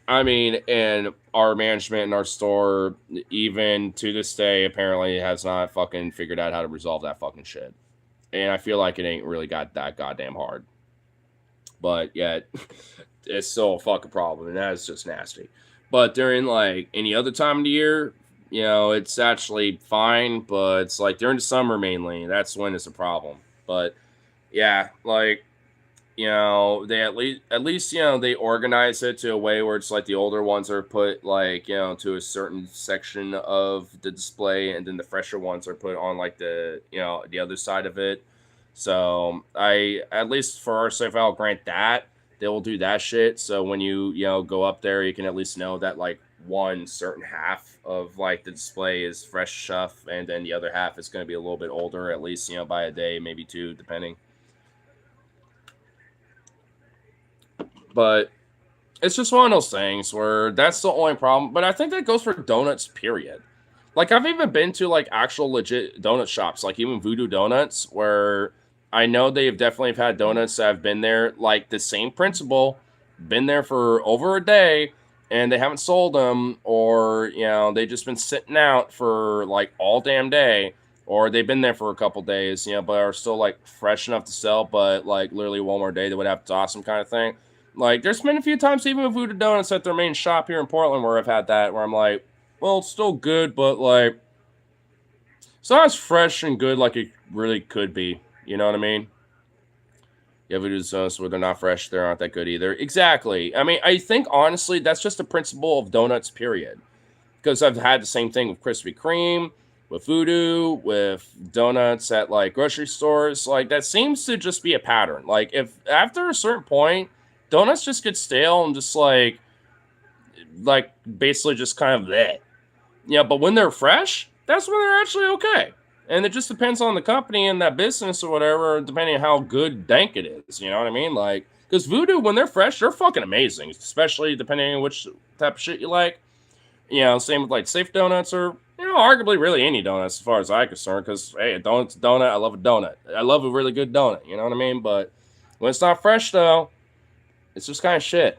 I mean, and our management in our store, even to this day, apparently has not fucking figured out how to resolve that fucking shit. And I feel like it ain't really got that goddamn hard. But yet, it's still a fucking problem, and that is just nasty. But during like any other time of the year, it's actually fine. But it's like during the summer mainly, that's when it's a problem. But yeah, like, they at least they organize it to a way where it's like the older ones are put like, to a certain section of the display, and then the fresher ones are put on like the other side of it. So I, at least for our safe, I'll grant that they will do that shit. So when you go up there, you can at least know that like one certain half of like the display is fresh stuff, and then the other half is going to be a little bit older, at least by a day, maybe two, depending. But it's just one of those things where that's the only problem. But I think that goes for donuts, period. Like, I've even been to like actual legit donut shops, like even Voodoo Donuts, where I know they've definitely had donuts that have been there, like the same principle, been there for over a day, and they haven't sold them, or they just been sitting out for like all damn day, or they've been there for a couple days, but are still like fresh enough to sell, but like literally one more day they would have to toss them, kind of thing. Like, there's been a few times, even with Voodoo Donuts at their main shop here in Portland, where I've had that, where I'm like, well, it's still good, but like, it's not as fresh and good like it really could be. You know what I mean? Yeah, Voodoo Donuts where they're not fresh, they aren't that good either. Exactly. I mean, I think honestly, that's just the principle of donuts, period. Because I've had the same thing with Krispy Kreme, with Voodoo, with donuts at like grocery stores. Like, that seems to just be a pattern. Like, if after a certain point, donuts just get stale and just like basically just kind of that. But when they're fresh, that's when they're actually okay. And it just depends on the company and that business or whatever, depending on how good dank it is. You know what I mean? Like, because Voodoo, when they're fresh, they're fucking amazing, especially depending on which type of shit you like. Same with like Safe Donuts, or arguably really any donuts as far as I'm concerned. Because hey, a donut's a donut. I love a donut. I love a really good donut. You know what I mean? But when it's not fresh though, it's just kind of shit.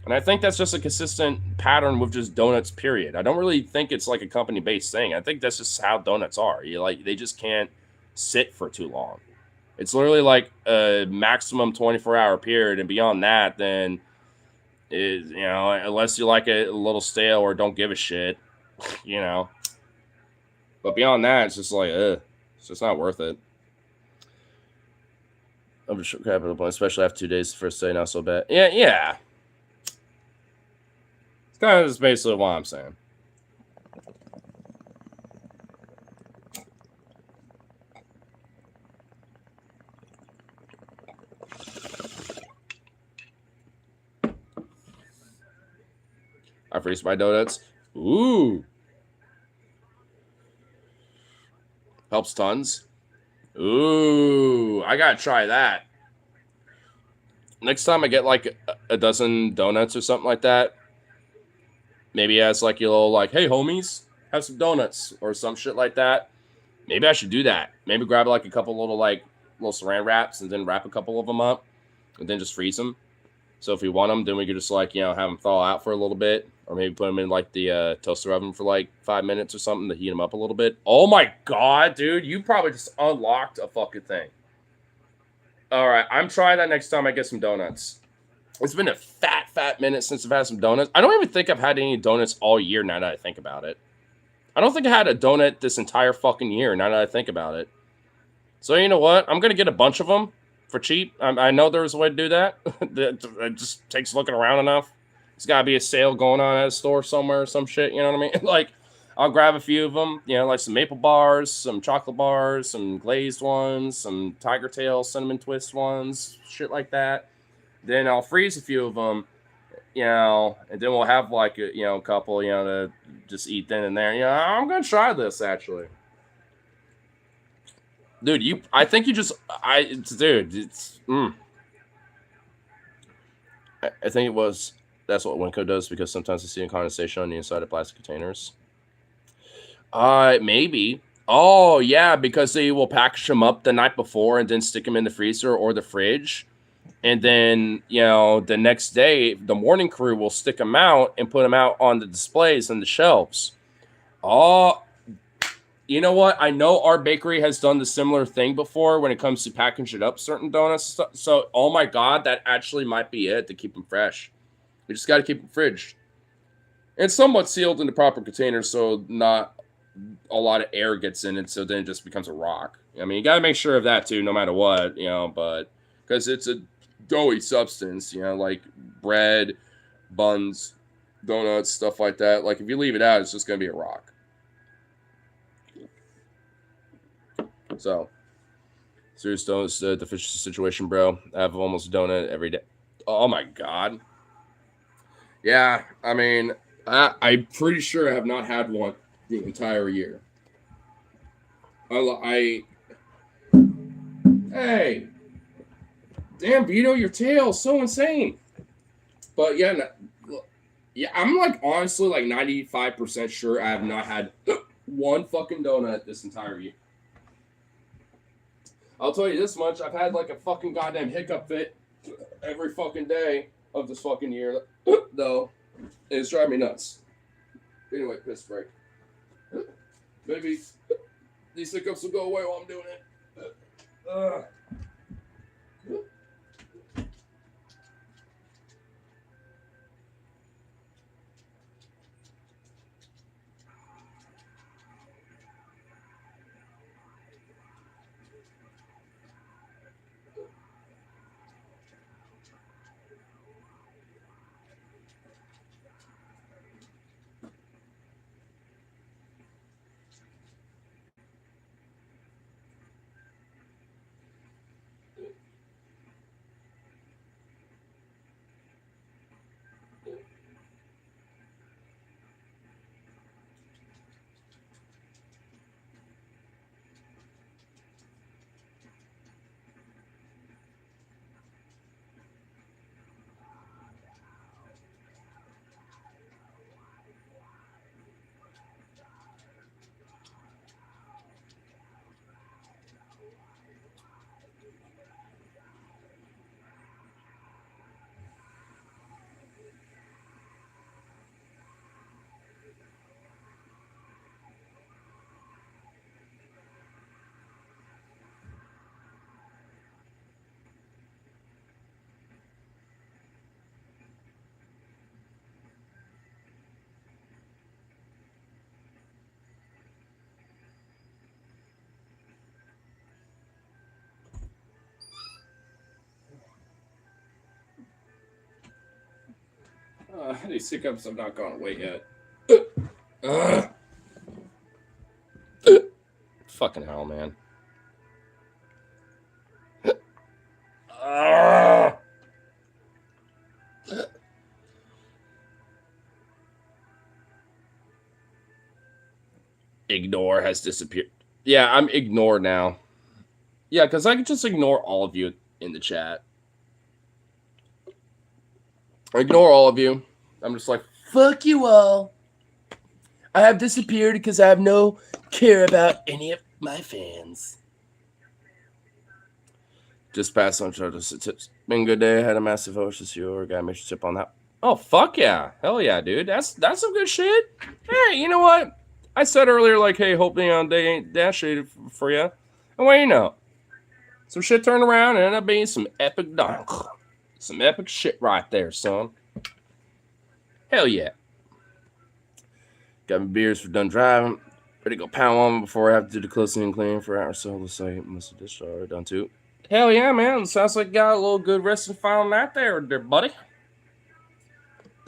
And I think that's just a consistent pattern with just donuts, period. I don't really think it's like a company-based thing. I think that's just how donuts are. They just can't sit for too long. It's literally like a maximum 24-hour period, and beyond that, then unless you like it a little stale or don't give a shit, But beyond that, it's just like, it's just not worth it. I'm just capital point, especially after 2 days. The first day, not so bad. Yeah. It's kind of just basically what I'm saying. I freeze my donuts. Ooh. Helps tons. Ooh, I gotta try that. Next time I get like a dozen donuts or something like that, maybe as like your little like, hey homies, have some donuts or some shit like that. Maybe I should do that. Maybe grab like a couple little saran wraps and then wrap a couple of them up and then just freeze them. So if we want them, then we could just like have them thaw out for a little bit, or maybe put them in like the toaster oven for like 5 minutes or something to heat them up a little bit. Oh my god, dude! You probably just unlocked a fucking thing. All right, I'm trying that next time I get some donuts. It's been a fat minute since I've had some donuts. I don't even think I've had any donuts all year now that I think about it. I don't think I had a donut this entire fucking year now that I think about it. So you know what? I'm going to get a bunch of them for cheap. I know there's a way to do that. It just takes looking around enough. There's got to be a sale going on at a store somewhere or some shit. You know what I mean? Like, I'll grab a few of them. Like some maple bars, some chocolate bars, some glazed ones, some tiger tail cinnamon twist ones, shit like that. Then I'll freeze a few of them, and then we'll have like a couple, to just eat then and there. I'm gonna try this actually, dude. I think you just, dude. It's, I think it was. That's what Winco does because sometimes I see condensation on the inside of plastic containers. Maybe. Oh yeah, because they will package them up the night before and then stick them in the freezer or the fridge. And then, the next day, the morning crew will stick them out and put them out on the displays and the shelves. Oh, you know what? I know our bakery has done the similar thing before when it comes to packaging up certain donuts. So, oh my God, that actually might be it to keep them fresh. We just got to keep them fridged. And somewhat sealed in the proper containers so not a lot of air gets in it, so then it just becomes a rock. I mean, you got to make sure of that too, no matter what, but because it's a doughy substance, like bread, buns, donuts, stuff like that. Like if you leave it out, it's just gonna be a rock. So, serious donuts deficiency situation, bro. I have almost a donut every day. Oh my god. Yeah, I mean, I'm pretty sure I have not had one the entire year. Hey. Damn, Vito, your tail so insane. But yeah, I'm like honestly like 95% sure I have not had one fucking donut this entire year. I'll tell you this much: I've had like a fucking goddamn hiccup fit every fucking day of this fucking year, though. It's driving me nuts. Anyway, piss break. Maybe these hiccups will go away while I'm doing it. These hiccups have not gone away yet. Fucking hell, man. Ignore has disappeared. Yeah, I'm ignored now. Yeah, because I can just ignore all of you in the chat. I ignore all of you. I'm just like, fuck you all. I have disappeared because I have no care about any of my fans. Just pass on charges. Tips. Been a good day. Had a massive ocean or gotta make sure tip on that. Oh fuck yeah. Hell yeah, dude. That's some good shit. Hey, you know what? I said earlier, like, hey, hoping on day ain't that shit for you. And what do you know? Some shit turned around and ended up being some epic dunk. Some epic shit right there, son. Hell yeah. Got me beers for done driving. Ready to go pound one before I have to do the closing and cleaning for hours. So let's say must have discharged done too. Hell yeah, man. Sounds like you got a little good rest and final night there, buddy.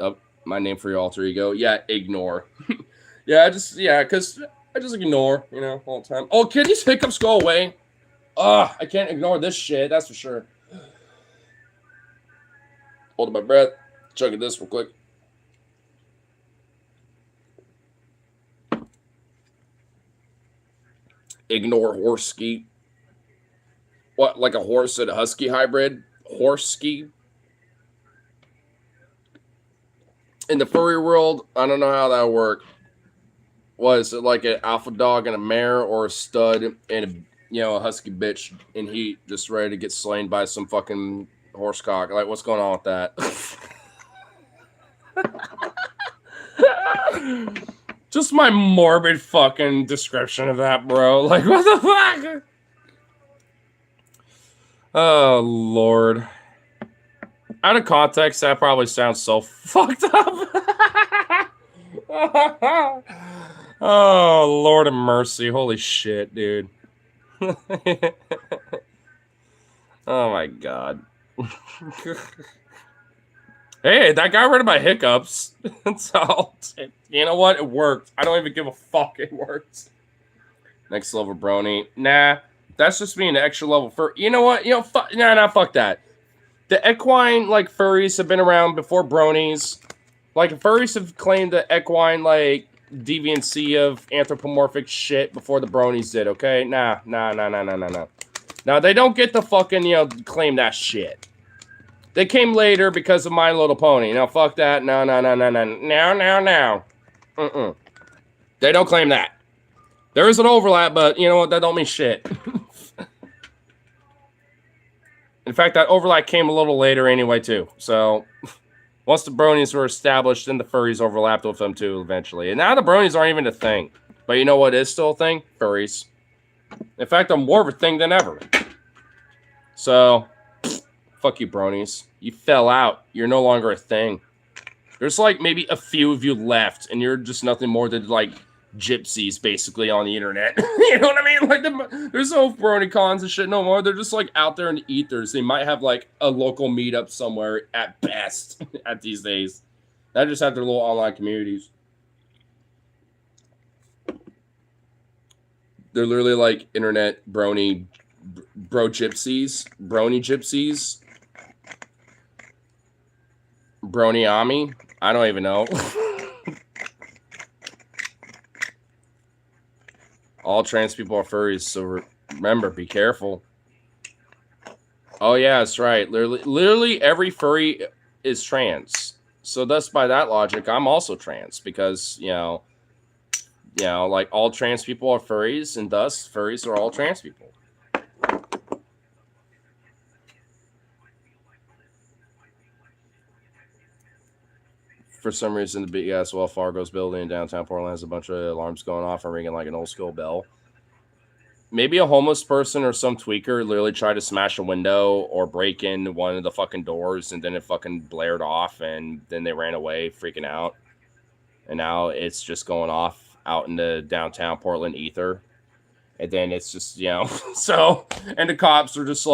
Oh, my name for your alter ego. Yeah, ignore. Because I just ignore, all the time. Oh, can these hiccups go away? Ugh, I can't ignore this shit, that's for sure. Holding my breath. Chugging this real quick. Ignore horse ski. What, like a horse and a husky hybrid? Horse ski? In the furry world, I don't know how that would work. Was it like an alpha dog and a mare, or a stud and a husky bitch in heat just ready to get slain by some fucking horse cock? Like, what's going on with that? Just my morbid fucking description of that, bro. Like, what the fuck? Oh, Lord. Out of context, that probably sounds so fucked up. Oh, Lord of mercy. Holy shit, dude. Oh, my God. Hey, that got rid of my hiccups. So, you know what? It worked. I don't even give a fuck. It worked. Next level brony. Nah, that's just being an extra level for. You know what? Fuck that. The equine furries have been around before bronies. Furries have claimed the equine deviancy of anthropomorphic shit before the bronies did. Okay, nah. Now they don't get to fucking claim that shit. They came later because of My Little Pony. Now fuck that. No. They don't claim that. There is an overlap, but you know what? That don't mean shit. In fact, that overlap came a little later anyway, too. So, once the bronies were established, then the furries overlapped with them, too, eventually. And now the bronies aren't even a thing. But you know what is still a thing? Furries. In fact, they're more of a thing than ever. So, fuck you, bronies. You fell out. You're no longer a thing. There's maybe a few of you left, and you're just nothing more than gypsies basically on the internet. You know what I mean? There's no brony cons and shit no more. They're just out there in the ethers. They might have a local meetup somewhere at best at these days. They just have their little online communities. They're literally internet brony gypsies, brony gypsies, brony ami. I don't even know. All trans people are furries, so remember, be careful. Oh yeah, that's right. Literally every furry is trans. So thus, by that logic, I'm also trans because all trans people are furries, and thus furries are all trans people. For some reason, the big ass Wells Fargo's building in downtown Portland has a bunch of alarms going off and ringing like an old school bell. Maybe a homeless person or some tweaker literally tried to smash a window or break in one of the fucking doors, and then it fucking blared off, and then they ran away freaking out. And now it's just going off out in the downtown Portland ether. And then it's just, so, and the cops are just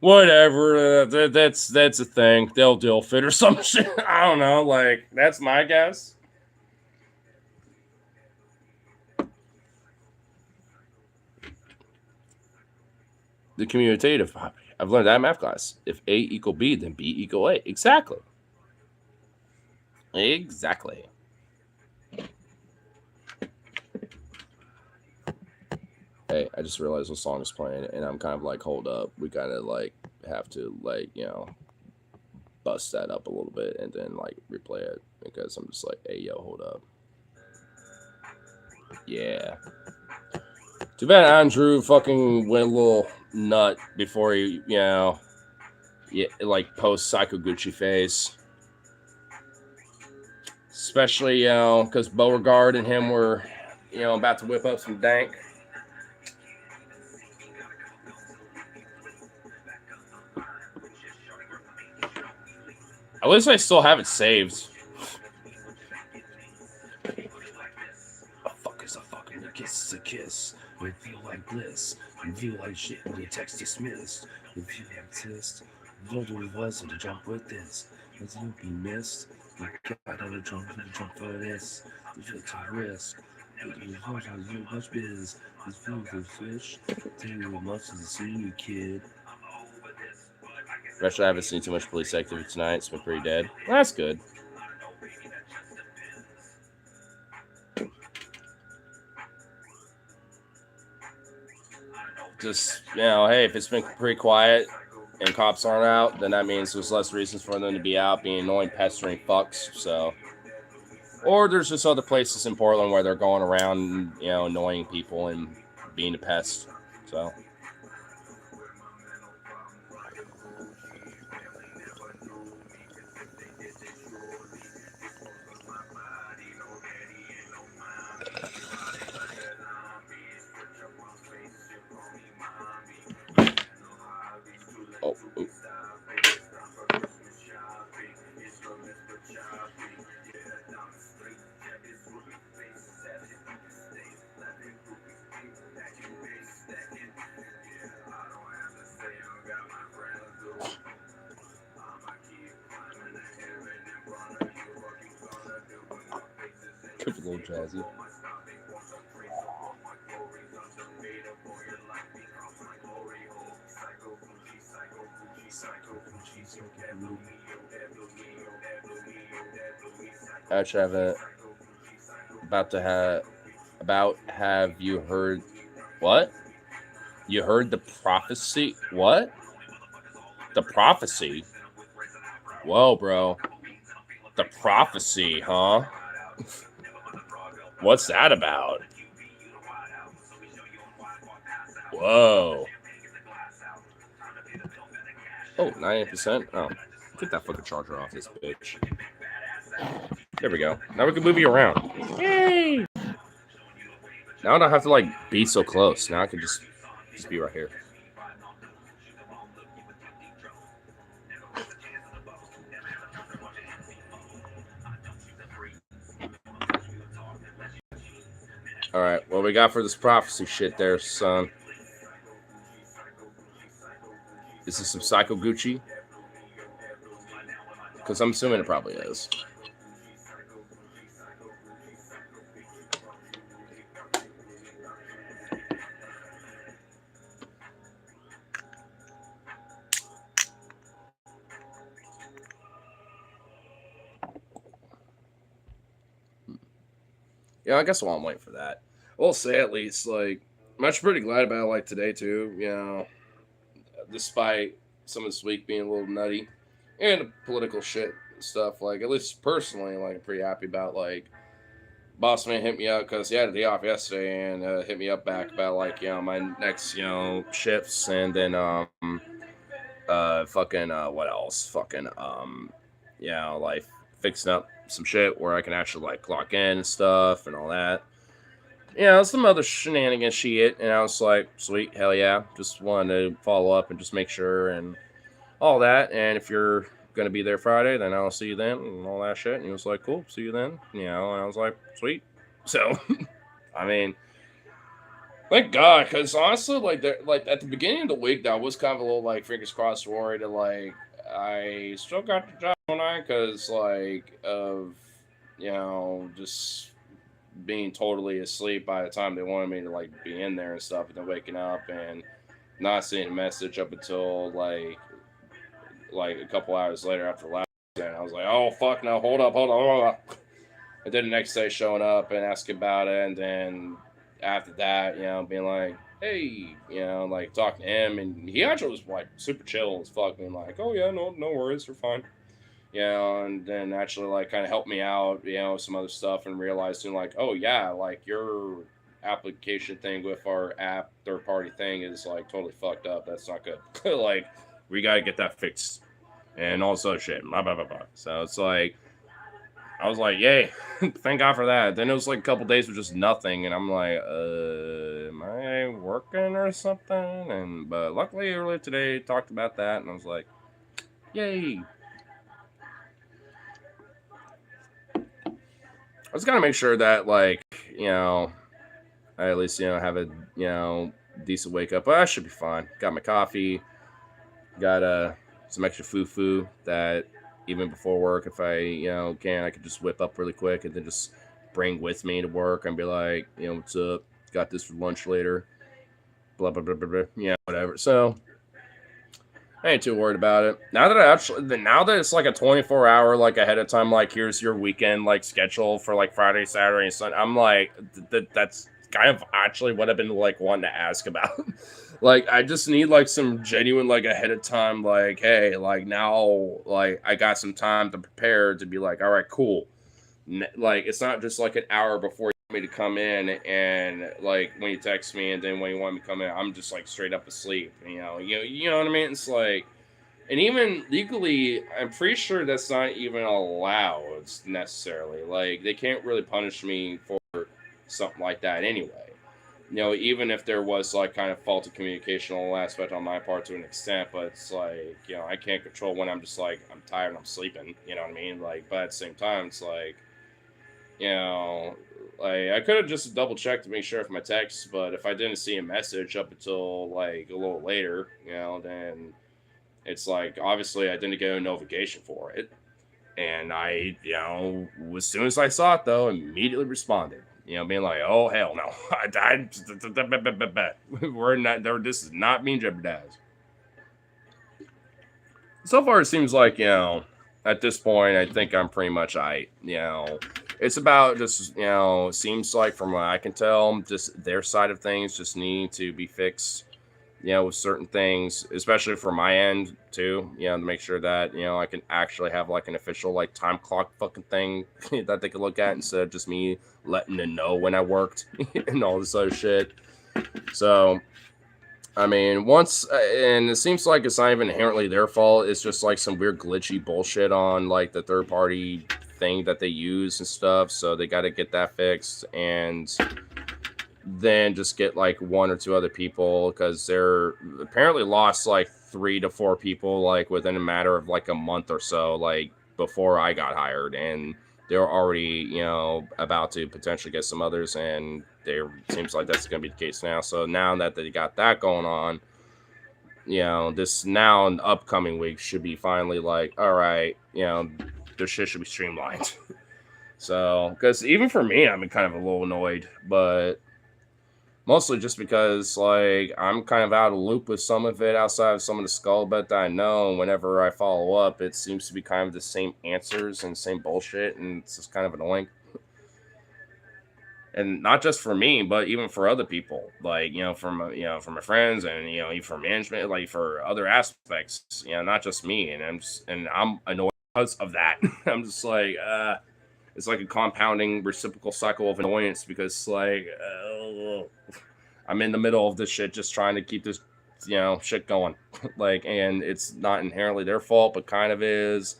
whatever, that's a thing. They'll deal fit or some shit. I don't know. That's my guess. The commutative. I've learned that in math class. If A equal B, then B equal A. Exactly. Hey, I just realized what song is playing, and I'm kind of hold up. We kind of have to bust that up a little bit and then replay it, because I'm just hey yo, hold up. Yeah. Too bad Andrew fucking went a little nut before he, yeah, like post Psycho Gucci phase. Especially, because Beauregard and him were, about to whip up some dank. At least I still have it saved. A fuck is a fucking, a kiss is a kiss. We feel like bliss. We feel like shit when the text dismissed. We feel like test. What do we was to jump with this? As you be missed. We got on the jump for this. We feel to risk. We hold on you much biz. This feels the fish. Tell you much as a senior kid. Actually, I haven't seen too much police activity tonight. It's been pretty dead. That's good. Just, hey, if it's been pretty quiet and cops aren't out, then that means there's less reasons for them to be out being annoying, pestering fucks. So, or there's just other places in Portland where they're going around, annoying people and being a pest. So. Oh, keep it a little jazzy. Actually, I have you heard what? You heard the prophecy? What? The prophecy? Whoa, bro. The prophecy, huh? What's that about? Whoa. Oh, 90%? Oh, get that fucking charger off this bitch. There we go. Now we can move you around. Yay! Now I don't have to, be so close. Now I can just be right here. Alright, what we got for this prophecy shit there, son? Is this some Psycho Gucci? Because I'm assuming it probably is. Yeah, I guess while I'm waiting for that, we'll say at least, I'm actually pretty glad about it, today, too, despite some of this week being a little nutty and the political shit and stuff, at least personally, I'm pretty happy about, boss man hit me up because he had a day off yesterday and hit me up back about, my next, shifts and then, what else? Fixing up some shit where I can actually clock in and stuff and all that. Some other shenanigans shit, and I was like, sweet, hell yeah. Just wanted to follow up and just make sure and all that. And if you're gonna be there Friday, then I'll see you then and all that shit. And he was like, cool, see you then. And I was like, sweet. So, I mean, thank God, because honestly, at the beginning of the week, that was kind of a little fingers crossed worried that I still got the job on because of just being totally asleep by the time they wanted me to be in there and stuff, and then waking up and not seeing a message up until a couple hours later after last day. And I was like, oh fuck no, hold up. And then the next day showing up and asking about it, and then after that, being like, hey, talking to him, and he actually was super chill as fuck, and oh yeah, no worries, we're fine. And then actually kind of helped me out, some other stuff, and realizing oh yeah, you're application thing with our app third party thing is like totally fucked up. That's not good. Like we gotta get that fixed and also shit. Blah, blah, blah, blah. So it's like I was like, yay, thank God for that. Then it was like a couple days with just nothing, and I'm like, am I working or something? And but luckily earlier today talked about that, and I was like, yay. I was gonna make sure that like I at least have a decent wake up. But I should be fine. Got my coffee. Got some extra foo that even before work, if I can, I could just whip up really quick and then just bring with me to work and be like, what's up? Got this for lunch later. Blah blah blah blah blah. Yeah, whatever. So I ain't too worried about it. Now that it's like a 24-hour like ahead of time, like here's your weekend like schedule for like Friday, Saturday, and Sunday. I'm like that's kind of actually what I've been like wanting to ask about. Like I just need like some genuine like ahead of time like hey like now like I got some time to prepare to be like all right cool. Like it's not just like an hour before you want me to come in and like when you text me and then when you want me to come in I'm just like straight up asleep. You know what I mean? It's like and even legally I'm pretty sure that's not even allowed necessarily. Like they can't really punish me for something like that anyway. Even if there was like kind of faulty communicational aspect on my part to an extent, but it's like, I can't control when I'm just like, I'm tired and I'm sleeping, you know what I mean? Like, but at the same time, it's like, you know, like I could have just double checked to make sure if my text, but if I didn't see a message up until like a little later, then it's like, obviously I didn't get a notification for it. And I, as soon as I saw it though, immediately responded. Being like, "Oh hell no, I died. We're not there. This is not being jeopardized." So far, it seems like at this point, I think I'm pretty much it's about just seems like from what I can tell, just their side of things just need to be fixed. With certain things, especially for my end too, to make sure that, I can actually have like an official like time clock fucking thing that they can look at instead of just me letting them know when I worked and all this other shit. So, I mean, and it seems like it's not even inherently their fault. It's just like some weird glitchy bullshit on like the third party thing that they use and stuff. So they got to get that fixed and then just get like one or two other people because they're apparently lost like 3 to 4 people like within a matter of like a month or so, like before I got hired, and they're already about to potentially get some others, and there seems like that's going to be the case now. So now that they got that going on, this now and upcoming week should be finally like, all right, their shit should be streamlined. So because even for me, I'm kind of a little annoyed, but mostly just because, like, I'm kind of out of loop with some of it outside of some of the scuttlebutt that I know. And whenever I follow up, it seems to be kind of the same answers and same bullshit, and it's just kind of annoying. And not just for me, but even for other people, like from my friends, and even for management, like for other aspects, not just me. And I'm annoyed because of that. I'm just like, it's like a compounding reciprocal cycle of annoyance because like I'm in the middle of this shit just trying to keep this shit going. Like, and it's not inherently their fault, but kind of is.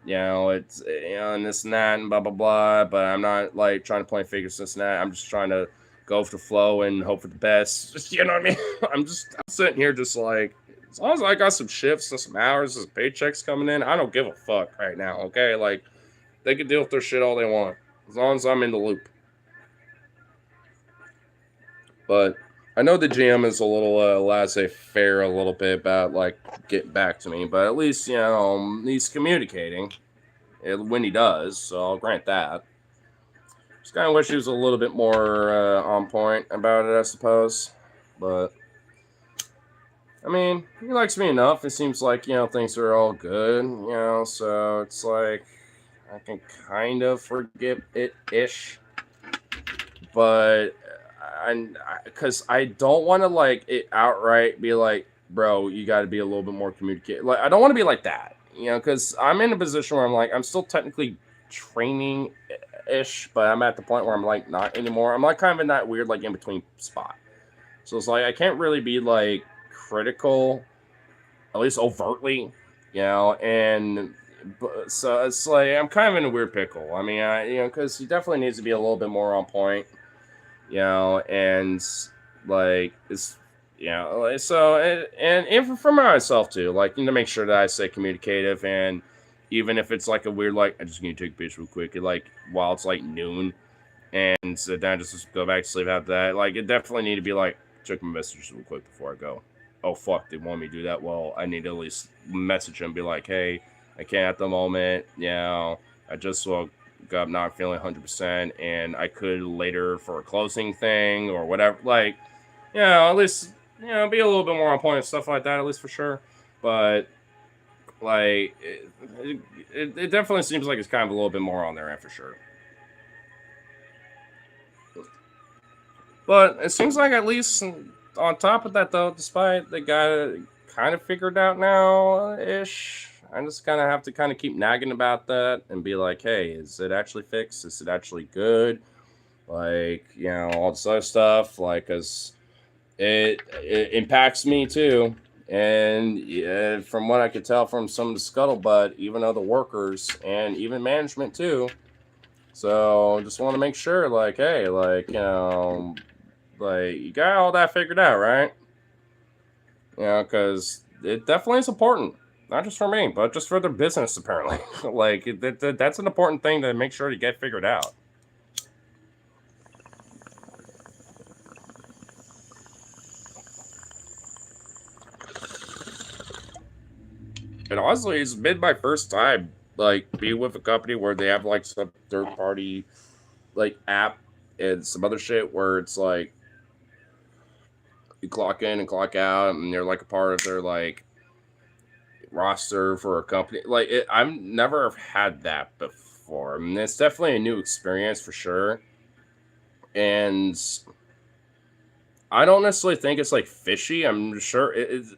It's and this and that and blah blah blah, but I'm not like trying to point fingers this and that. I'm just trying to go with the flow and hope for the best. Just, you know what I mean? I'm sitting here just like, as long as I got some shifts and some hours and some paychecks coming in, I don't give a fuck right now. Okay, like they can deal with their shit all they want as long as I'm in the loop. But I know the GM is a little laissez-faire a little bit about like getting back to me, but at least he's communicating when he does, so I'll grant that. Just kind of wish he was a little bit more on point about it, I suppose. But I mean, he likes me enough. It seems like things are all good, so it's like I can kind of forgive it ish, but because I don't want to like it outright be like, bro, you got to be a little bit more communicative. Like I don't want to be like that, because I'm in a position where I'm like I'm still technically training ish, but I'm at the point where I'm like not anymore. I'm like kind of in that weird like in between spot. So it's like I can't really be like critical, at least overtly, and so it's like I'm kind of in a weird pickle. I mean, because he definitely needs to be a little bit more on point, and like it's like, so and even for myself too, like to make sure that I stay communicative, and even if it's like a weird like I just need to take a picture real quick, like while it's like noon, and so then I just go back to sleep after that. Like it definitely need to be like check my messages real quick before I go. Oh fuck, they want me to do that. Well, I need to at least message them, be like, hey, I can't at the moment. I just woke up not feeling 100%, and I could later for a closing thing or whatever. Like, at least be a little bit more on point and stuff like that, at least for sure. But like, it definitely seems like it's kind of a little bit more on their end for sure. But it seems like at least on top of that, though, despite they got it kind of figured out now ish, I just kind of have to kind of keep nagging about that and be like, hey, is it actually fixed? Is it actually good? Like, all this other stuff, like, because it impacts me too. And from what I could tell from some of the scuttlebutt, even other workers and even management too. So just want to make sure, like, hey, like, like, you got all that figured out, right? Because it definitely is important. Not just for me, but just for their business, apparently. Like, that's an important thing to make sure you get figured out. And honestly, it's been my first time, like, being with a company where they have, like, some third party, like, app and some other shit where it's like, you clock in and clock out, and you're, like, a part of their, like, roster for a company. Like I've never had that before. I mean, it's definitely a new experience for sure. And I don't necessarily think it's like fishy. I'm sure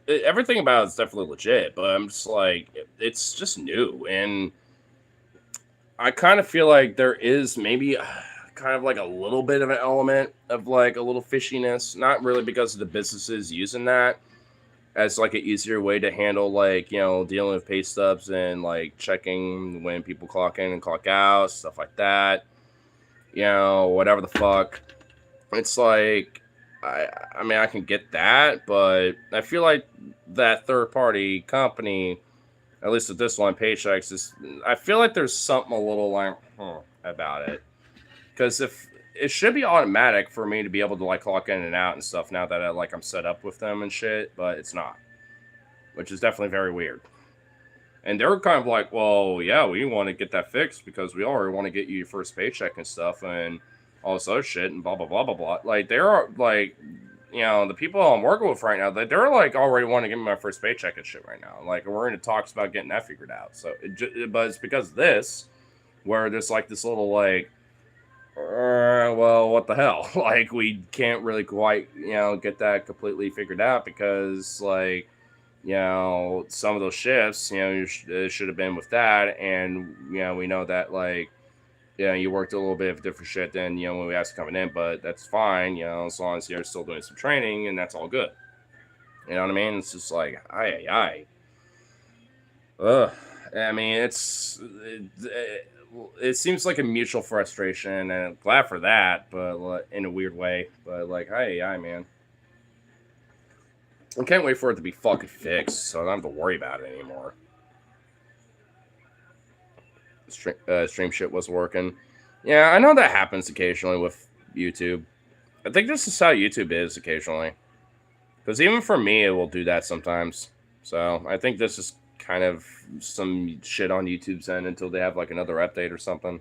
everything about it's definitely legit, but I'm just like it's just new, and I kind of feel like there is maybe kind of like a little bit of an element of like a little fishiness. Not really because of the businesses using that as like an easier way to handle like dealing with pay stubs and like checking when people clock in and clock out, stuff like that, whatever the fuck. It's like I mean I can get that, but I feel like that third party company, at least with this one, Paychecks, is I feel like there's something a little like about it, because if it should be automatic for me to be able to like clock in and out and stuff now that I'm set up with them and shit, but it's not, which is definitely very weird. And they're kind of like, well, yeah, we want to get that fixed because we already want to get you your first paycheck and stuff and all this other shit and blah, blah, blah, blah, blah. Like, they're like, the people I'm working with right now, they're like already want to give me my first paycheck and shit right now. Like, we're in talks about getting that figured out. So, but it's because of this, where there's like this little like, well, what the hell? Like, we can't really quite, get that completely figured out because, like, some of those shifts, it should have been with that. And, we know that, like, you worked a little bit of different shit than, when we asked coming in, but that's fine, as long as you're still doing some training and that's all good. You know what I mean? It's just like, aye. Ugh. I mean, it seems like a mutual frustration, and I'm glad for that, but in a weird way. But like, aye, man. I can't wait for it to be fucking fixed, so I don't have to worry about it anymore. Stream shit was working. Yeah, I know that happens occasionally with YouTube. I think this is how YouTube is occasionally. Because even for me, it will do that sometimes. So I think this is kind of some shit on YouTube's end until they have like another update or something.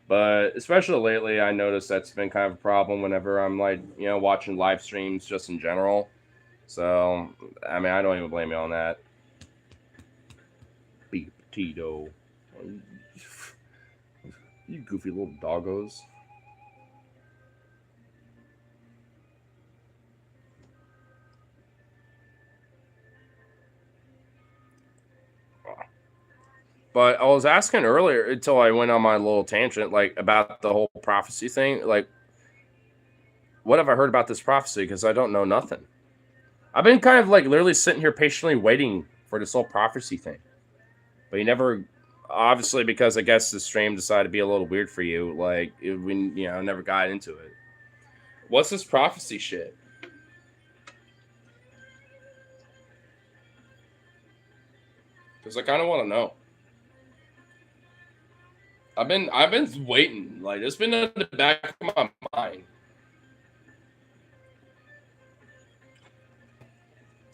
But especially lately, I noticed that's been kind of a problem whenever I'm like, watching live streams just in general. So, I mean, I don't even blame you on that. Beep Tito. You goofy little doggos. But I was asking earlier until I went on my little tangent, like about the whole prophecy thing. Like, what have I heard about this prophecy? Because I don't know nothing. I've been kind of like literally sitting here patiently waiting for this whole prophecy thing. But you never, obviously, because I guess the stream decided to be a little weird for you. Like, we, never got into it. What's this prophecy shit? Because I kind of want to know. I've been waiting. Like, it's been in the back of my mind.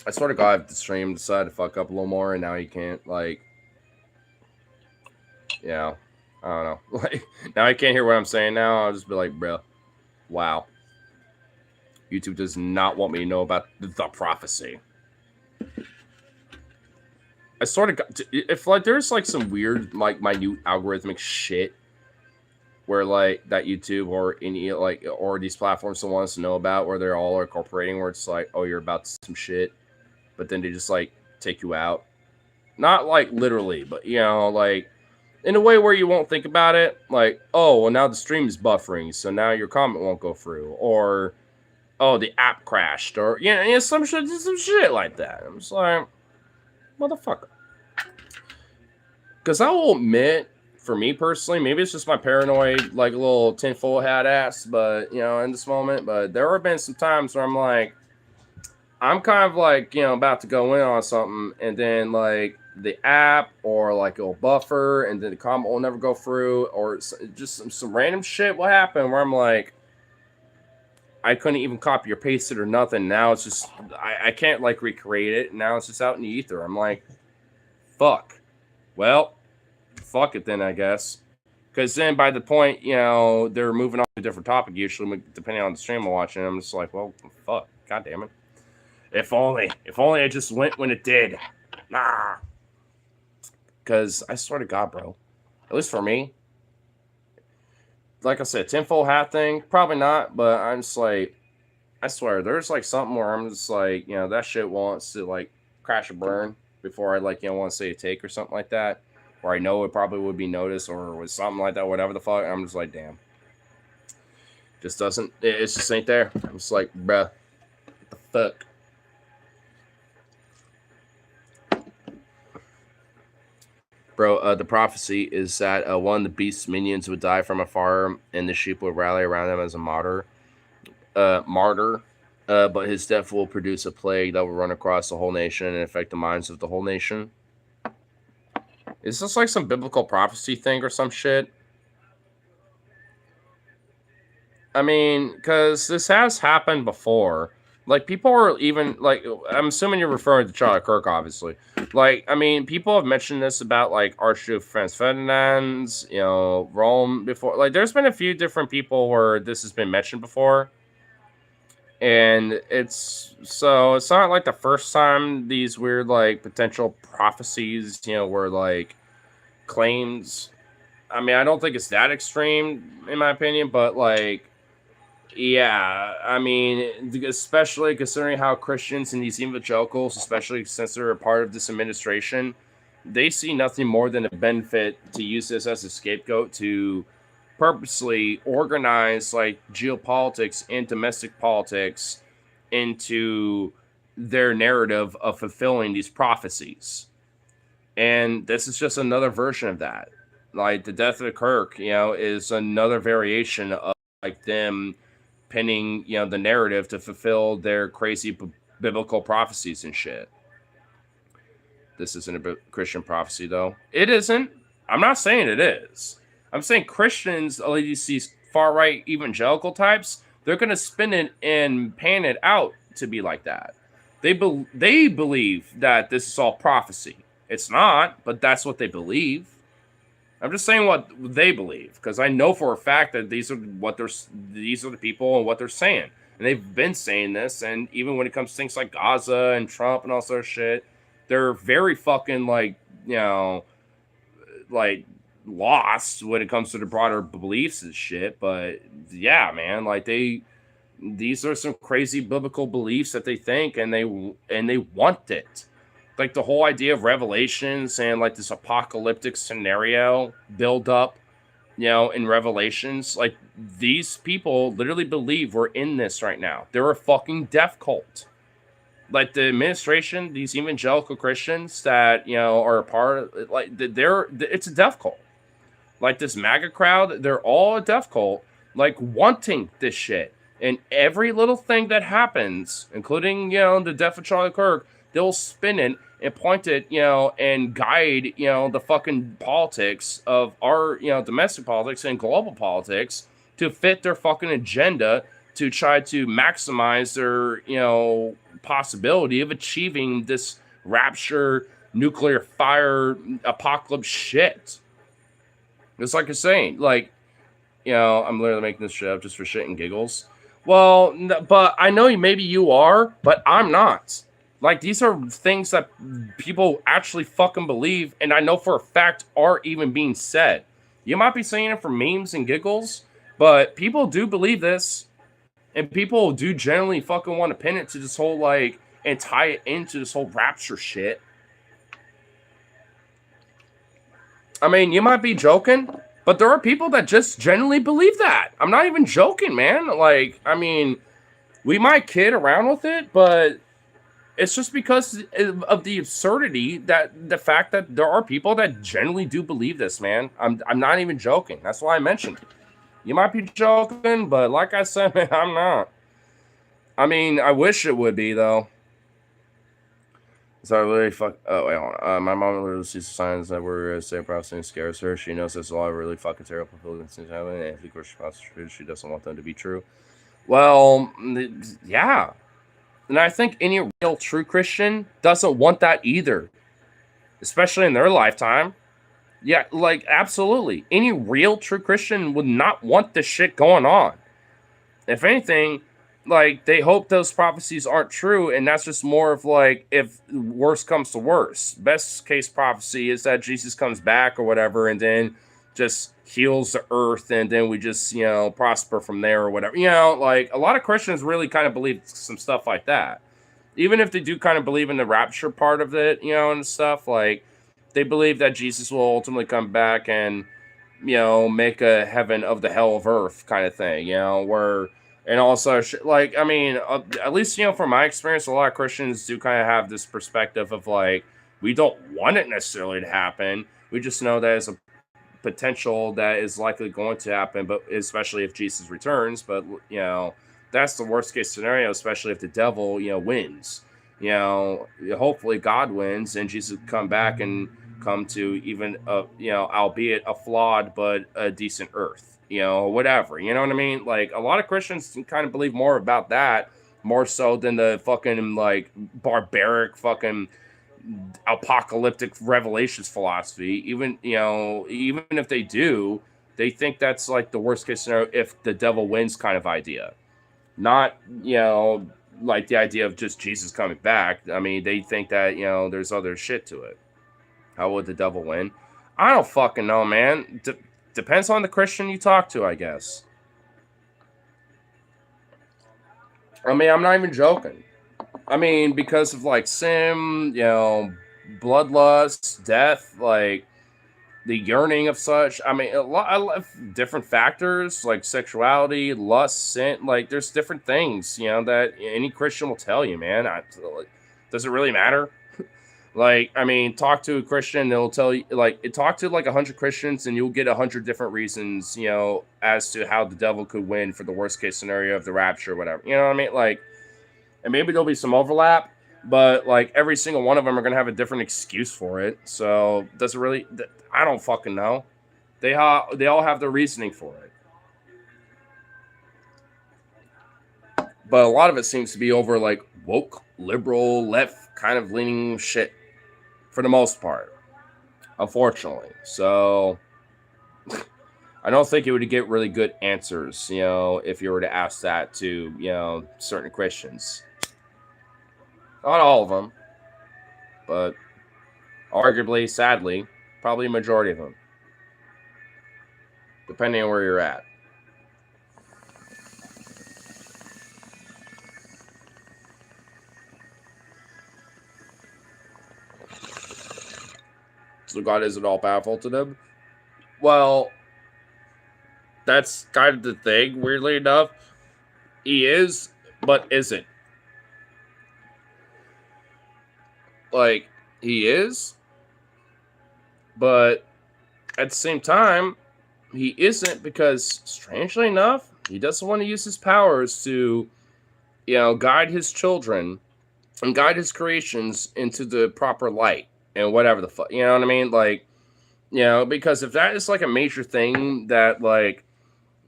I swear to God, if the stream decided to fuck up a little more, and now you can't, like, yeah, I don't know. Like, now I can't hear what I'm saying now. I'll just be like, bro, wow. YouTube does not want me to know about the prophecy. I sort of, if like there's like some weird, like minute algorithmic shit where like that YouTube or any like or these platforms want us to know about, where they're all incorporating, where it's like, oh, you're about some shit, but then they just like take you out, not like literally, but like in a way where you won't think about it, like, oh, well now the stream is buffering, so now your comment won't go through, or oh, the app crashed, or some shit like that. I'm just like, motherfucker. Because I will admit, for me personally, maybe it's just my paranoid, like little tinfoil hat ass, but in this moment, but there have been some times where I'm like, I'm kind of like, about to go in on something, and then like the app or like it'll buffer, and then the comment will never go through, or just some random shit will happen where I'm like, I couldn't even copy or paste it or nothing. Now it's just, I can't like recreate it. Now it's just out in the ether. I'm like, fuck. Well, fuck it then, I guess. Because then by the point, they're moving on to a different topic, usually, depending on the stream I'm watching. I'm just like, well, fuck. God damn it. If only I just went when it did. Nah. Because I swear to God, bro. At least for me. Like I said, tinfoil hat thing, probably not, but I'm just like, I swear, there's like something where I'm just like, that shit wants to like crash or burn before I like, want to say a take or something like that, or I know it probably would be noticed or was something like that, whatever the fuck. I'm just like, damn, just doesn't, it just ain't there. I'm just like, bruh, what the fuck? Bro, the prophecy is that one of the beast's minions would die from afar, and the sheep would rally around him as a martyr. But his death will produce a plague that will run across the whole nation and affect the minds of the whole nation. Is this like some biblical prophecy thing or some shit? I mean, because this has happened before. Like, people are even, like, I'm assuming you're referring to Charlie Kirk, obviously. Like, I mean, people have mentioned this about, like, Archduke Franz Ferdinand's, Rome before. Like, there's been a few different people where this has been mentioned before. And it's not like the first time these weird, like, potential prophecies, were, like, claims. I mean, I don't think it's that extreme, in my opinion, but, like, yeah, I mean, especially considering how Christians and these evangelicals, especially since they're a part of this administration, they see nothing more than a benefit to use this as a scapegoat to purposely organize like geopolitics and domestic politics into their narrative of fulfilling these prophecies. And this is just another version of that. Like the death of Kirk, is another variation of like them pinning, the narrative to fulfill their crazy biblical prophecies and shit. This isn't a Christian prophecy, though. It isn't. I'm not saying it is. I'm saying Christians, these far-right evangelical types, they're going to spin it and pan it out to be like that. They believe that this is all prophecy. It's not, but that's what they believe. I'm just saying what they believe, because I know for a fact that these are the people and what they're saying. And they've been saying this, and even when it comes to things like Gaza and Trump and all sort of shit, they're very fucking like lost when it comes to the broader beliefs and shit. But yeah, man, like these are some crazy biblical beliefs that they think and they want it. like the whole idea of Revelations and like this apocalyptic scenario build up, in Revelations, like these people literally believe we're in this right now. They're a fucking death cult. Like the administration, these evangelical Christians that are a part of, like it's a death cult. Like this MAGA crowd, they're all a death cult, like wanting this shit. And every little thing that happens, including, the death of Charlie Kirk, they'll spin it and point it, and guide, the fucking politics of our, domestic politics and global politics to fit their fucking agenda to try to maximize their, possibility of achieving this rapture, nuclear fire, apocalypse shit. It's like you're saying, like, I'm literally making this shit up just for shit and giggles. Well, but I know maybe you are, but I'm not. Like, these are things that people actually fucking believe, and I know for a fact are even being said. You might be saying it for memes and giggles, but people do believe this, and people do generally fucking want to pin it to this whole, like, and tie it into this whole rapture shit. I mean, you might be joking, but there are people that just genuinely believe that. I'm not even joking, man. Like, I mean, we might kid around with it, but it's just because of the absurdity, that the fact that there are people that genuinely do believe this, man. I'm not even joking. That's why I mentioned it. You might be joking, but like I said, man, I'm not. I mean, I wish it would be, though. So I really fuck. Oh wait, hold on. My mom literally sees the signs that were saying prophecy and scares her. She knows there's a lot of really fucking terrible things happening, and if the Christian prophecy, she doesn't want them to be true. Well, yeah, and I think any real true Christian doesn't want that either, especially in their lifetime. Yeah, like absolutely, any real true Christian would not want this shit going on. If anything, like they hope those prophecies aren't true, and that's just more of like, if worse comes to worse, best case prophecy is that Jesus comes back or whatever, and then just heals the earth, and then we just prosper from there or whatever. Like a lot of Christians really kind of believe some stuff like that, even if they do kind of believe in the rapture part of it, and stuff. Like they believe that Jesus will ultimately come back and make a heaven of the hell of earth kind of thing, where. And also, like, I mean, at least, from my experience, a lot of Christians do kind of have this perspective of, like, we don't want it necessarily to happen. We just know that it's a potential that is likely going to happen, but especially if Jesus returns. But, that's the worst case scenario, especially if the devil, wins. Hopefully God wins and Jesus come back and come to even, albeit a flawed but a decent earth. Whatever, you know what I mean? Like, a lot of Christians kind of believe more about that, more so than the fucking, like, barbaric fucking apocalyptic revelations philosophy. Even if they do, they think that's, like, the worst case scenario if the devil wins kind of idea. Not, like, the idea of just Jesus coming back. I mean, they think that, there's other shit to it. How would the devil win? I don't fucking know, man. Depends on the Christian you talk to, I guess. I mean, I'm not even joking. I mean, because of, like, sin, bloodlust, death, like, the yearning of such. I mean, a lot of different factors, like sexuality, lust, sin. Like, there's different things, that any Christian will tell you, man. Does it really matter? Like, I mean, talk to a Christian, they'll tell you, like, talk to like 100 Christians and you'll get 100 different reasons, as to how the devil could win for the worst case scenario of the rapture or whatever. You know what I mean? Like, and maybe there'll be some overlap, but like every single one of them are going to have a different excuse for it. So does it really, I don't fucking know. They all have their reasoning for it. But a lot of it seems to be over like woke, liberal, left kind of leaning shit. For the most part, unfortunately. So I don't think you would get really good answers, if you were to ask that to, certain Christians. Not all of them, but arguably, sadly, probably a majority of them. Depending on where you're at. So God isn't all powerful to them. Well, that's kind of the thing, weirdly enough. He is, but isn't. Like, he is, but at the same time, he isn't because, strangely enough, he doesn't want to use his powers to, guide his children and guide his creations into the proper light and whatever the fuck. You know what I mean? Like, because if that is like a major thing that like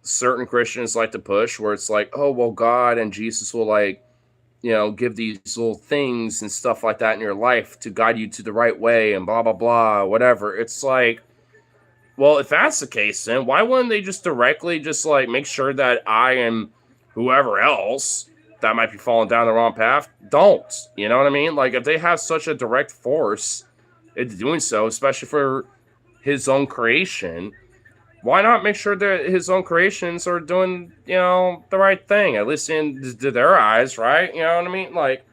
certain Christians like to push, where it's like, oh, well, God and Jesus will like, give these little things and stuff like that in your life to guide you to the right way and blah, blah, blah, whatever. It's like, well, if that's the case, then why wouldn't they just directly just like make sure that I and whoever else that might be falling down the wrong path don't? You know what I mean? Like, if they have such a direct force into doing so, especially for his own creation, why not make sure that his own creations are doing, the right thing, at least in their eyes, right? You know what I mean? Like,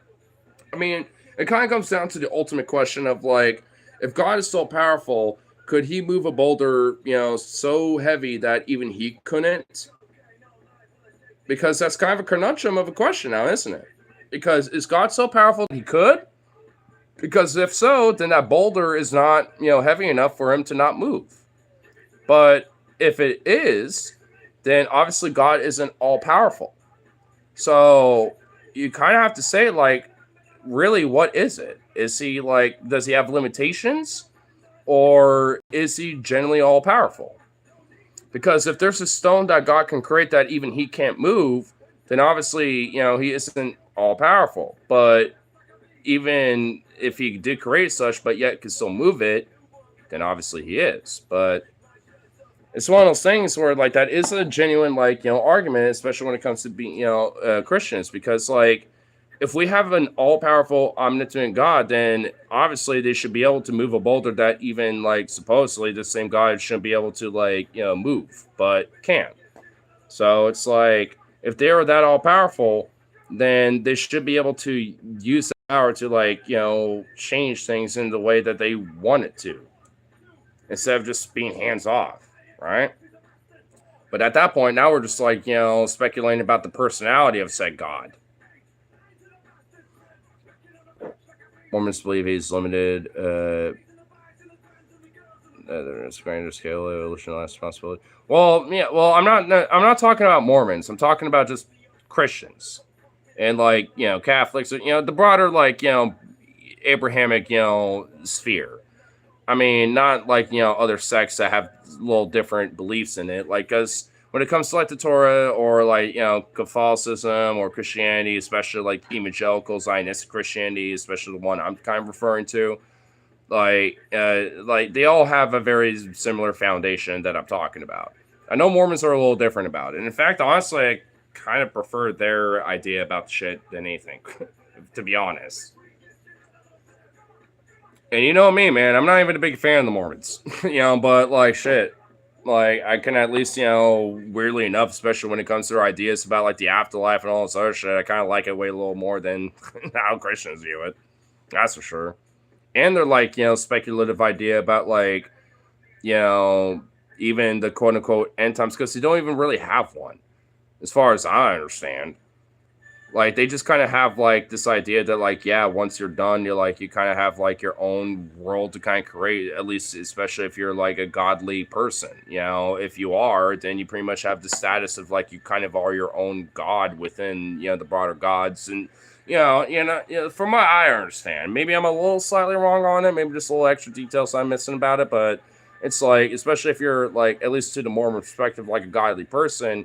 I mean, it kind of comes down to the ultimate question of like, if God is so powerful, could he move a boulder, so heavy that even he couldn't? Because that's kind of a conundrum of a question now, isn't it? Because is God so powerful that he could? Because if so, then that boulder is not, heavy enough for him to not move. But if it is, then obviously God isn't all powerful. So you kind of have to say, like, really, what is it? Is he like, does he have limitations? Or is he generally all powerful? Because if there's a stone that God can create that even he can't move, then obviously, he isn't all powerful. But even if he did create such, but yet can still move it, then obviously he is. But it's one of those things where like that is a genuine like argument, especially when it comes to being Christians, because like if we have an all-powerful omnipotent God, then obviously they should be able to move a boulder that even like supposedly the same God shouldn't be able to like move, but can't. So it's like if they are that all-powerful, then they should be able to use that power to like change things in the way that they want it to, instead of just being hands off, right? But at that point, now we're just like speculating about the personality of said God. Mormons believe he's limited. There's a grander scale of evolutionary possibility. Well, yeah. Well, I'm not talking about Mormons. I'm talking about just Christians and like Catholics. The broader like Abrahamic sphere. I mean, not like other sects that have little different beliefs in it. Like, because when it comes to like the Torah or like Catholicism or Christianity, especially like evangelical Zionistic Christianity, especially the one I'm kind of referring to, like they all have a very similar foundation that I'm talking about. I know Mormons are a little different about it. And in fact, honestly, I kind of prefer their idea about the shit than anything, to be honest. And you know me, man, I'm not even a big fan of the Mormons, but like shit. Like I can at least, weirdly enough, especially when it comes to their ideas about like the afterlife and all this other shit, I kind of like it way a little more than how Christians view it. That's for sure. And they're like, speculative idea about like, even the quote unquote end times, because they don't even really have one, as far as I understand. Like they just kind of have like this idea that like, yeah, once you're done, you're like you kind of have like your own world to kind of create, at least especially if you're like a godly person. If you are, then you pretty much have the status of like you kind of are your own god within the broader gods. And from what I understand, maybe I'm a little slightly wrong on it, maybe just a little extra details I'm missing about it, but it's like, especially if you're like, at least to the Mormon perspective, like a godly person,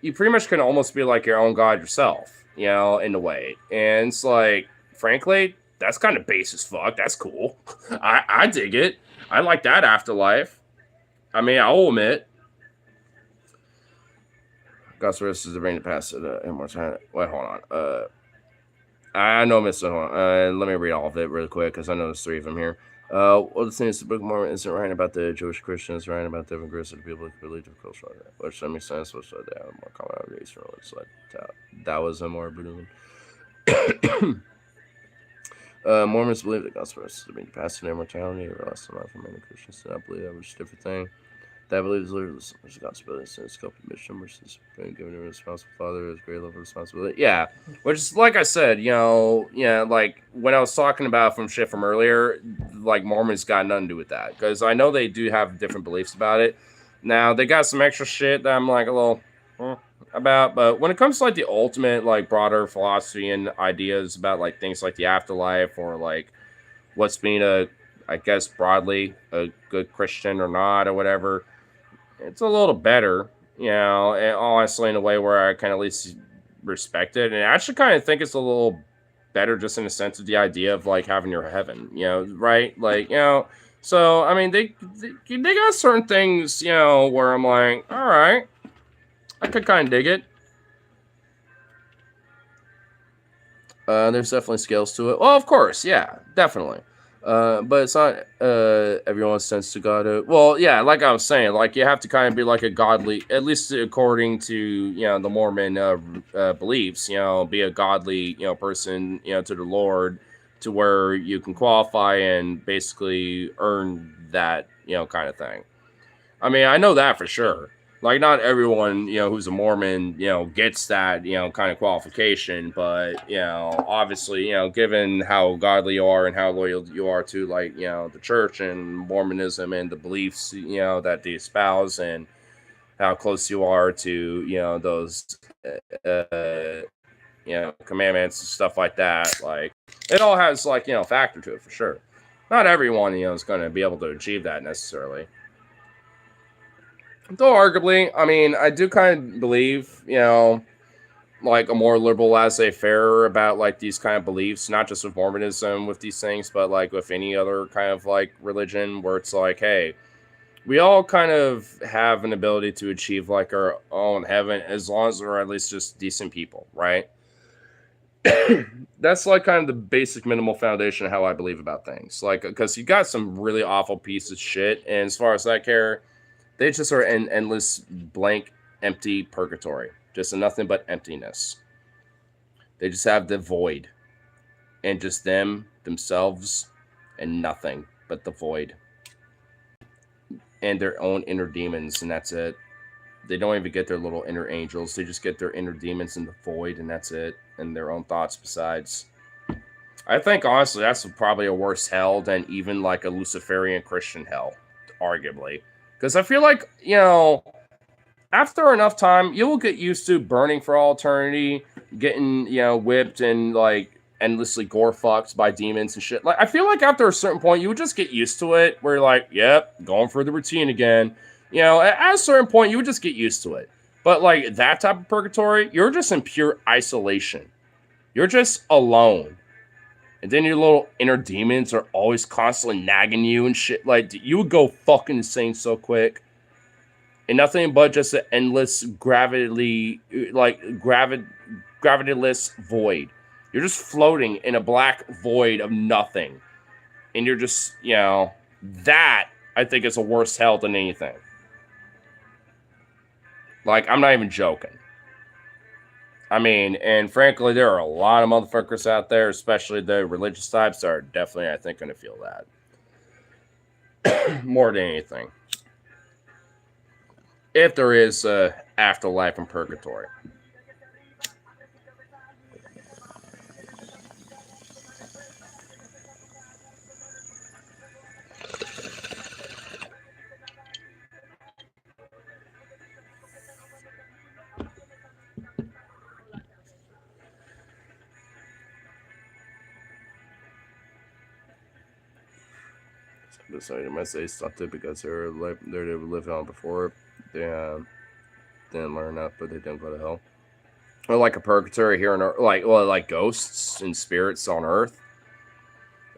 you pretty much can almost be like your own god yourself, in a way. And it's like, frankly, that's kind of base as fuck. That's cool. I dig it. I like that afterlife. I mean, I'll admit. God's verse is to bring the past to the immortality. Wait, hold on. I know, Mr. Hold on. Let me read all of it really quick because I know there's 3 of them here. Well, the thing is, the Book of Mormon isn't writing about the Jewish Christians, writing about different groups of people who believe in culture, which that makes sense, which they have more common with Israel. It's like Taoism or Buddhism. Mormons believe that God's process to bring capacity to immortality or everlasting life, and many Christians do not believe that, which is a different thing. That believes literally is God's ability and scope of mission versus being given a responsible father has great level of responsibility. Yeah, which is like I said, like when I was talking about from earlier, like Mormons got nothing to do with that because I know they do have different beliefs about it. Now they got some extra shit that I'm like a little about, but when it comes to like the ultimate like broader philosophy and ideas about like things like the afterlife or like what's being I guess broadly a good Christian or not or whatever, it's a little better, and honestly, in a way where I can at least respect it. And I actually kind of think it's a little better just in the sense of the idea of like having your heaven, right? Like, so I mean, they got certain things, where I'm like, all right, I could kind of dig it. There's definitely scales to it. Well, of course, yeah, definitely. But it's not everyone's sense to God. Well, yeah, like I was saying, like you have to kind of be like a godly, at least according to the Mormon beliefs. Be a godly person to the Lord, to where you can qualify and basically earn that kind of thing. I mean, I know that for sure. Like, not everyone, who's a Mormon, gets that, kind of qualification. But, obviously, given how godly you are and how loyal you are to, like, the church and Mormonism and the beliefs, that they espouse and how close you are to, those, commandments and stuff like that. Like, it all has, like, factor to it for sure. Not everyone, is going to be able to achieve that necessarily. Though arguably, I mean, I do kind of believe, like a more liberal laissez-faire about like these kind of beliefs, not just with Mormonism with these things, but like with any other kind of like religion where it's like, hey, we all kind of have an ability to achieve like our own heaven as long as we're at least just decent people, right? That's like kind of the basic minimal foundation of how I believe about things. Like, because you got some really awful pieces of shit, and as far as I care, they just are an endless, blank, empty purgatory. Just nothing but emptiness. They just have the void. And just themselves, and nothing but the void. And their own inner demons, and that's it. They don't even get their little inner angels. They just get their inner demons in the void, and that's it. And their own thoughts besides. I think, honestly, that's probably a worse hell than even like a Luciferian Christian hell, arguably. Because I feel like, after enough time, you will get used to burning for all eternity, getting, whipped and, like, endlessly gore fucked by demons and shit. Like, I feel like after a certain point, you would just get used to it, where you're like, yep, going for the routine again. At a certain point, you would just get used to it. But, like, that type of purgatory, you're just in pure isolation. You're just alone. And then your little inner demons are always constantly nagging you and shit. Like, you would go fucking insane so quick. And nothing but just an endless gravityless void. You're just floating in a black void of nothing. And you're just, that I think is a worse hell than anything. Like, I'm not even joking. I mean, and frankly, there are a lot of motherfuckers out there, especially the religious types, that are definitely, I think, going to feel that. More than anything. If there is afterlife and purgatory. Decided my say stopped it because they were living on before. They didn't learn that, but they didn't go to hell. Or like a purgatory here on Earth, like ghosts and spirits on Earth.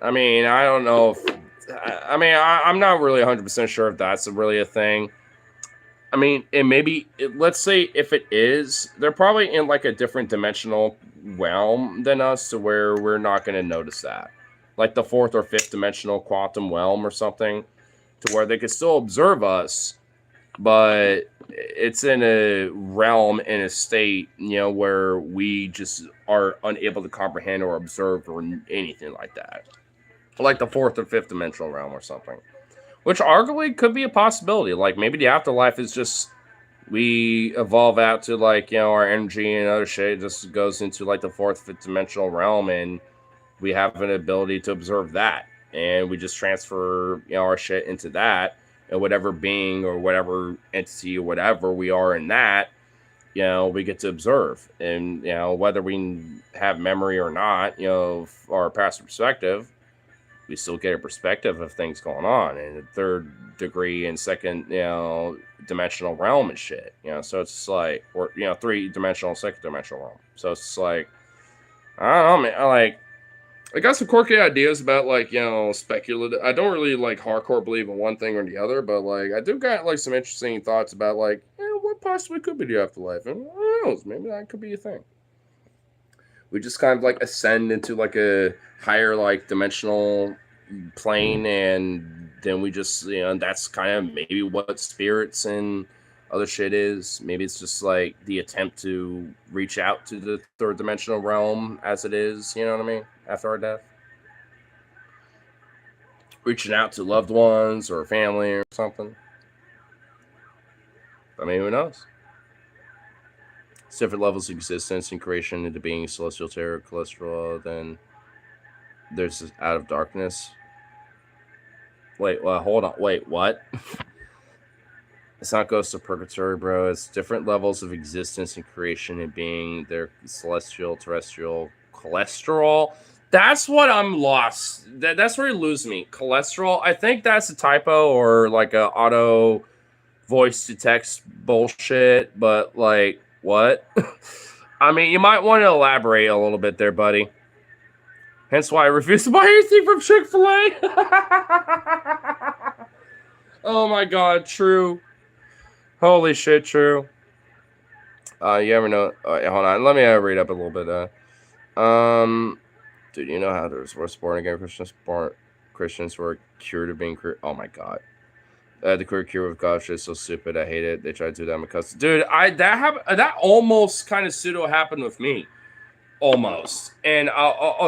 I mean, I don't know if. I'm not really 100% sure if that's really a thing. I mean, let's say if it is, they're probably in like a different dimensional realm than us, to where we're not going to notice that. Like the fourth or fifth dimensional quantum realm or something, to where they could still observe us, but it's in a realm, in a state, where we just are unable to comprehend or observe or anything like that, like the fourth or fifth dimensional realm or something, which arguably could be a possibility. Like maybe the afterlife is just we evolve out to like our energy and other shit just goes into like the fourth, fifth dimensional realm, and we have an ability to observe that, and we just transfer our shit into that, and whatever being or whatever entity or whatever we are in that, we get to observe, and whether we have memory or not, our past perspective, we still get a perspective of things going on in the third degree and second dimensional realm and shit, so it's just like, or three dimensional, second dimensional realm, so it's just like, I don't know, man. I got some quirky ideas about like speculative. I don't really like hardcore believe in one thing or the other, but like I do got like some interesting thoughts about like what possibly could be the afterlife, and who knows, maybe that could be a thing. We just kind of like ascend into like a higher like dimensional plane, and then we just that's kind of maybe what spirits and other shit is. Maybe it's just like the attempt to reach out to the third dimensional realm as it is, you know what I mean, after our death, reaching out to loved ones or family or something. I mean, who knows? It's different levels of existence and creation into being, celestial terror, cholesterol, then there's this out of darkness. Wait, well, hold on. Wait, what? It's not Ghost of Purgatory, bro. It's different levels of existence and creation and being. They're celestial, terrestrial, cholesterol. That's what I'm lost. That's where you lose me. Cholesterol. I think that's a typo or like a auto voice to text bullshit. But like, what? I mean, you might want to elaborate a little bit there, buddy. Hence why I refuse to buy anything from Chick-fil-A. Oh my god, true. Holy shit, true. You ever know? Hold on, let me read up a little bit. Dude, you know how there's born again Christians were cured of being oh my god. The cure with God shit is so stupid. I hate it. They tried to do that because, dude, that almost kind of pseudo happened with me. Almost. And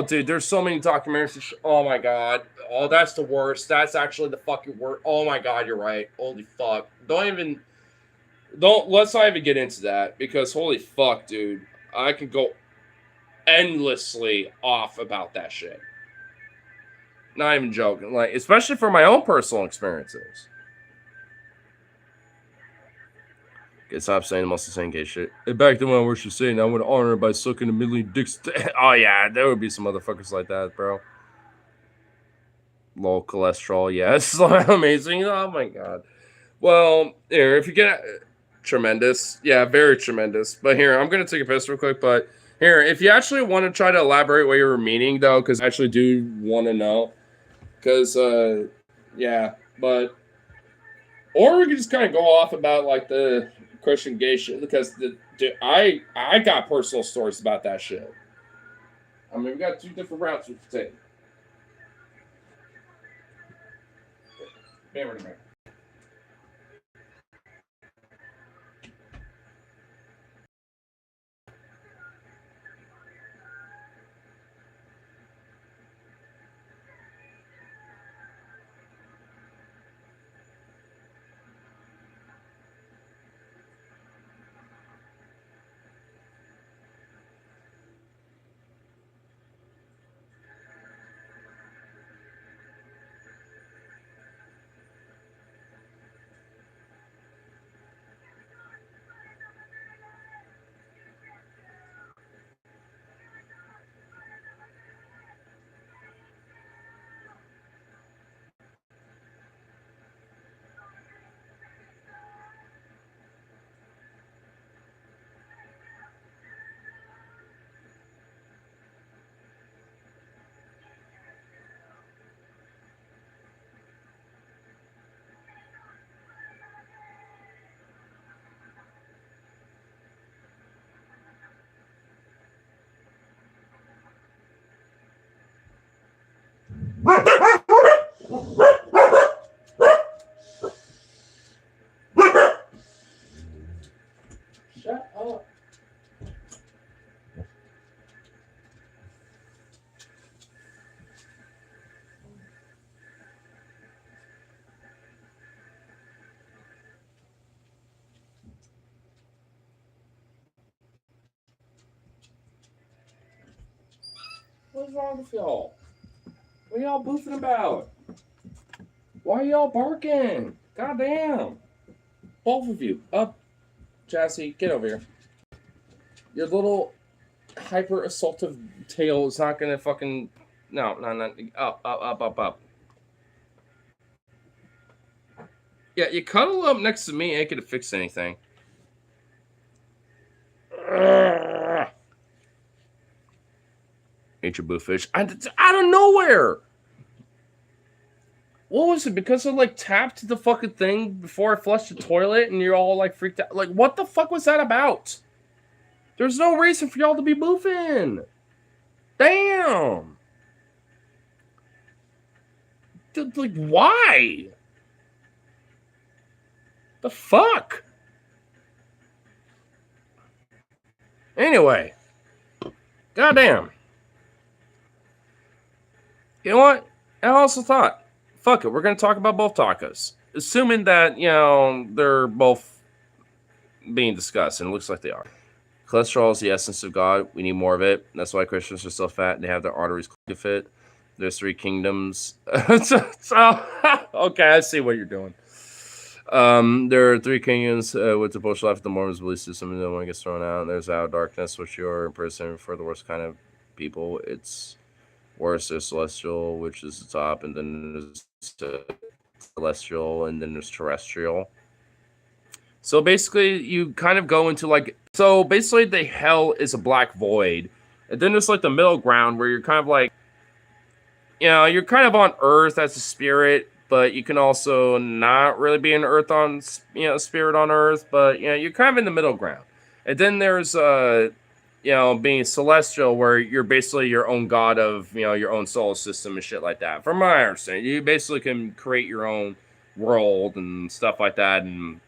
dude, there's so many documentaries. Oh my god. Oh, that's the worst. That's actually the fucking worst. Oh my god, you're right. Holy fuck. Let's not even get into that, because holy fuck, dude. I can go endlessly off about that shit. Not even joking. Like, especially for my own personal experiences. Okay, stop saying the most insane gay shit. Hey, back then when I worship Satan, I would honor it by sucking a million dicks. Oh yeah, there would be some motherfuckers like that, bro. Low cholesterol, yes. Amazing. Oh my god. Well, here, if you get tremendous, yeah, very tremendous. But here, I'm gonna take a piss real quick. But here, if you actually want to try to elaborate what you were meaning, though, because I actually do want to know. Because, yeah, but or we can just kind of go off about like the Christian gay shit, because I got personal stories about that shit. I mean, we got two different routes we can take. Bear with me. is wrong with y'all? What are y'all boofing about? Why are y'all barking? Goddamn. Both of you. Up. Chassis, get over here. Your little hyper assaultive tail is not gonna fucking... No. Up. Yeah, you cuddle up next to me ain't gonna fix anything. Ate your boofish. Out of nowhere! What was it? Because I like tapped the fucking thing before I flushed the toilet and you're all like freaked out. Like, what the fuck was that about? There's no reason for y'all to be boofing. Damn. Like, why? The fuck? Anyway. Goddamn. You know what? I also thought, fuck it, we're going to talk about both tacos. Assuming that, you know, they're both being discussed, and it looks like they are. Cholesterol is the essence of God. We need more of it. That's why Christians are so fat and they have their arteries to fit. There's 3 kingdoms. Okay, I see what you're doing. There are 3 kingdoms with the bush life. The Mormons belief system, and no one gets thrown out. There's outer darkness, which you're in prison for the worst kind of people. It's worse. There's celestial, which is the top, and then there's celestial, and then there's terrestrial. So basically, you kind of go into like... So basically, the hell is a black void. And then there's like the middle ground where you're kind of like... You know, you're kind of on Earth as a spirit, but you can also not really be an Earth on... You know, spirit on Earth, but, you know, you're kind of in the middle ground. And then there's, you know, being celestial, where you're basically your own god of, you know, your own solar system and shit like that. From my understanding, you basically can create your own world and stuff like that, and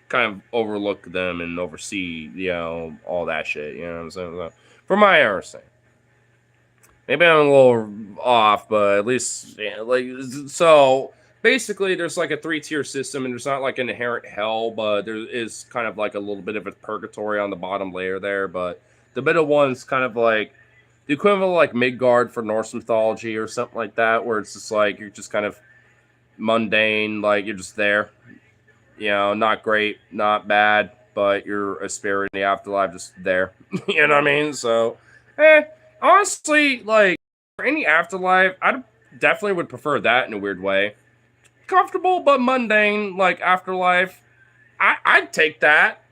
kind of overlook them and oversee, you know, all that shit, you know what I'm saying? So, from my understanding. Maybe I'm a little off, but at least, yeah, like, so basically there's like a 3-tier system, and there's not like an inherent hell, but there is kind of like a little bit of a purgatory on the bottom layer there, but the middle one's kind of like the equivalent of like Midgard for Norse mythology or something like that, where it's just like you're just kind of mundane, like you're just there. You know, not great, not bad, but you're a spirit in the afterlife, just there. You know what I mean? So, honestly, like, for any afterlife, I definitely would prefer that in a weird way. Comfortable but mundane, like, afterlife. I'd take that.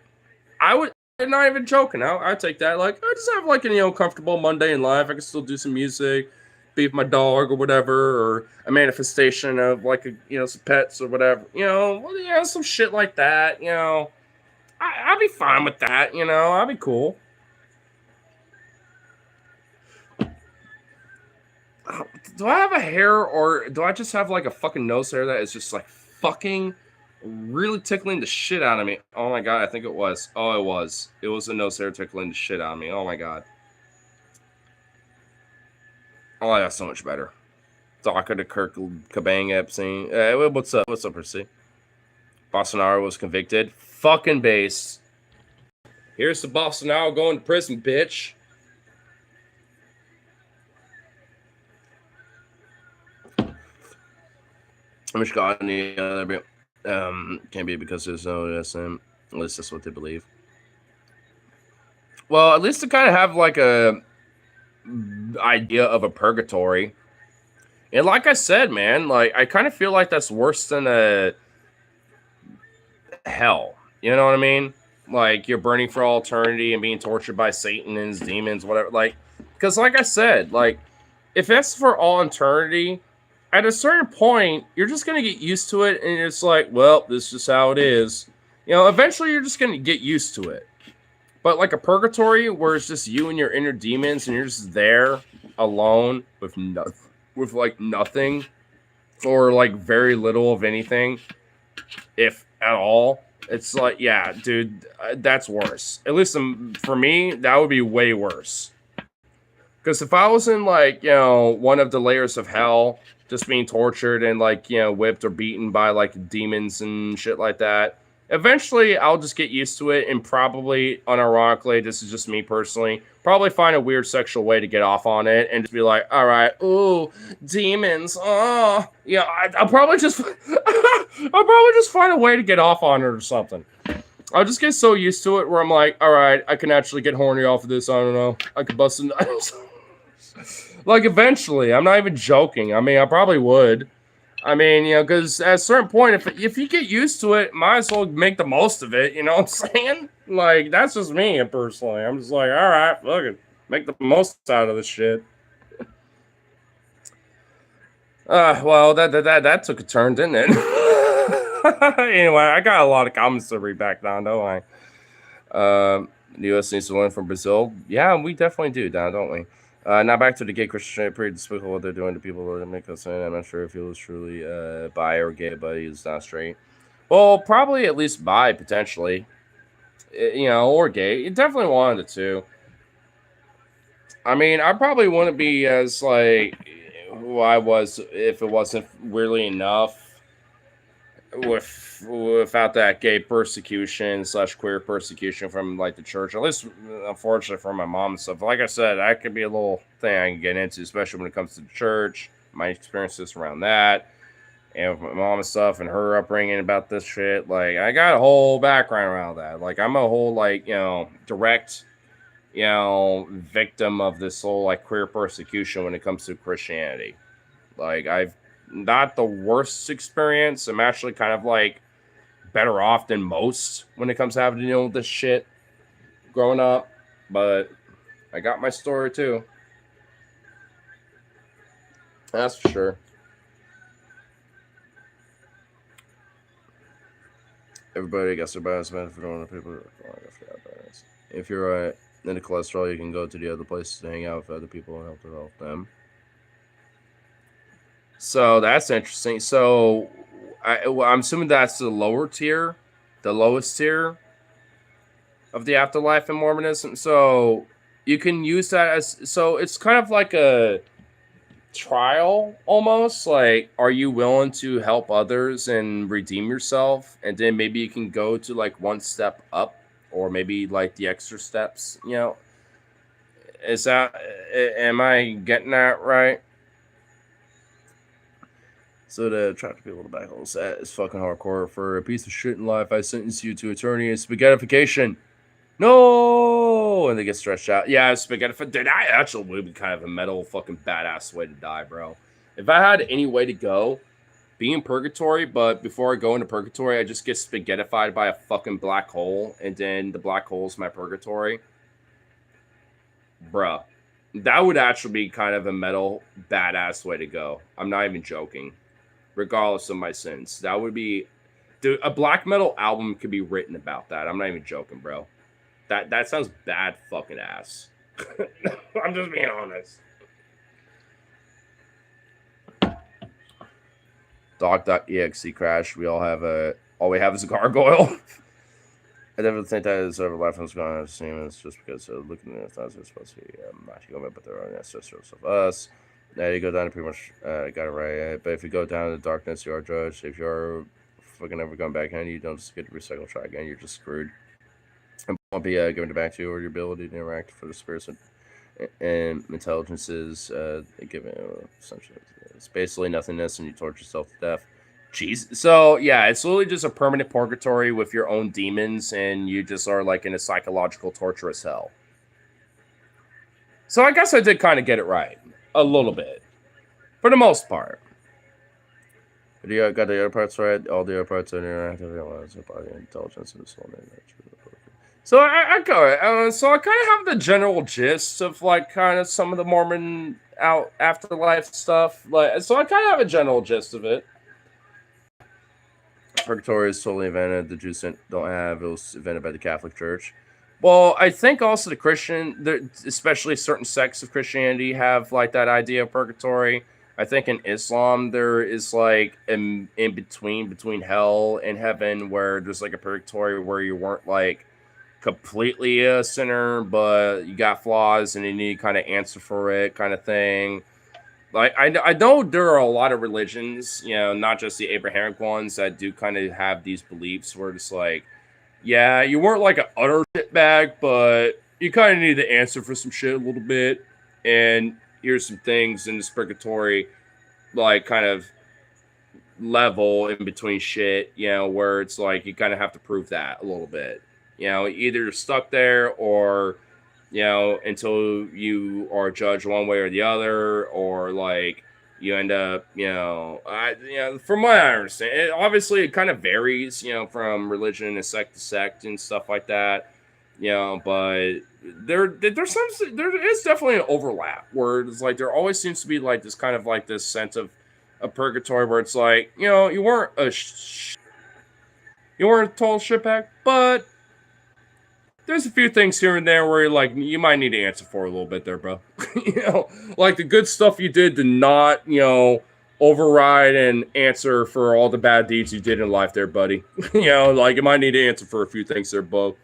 I would, I'm not even joking. I'd take that. Like, I just have, like, a, you know, comfortable, mundane life. I can still do some music, be with my dog or whatever, or a manifestation of, like, you know, some pets or whatever. You know, well, yeah, some shit like that, you know. I'd be fine with that, you know. I'd be cool. Do I have a hair, or do I just have, like, a fucking nose hair that is just, like, fucking really tickling the shit out of me? Oh, my God, I think it was. Oh, it was. It was a nose hair tickling the shit out of me. Oh, my God. Oh, that's so much better. Docker to Kirk Kabang Epstein. What's up? What's up, Percy? Bolsonaro was convicted. Fucking base. Here's the Bolsonaro going to prison, bitch. I'm just got any other can't be because there's no SM. At least that's what they believe. Well, at least to kind of have like a idea of a purgatory. And like I said, man, like I kind of feel like that's worse than a hell. You know what I mean? Like you're burning for all eternity and being tortured by Satan and his demons, whatever. Like, because like I said, like if that's for all eternity, at a certain point, you're just gonna get used to it, and it's like, well, this is just how it is. You know, eventually you're just gonna get used to it. But like a purgatory where it's just you and your inner demons, and you're just there alone with nothing, with like nothing, or like very little of anything, if at all. It's like, yeah, dude, that's worse. At least for me, that would be way worse. Because if I was in like, you know, one of the layers of hell, just being tortured and like, you know, whipped or beaten by like demons and shit like that, Eventually, I'll just get used to it, and probably, unironically, this is just me personally, probably find a weird sexual way to get off on it, and just be like, all right, ooh, demons, oh, yeah, I'll probably just, I'll probably just find a way to get off on it or something. I'll just get so used to it where I'm like, all right, I can actually get horny off of this. I don't know, I could bust a like eventually. I'm not even joking. I mean, I probably would. I mean, because at a certain point, if you get used to it, might as well make the most of it. You know what I'm saying? Like, that's just me personally. I'm just like, all right, fuck it, make the most out of this shit. Well, that took a turn, didn't it? Anyway, I got a lot of comments to read back down, don't I? The U.S. needs to learn from Brazil. Yeah, we definitely do, Don, don't we? Now back to the gay Christian pretty despicable what they're doing to people that make us in. I'm not sure if he was truly bi or gay, but he's not straight. Well, probably at least bi, potentially. Or gay. Definitely one of the two. I mean, I probably wouldn't be as, like, who I was if it wasn't, weirdly enough, without that gay persecution / queer persecution from, like, the church, at least unfortunately for my mom and stuff. Like I said, that could be a little thing I can get into, especially when it comes to the church, my experiences around that, and with my mom and stuff, and her upbringing about this shit. Like, I got a whole background around that. Like, I'm a whole, like, direct, victim of this whole, like, queer persecution when it comes to Christianity. Like, I've not the worst experience. I'm actually kind of, like, better off than most when it comes to having to deal with this shit growing up. But I got my story too. That's for sure. Everybody gets their bias benefit from the people. If you're into cholesterol, you can go to the other places to hang out with other people and help develop them. So that's interesting. So I'm assuming that's the lower tier, the lowest tier of the afterlife in Mormonism. So you can use that as, so it's kind of like a trial almost. Like, are you willing to help others and redeem yourself? And then maybe you can go to, like, one step up, or maybe, like, the extra steps, Is that, am I getting that right? So to attract people to back hole set is fucking hardcore. For a piece of shit in life, I sentence you to eternity and spaghettification. No, and they get stretched out. Yeah, spaghettification. Dude, that actually would be kind of a metal fucking badass way to die, bro. If I had any way to go, be in purgatory, but before I go into purgatory, I just get spaghettified by a fucking black hole, and then the black hole is my purgatory. Bruh. That would actually be kind of a metal badass way to go. I'm not even joking. Regardless of my sins. That would be, dude, a black metal album could be written about that. I'm not even joking, bro. That sounds bad fucking ass. I'm just being honest. Doc.exe crash. We all have all we have is a gargoyle. I definitely think that is over life was going to seem it's just because looking at thoughts are supposed to be not human, but they're own ancestors of us. Now you go down to pretty much got it right. But if you go down to the darkness, you are judged. If you're fucking never going back in, you don't just get to recycle try again. You're just screwed. And won't be given it back to you, or your ability to interact for the spirits and intelligences given. Essentially, it's basically nothingness, and you torture yourself to death. Jeez. So yeah, it's literally just a permanent purgatory with your own demons, and you just are like in a psychological torturous hell. So I guess I did kind of get it right. A little bit. For the most part. But you got the other parts right. All the other parts are interactive. Body intelligence and soul. So I go it. So I kind of have the general gist of, like, kind of some of the Mormon afterlife stuff. Like, so I kind of have a general gist of it. Purgatory is totally invented. The Jews don't have. It was invented by the Catholic Church. Well, I think also the Christian, especially certain sects of Christianity, have, like, that idea of purgatory. I think in Islam there is, like, in between hell and heaven, where there's, like, a purgatory where you weren't, like, completely a sinner, but you got flaws and you need to kind of answer for it, kind of thing. Like I know there are a lot of religions, not just the Abrahamic ones, that do kind of have these beliefs where it's like, yeah, you weren't like an utter shitbag, but you kind of need to answer for some shit a little bit, and here's some things in this purgatory, like kind of level in between shit, where it's like you kind of have to prove that a little bit. Either you're stuck there or, until you are judged one way or the other, or like you end up, from what I understand, obviously it kind of varies, from religion to sect to sect and stuff like that. But there is definitely an overlap where it's like there always seems to be like this kind of like this sense of a purgatory where it's like, you weren't you weren't a total shitbag, but there's a few things here and there where you're like, you might need to answer for a little bit there, bro. Like the good stuff you did to not, override and answer for all the bad deeds you did in life there, buddy. Like you might need to answer for a few things there, bro.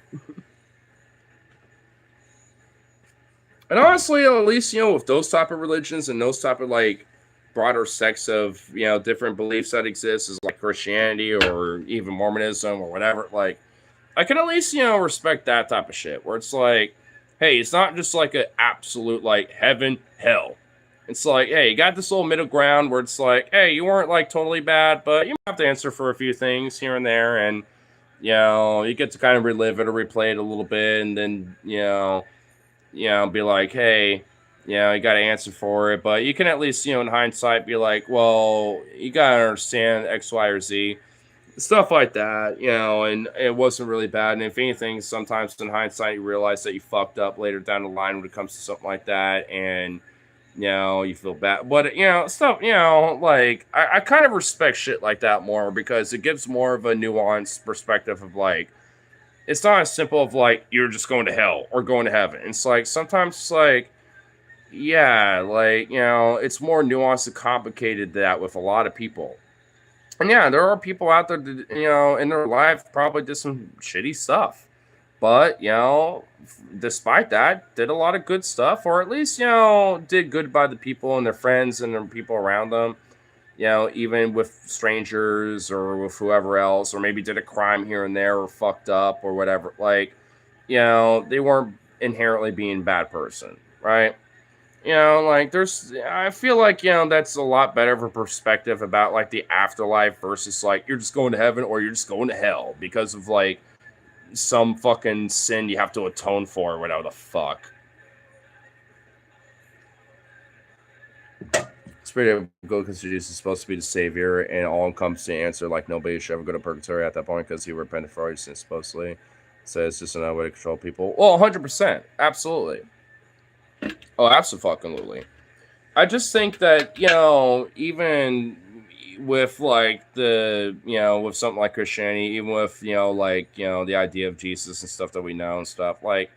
And honestly, at least, with those type of religions and those type of like broader sects of, different beliefs that exist, as like Christianity or even Mormonism or whatever, like I can at least, respect that type of shit where it's like, hey, it's not just like an absolute like heaven, hell. It's like, hey, you got this little middle ground where it's like, hey, you weren't like totally bad, but you have to answer for a few things here and there. And, you get to kind of relive it or replay it a little bit. And then, be like, hey, you got to answer for it. But you can at least, in hindsight, be like, well, you got to understand X, Y, or Z. Stuff like that, and it wasn't really bad. And if anything, sometimes in hindsight, you realize that you fucked up later down the line when it comes to something like that. And, you feel bad. But, stuff, like, I kind of respect shit like that more because it gives more of a nuanced perspective of, like, it's not as simple of, like, you're just going to hell or going to heaven. It's like, sometimes it's like, yeah, like, it's more nuanced and complicated than that with a lot of people. And yeah, there are people out there that, in their life probably did some shitty stuff. But, despite that, did a lot of good stuff, or at least, did good by the people and their friends and the people around them, even with strangers or with whoever else, or maybe did a crime here and there or fucked up or whatever. Like, they weren't inherently being a bad person, right? Like I feel like, that's a lot better of a perspective about like the afterlife versus like you're just going to heaven or you're just going to hell because of like some fucking sin you have to atone for or whatever the fuck. Spirit of God because Jesus is supposed to be the savior and all encompassing answer, like nobody should ever go to purgatory at that point because he repented for all his sins supposedly. So it's just another way to control people. Well, 100%. Absolutely. Oh, absolutely. I just think that, even with like with something like Christianity, even with, like, the idea of Jesus and stuff that we know and stuff, like,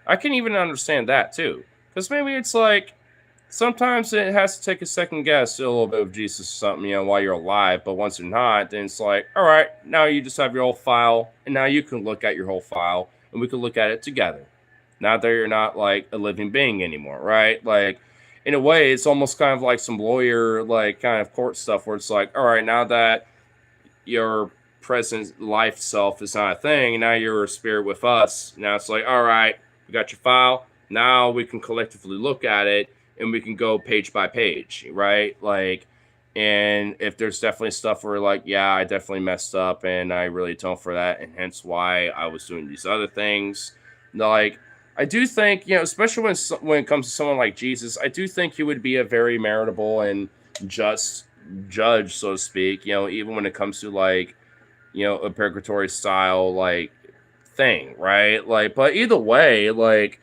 I can even understand that too. Because maybe it's like, sometimes it has to take a second guess a little bit of Jesus or something, while you're alive. But once you're not, then it's like, all right, now you just have your whole file. And now you can look at your whole file and we can look at it together. Now that you're not like a living being anymore, right? Like, in a way, it's almost kind of like some lawyer, like kind of court stuff where it's like, all right, now that your present life self is not a thing, now you're a spirit with us. Now it's like, all right, we got your file. Now we can collectively look at it and we can go page by page, right? Like, and if there's definitely stuff where like, yeah, I definitely messed up and I really atone for that, and hence why I was doing these other things, like, I do think, especially when it comes to someone like Jesus, I do think he would be a very meritable and just judge, so to speak, even when it comes to like, a purgatory style like thing, right? Like, but either way, like,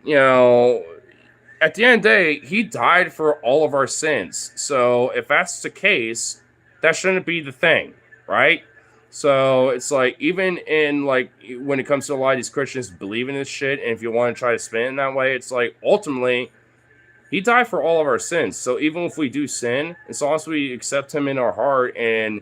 at the end of the day, he died for all of our sins. So if that's the case, that shouldn't be the thing, right? So it's like, even in like when it comes to a lot of these Christians believing this shit, and if you want to try to spin it in that way, it's like ultimately he died for all of our sins. So even if we do sin, as long as we accept him in our heart and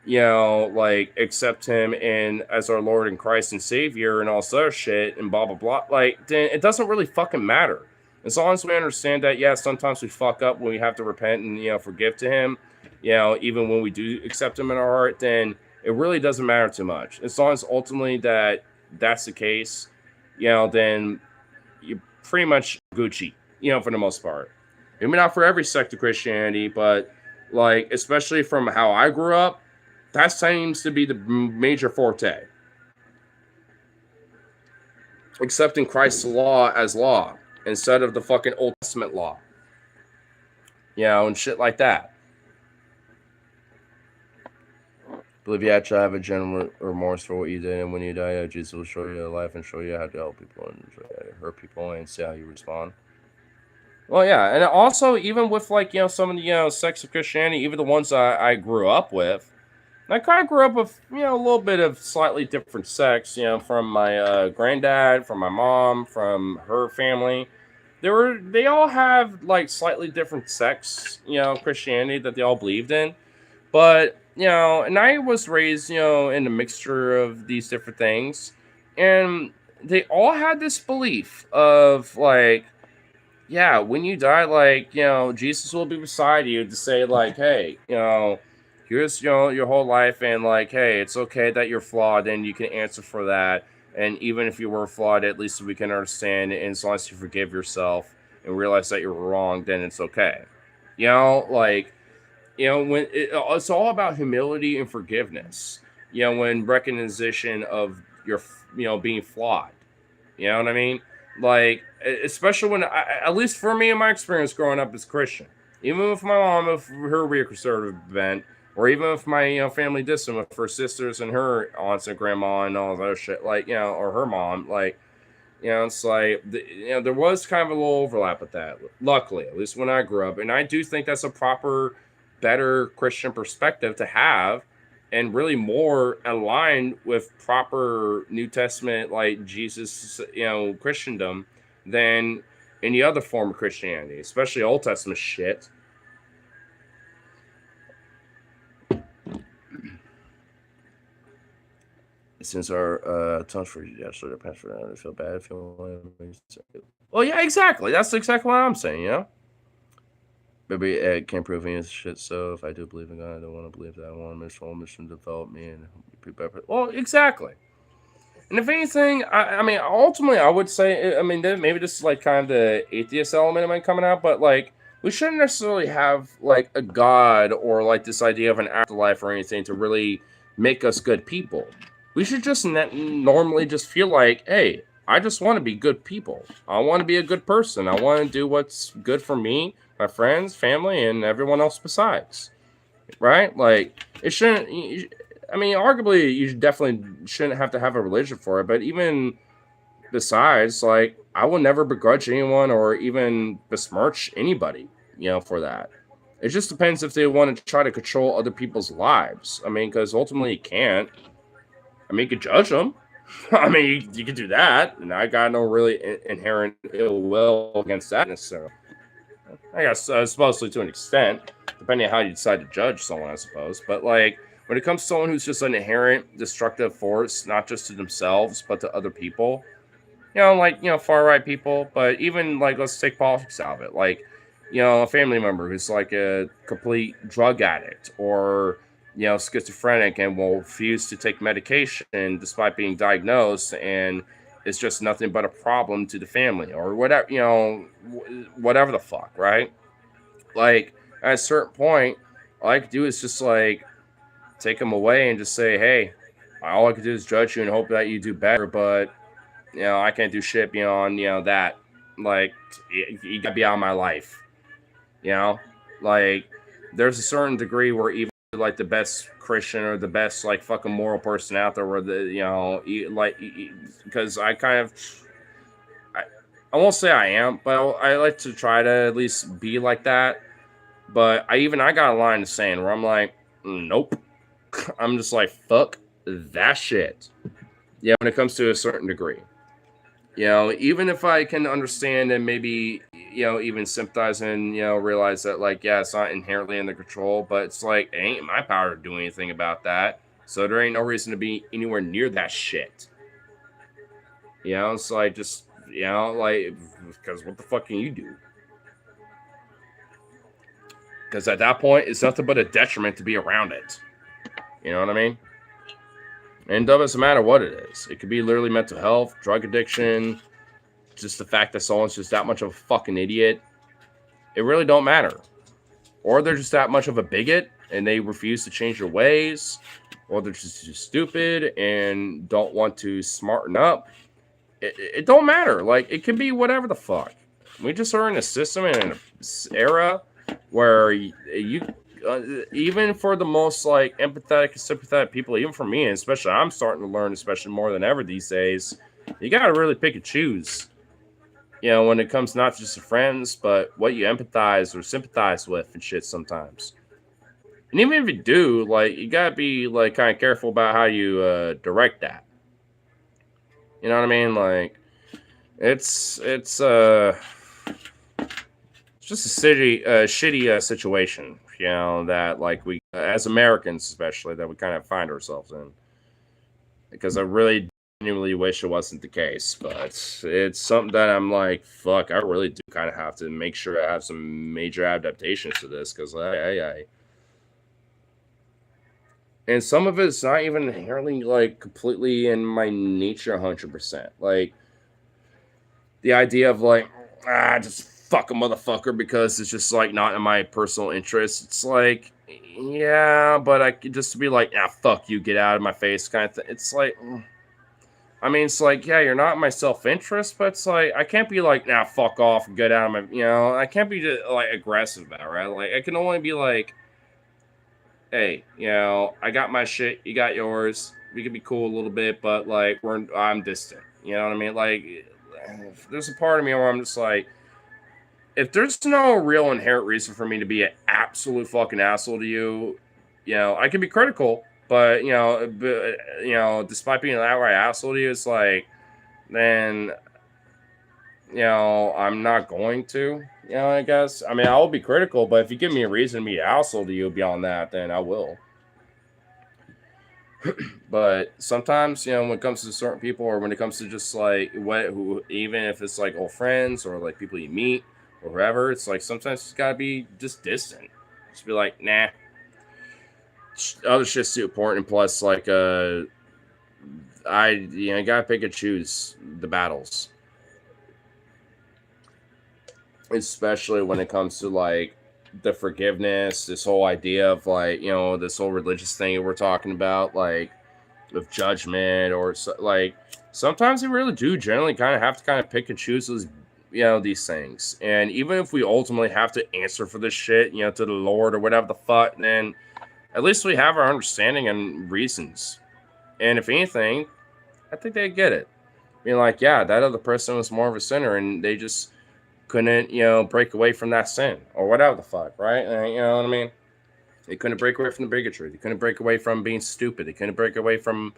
like accept him in as our Lord and Christ and Savior and all this other shit and blah blah blah, like then it doesn't really fucking matter. As long as we understand that, yeah, sometimes we fuck up when we have to repent and forgive to Him, even when we do accept Him in our heart, then it really doesn't matter too much. As long as ultimately that's the case, then you're pretty much Gucci, for the most part. Maybe not for every sect of Christianity, but like especially from how I grew up, that seems to be the major forte. Accepting Christ's law as law instead of the fucking Old Testament law, and shit like that. Believe you actually have a genuine remorse for what you did, and when you die, Jesus will show you your life and show you how to help people and hurt people and see how you respond. Well, yeah, and also even with like some of the sects of Christianity, even the ones I grew up with, like I grew up with a little bit of slightly different sects, from my granddad, from my mom, from her family. They all have like slightly different sects, Christianity that they all believed in. But, and I was raised, in a mixture of these different things. And they all had this belief of like, yeah, when you die, like, Jesus will be beside you to say, like, hey, here's, your whole life. And like, hey, it's okay that you're flawed and you can answer for that. And even if you were flawed, at least we can understand it. And as long as you forgive yourself and realize that you're wrong, then it's okay. Like, when it's all about humility and forgiveness, when recognition of your being flawed, you know what I mean, like especially when at least for me in my experience growing up as Christian, even with my mom, if her being conservative bent, or even with my family distant with her sisters and her aunts and grandma and all that shit, like or her mom, like it's like there was kind of a little overlap with that, luckily, at least when I grew up. And I do think that's a proper, better Christian perspective to have, and really more aligned with proper New Testament, like Jesus, Christendom, than any other form of Christianity, especially Old Testament shit. Since our tongues for you, so the pastor, I feel bad if you want. Well, yeah, exactly. That's exactly what I'm saying. Maybe Ed can't prove any of this shit. So if I do believe in God, I don't want to believe that. I want a mission to develop me and be better. Well, exactly. And if anything, I mean, ultimately, I would say, I mean, maybe this is like kind of the atheist element of mine coming out, but like, we shouldn't necessarily have like a God or like this idea of an afterlife or anything to really make us good people. We should just normally just feel like, hey, I just want to be good people. I want to be a good person. I want to do what's good for me, my friends, family, and everyone else besides. Right? Like, it shouldn't. I mean, arguably, you definitely shouldn't have to have a religion for it. But even besides, like, I will never begrudge anyone or even besmirch anybody, for that. It just depends if they want to try to control other people's lives. I mean, because ultimately you can't. I mean, you could judge them. I mean, you could do that, and I got no really inherent ill will against that necessarily. I guess mostly to an extent, depending on how you decide to judge someone, I suppose. But like, when it comes to someone who's just an inherent destructive force, not just to themselves but to other people, like far right people, but even like let's take politics out of it, like a family member who's like a complete drug addict or schizophrenic and will refuse to take medication despite being diagnosed, and it's just nothing but a problem to the family or whatever, whatever the fuck, right? Like at a certain point, all I could do is just like take them away and just say, hey, all I could do is judge you and hope that you do better, but I can't do shit beyond that. Like you gotta be out of my life. Like there's a certain degree where even like the best Christian or the best like fucking moral person out there, where like because I kind of I won't say I am, but I like to try to at least be like that. But I got a line of saying where I'm like, nope. I'm just like, fuck that shit. When it comes to a certain degree. Even if I can understand and maybe, even sympathize and, realize that, like, yeah, it's not inherently in the control, but it's like, it ain't my power to do anything about that. So there ain't no reason to be anywhere near that shit. It's like, just You know, like, because what the fuck can you do? Because at that point, it's nothing but a detriment to be around it. You know what I mean? And it doesn't matter what it is. It could be literally mental health, drug addiction, just the fact that someone's just that much of a fucking idiot. It really don't matter. Or they're just that much of a bigot and they refuse to change their ways. Or they're just stupid and don't want to smarten up. It don't matter. Like, it can be whatever the fuck. We just are in a system and in an era where you even for the most like empathetic and sympathetic people, even for me, and especially I'm starting to learn, especially more than ever these days, you gotta really pick and choose. You know, when it comes not just to friends, but what you empathize or sympathize with and shit sometimes. And even if you do, like, you gotta be like kind of careful about how you direct that. You know what I mean? Like, it's just a shitty situation, you know, that like we as Americans especially that we kind of find ourselves in. Because I really genuinely wish it wasn't the case, but it's something that I'm like, fuck, I really do kind of have to make sure I have some major adaptations to this because I and some of it's not even inherently like completely in my nature 100%. Like the idea of like just fuck a motherfucker because it's just like not in my personal interest. It's like yeah, but I could just be like, fuck you, get out of my face kind of thing. It's like I mean, it's like, yeah, you're not in my self-interest, but it's like I can't be like, fuck off and get out of my, you know, I can't be just, like aggressive about it, right? Like I can only be like, hey, you know, I got my shit, you got yours. We could be cool a little bit, but like I'm distant. You know what I mean? Like there's a part of me where I'm just like, if there's no real inherent reason for me to be an absolute fucking asshole to you, you know, I can be critical, but despite being an outright asshole to you, it's like, then, you know, I'm not going to, you know, I guess. I mean, I will be critical, but if you give me a reason to be an asshole to you beyond that, then I will. But sometimes, you know, when it comes to certain people, or when it comes to just like even if it's like old friends or like people you meet or whoever, it's like sometimes it's gotta be just distant. Just be like, nah, other shit's too important. Plus, like, I gotta pick and choose the battles, especially when it comes to like the forgiveness, this whole idea of like, you know, this whole religious thing we're talking about, like of judgment or like sometimes you really do generally kind of have to kind of pick and choose those, you know, these things. And even if we ultimately have to answer for this shit, you know, to the Lord or whatever the fuck, then at least we have our understanding and reasons. And if anything, I think they get it. Being like, yeah, that other person was more of a sinner and they just couldn't, you know, break away from that sin or whatever the fuck, right? And, you know what I mean? They couldn't break away from the bigotry. They couldn't break away from being stupid. They couldn't break away from,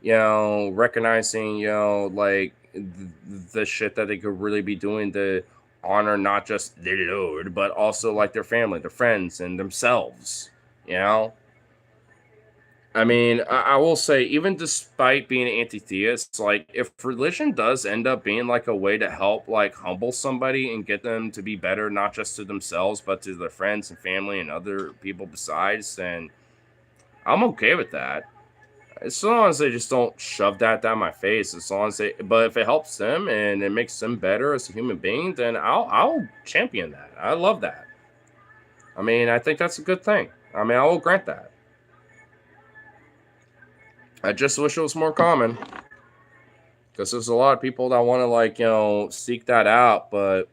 you know, recognizing, you know, like the shit that they could really be doing to honor not just the Lord, but also like their family, their friends, and themselves, you know? I mean, I will say, even despite being anti-theist, like if religion does end up being like a way to help like humble somebody and get them to be better, not just to themselves, but to their friends and family and other people besides, then I'm okay with that. As long as they just don't shove that down my face, as long as but if it helps them and it makes them better as a human being, then I'll champion that. I love that. I mean, I think that's a good thing. I mean, I will grant that. I just wish it was more common because there's a lot of people that want to like, you know, seek that out, but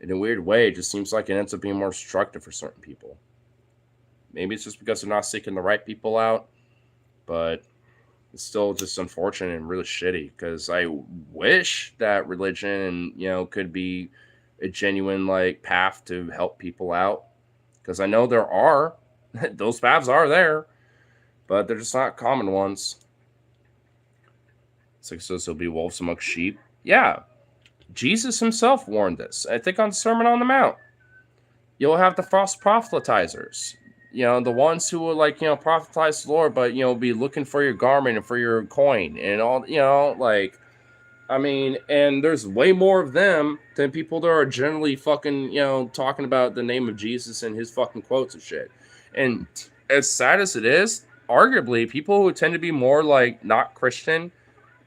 in a weird way, it just seems like it ends up being more destructive for certain people. Maybe it's just because they're not seeking the right people out, but it's still just unfortunate and really shitty because I wish that religion, you know, could be a genuine like path to help people out because I know there are those paths are there, but they're just not common ones. It's like, so there'll be wolves among sheep. Yeah, Jesus himself warned this. I think on Sermon on the Mount, you'll have the false prophetizers. You know, the ones who will like, you know, prophetize the Lord, but you know, be looking for your garment and for your coin and all. You know, like I mean, and there's way more of them than people that are generally fucking, talking about the name of Jesus and his fucking quotes and shit. And as sad as it is, arguably, people who tend to be more like not Christian,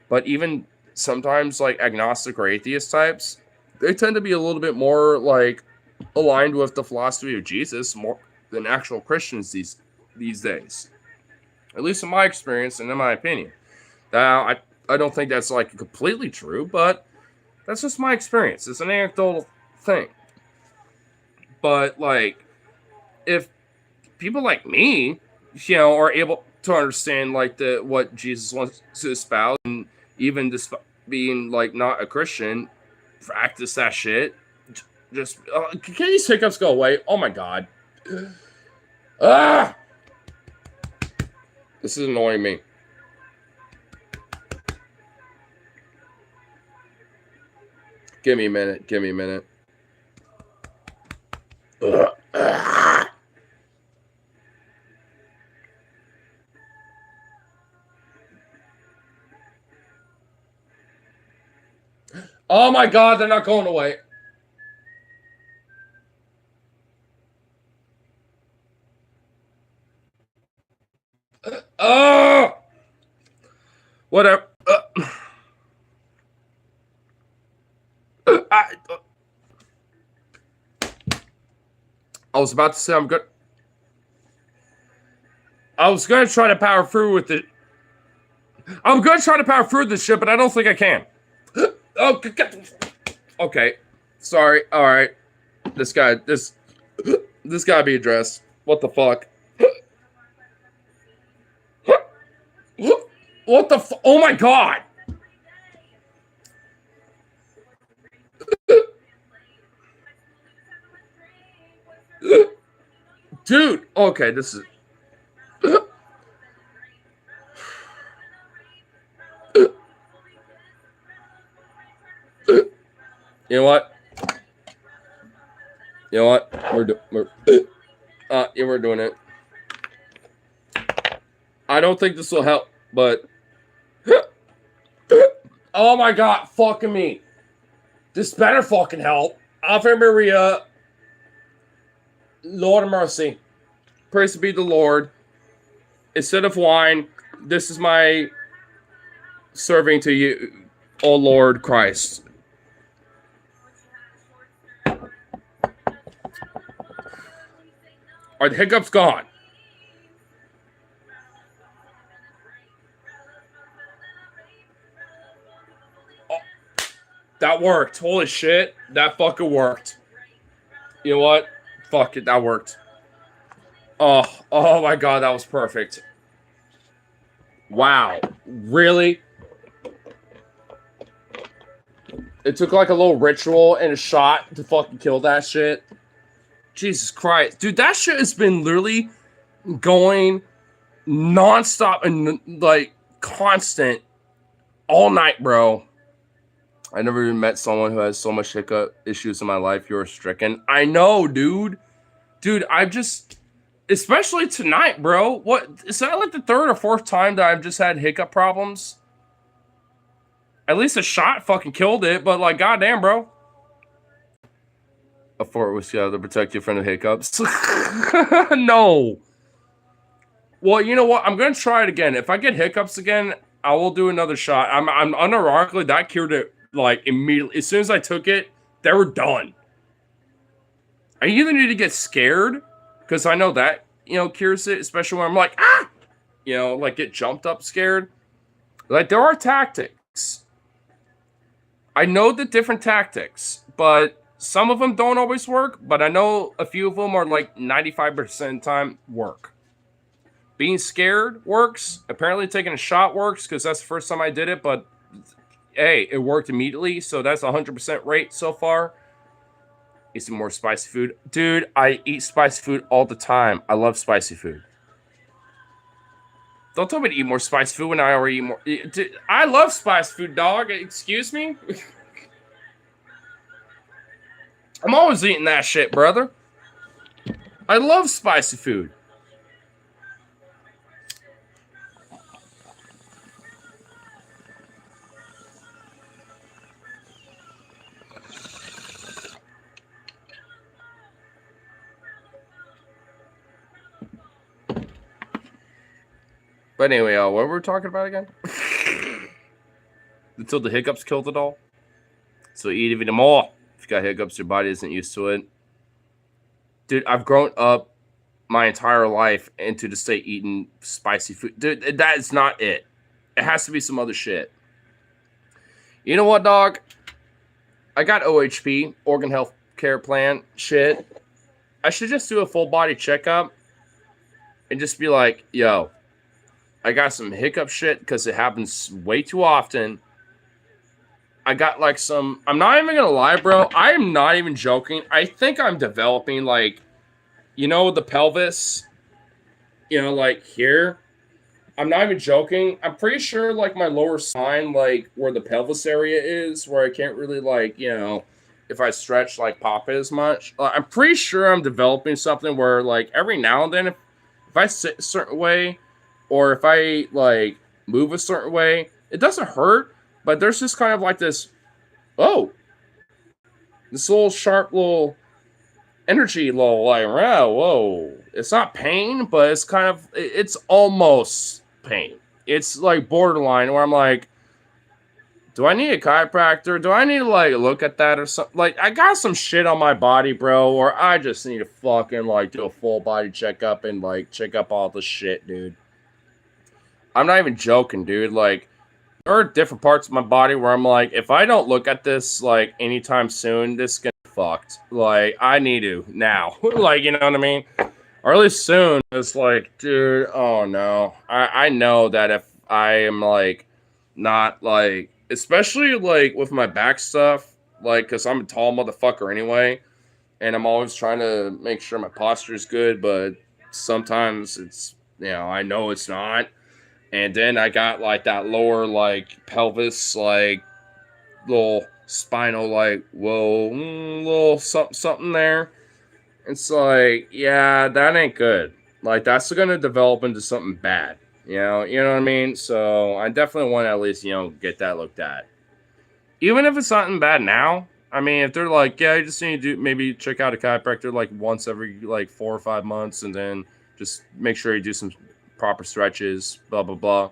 but even sometimes like agnostic or atheist types, they tend to be a little bit more like aligned with the philosophy of Jesus more than actual Christians these days. At least in my experience and in my opinion. Now, I don't think that's like completely true, but that's just my experience. It's an anecdotal thing. But like, if people like me, are able to understand like what Jesus wants to espouse, and even being like not a Christian, practice that shit. Just can these hiccups go away? Oh my god. Ah! This is annoying me. Give me a minute. Give me a minute. Oh my god, they're not going away. Oh! Whatever. I was about to say I'm good. I was going to try to power through with it. I'm going to try to power through this shit, but I don't think I can. Oh, okay. Sorry. All right. This gotta be addressed. What the fuck? What the oh my god! Dude, okay, this is you know what? You know what? We're doing it. I don't think this will help, but oh my god, fucking me. This better fucking help. Ave Maria. Lord of mercy. Praise be the Lord. Instead of wine, this is my serving to you, O Lord Christ. Are the hiccups gone? Oh, that worked. Holy shit. That fucking worked. You know what? Fuck it. That worked. Oh my god. That was perfect. Wow. Really? It took like a little ritual and a shot to fucking kill that shit. Jesus Christ. Dude, that shit has been literally going nonstop and like constant all night, bro. I never even met someone who has so much hiccup issues in my life. You're stricken. I know, dude. Dude, I've just, especially tonight, bro. What is that like the third or fourth time that I've just had hiccup problems? At least a shot fucking killed it, but like, goddamn, bro. A fort whiskey to protect you from the hiccups. No. Well, you know what? I'm gonna try it again. If I get hiccups again, I will do another shot. I'm unironically that cured it like immediately. As soon as I took it, they were done. I either need to get scared because I know that cures it, especially when I'm like like get jumped up scared. Like there are tactics. I know the different tactics, but some of them don't always work, but I know a few of them are like 95% of the time work. Being scared works. Apparently taking a shot works because that's the first time I did it, but hey, it worked immediately. So that's 100% rate so far. Eat some more spicy food. Dude, I eat spicy food all the time. I love spicy food. Don't tell me to eat more spicy food when I already eat more. Dude, I love spicy food, dog. Excuse me? I'm always eating that shit, brother. I love spicy food. But anyway, what were we talking about again? Until the hiccups killed it all. So eat even more. If you got hiccups, your body isn't used to it. Dude, I've grown up my entire life into the state eating spicy food. Dude, that is not it. It has to be some other shit. You know what, dog? I got OHP, Organ Health Care Plan shit. I should just do a full body checkup and just be like, yo, I got some hiccup shit because it happens way too often. I got like some, I'm not even going to lie, bro. I am not even joking. I think I'm developing like, you know, the pelvis, you know, like here. I'm not even joking. I'm pretty sure like my lower spine, like where the pelvis area is, where I can't really like, you know, if I stretch, like pop it as much. I'm pretty sure I'm developing something where like every now and then, if I sit a certain way or if I like move a certain way, it doesn't hurt, but there's just kind of like this, this little sharp little energy, little like, whoa. It's not pain, but it's kind of, it's almost pain. It's like borderline where I'm like, do I need a chiropractor? Do I need to like look at that or something? Like I got some shit on my body, bro, or I just need to fucking like do a full body checkup and like check up all the shit, dude. I'm not even joking, dude. Like there are different parts of my body where I'm like, if I don't look at this like anytime soon, this is gonna be fucked. Like I need to now. Like, you know what I mean? Or at least soon. It's like, dude, oh no. I know that if I am like not like, especially like with my back stuff, like because I'm a tall motherfucker anyway, and I'm always trying to make sure my posture is good, but sometimes it's, you know, I know it's not. And then I got like that lower like pelvis, like little spinal, like little something there. It's like, yeah, that ain't good. Like that's gonna develop into something bad. You know what I mean? So I definitely want to at least, you know, get that looked at. Even if it's something bad now. I mean, if they're like, yeah, you just need to maybe check out a chiropractor like once every like 4 or 5 months and then just make sure you do some proper stretches, blah, blah, blah.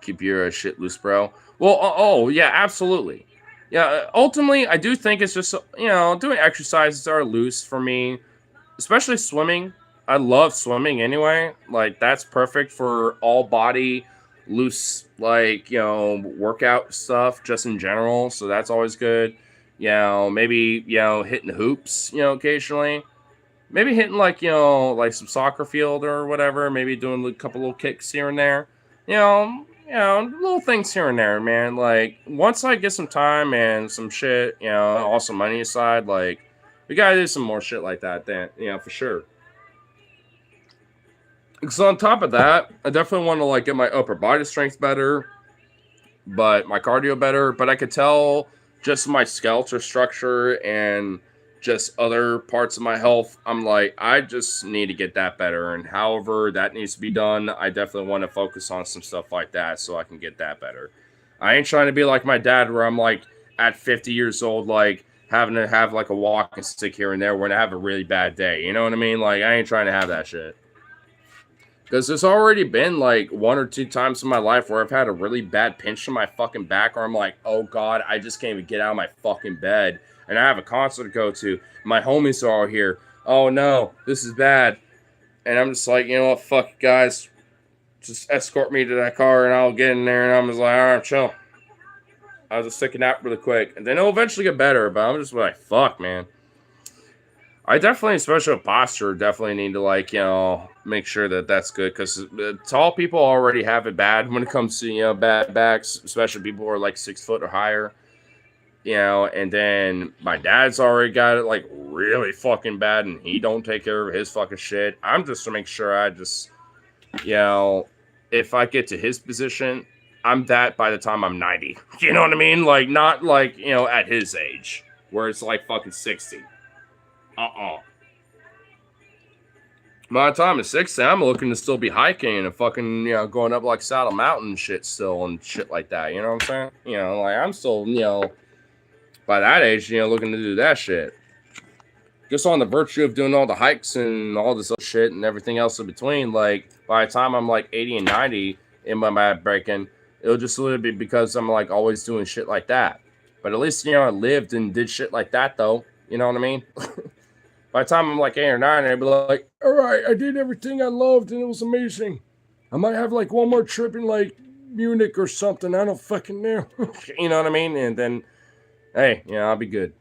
Keep your shit loose, bro. Well, yeah, absolutely. Yeah, ultimately, I do think it's just, you know, doing exercises are loose for me, especially swimming. I love swimming anyway. Like, that's perfect for all body, loose, like, you know, workout stuff just in general. So that's always good. You know, maybe, you know, hitting hoops, you know, occasionally. Maybe hitting, like, you know, like some soccer field or whatever. Maybe doing a couple little kicks here and there. You know, little things here and there, man. Like, once I get some time and some shit, you know, also money aside, like, we gotta do some more shit like that, then, you know, for sure. So on top of that, I definitely want to like get my upper body strength better, but my cardio better. But I could tell just my skeletal structure and just other parts of my health, I'm like, I just need to get that better. And however that needs to be done, I definitely want to focus on some stuff like that so I can get that better. I ain't trying to be like my dad where I'm like at 50 years old, like having to have like a walking stick here and there when I have a really bad day. You know what I mean? Like I ain't trying to have that shit. Because there's already been like 1 or 2 times in my life where I've had a really bad pinch in my fucking back where I'm like, oh God, I just can't even get out of my fucking bed. And I have a concert to go to. My homies are all here. Oh no, this is bad. And I'm just like, you know what, fuck it, guys. Just escort me to that car and I'll get in there. And I'm just like, all right, chill. I'll just take a nap really quick. And then it'll eventually get better. But I'm just like, fuck, man. I definitely, especially with posture, definitely need to like, you know, make sure that that's good because tall people already have it bad when it comes to, you know, bad backs, especially people who are like 6 foot or higher, you know, and then my dad's already got it like really fucking bad and he don't take care of his fucking shit. I'm just to make sure I just, you know, if I get to his position, I'm that by the time I'm 90. You know what I mean? Like, not like, you know, at his age where it's like fucking 60. My time is 60. I'm looking to still be hiking and fucking, you know, going up like Saddle Mountain shit still and shit like that. You know what I'm saying? You know, like I'm still, you know, by that age, you know, looking to do that shit. just on the virtue of doing all the hikes and all this other shit and everything else in between, like by the time I'm like 80 and 90 in my bad breaking, it'll just literally be because I'm like always doing shit like that. But at least, I lived and did shit like that though. You know what I mean? By the time I'm like 8 or 9, I'd be like, all right, I did everything I loved and it was amazing. I might have like one more trip in like Munich or something. I don't fucking know. You know what I mean? And then, hey, I'll be good.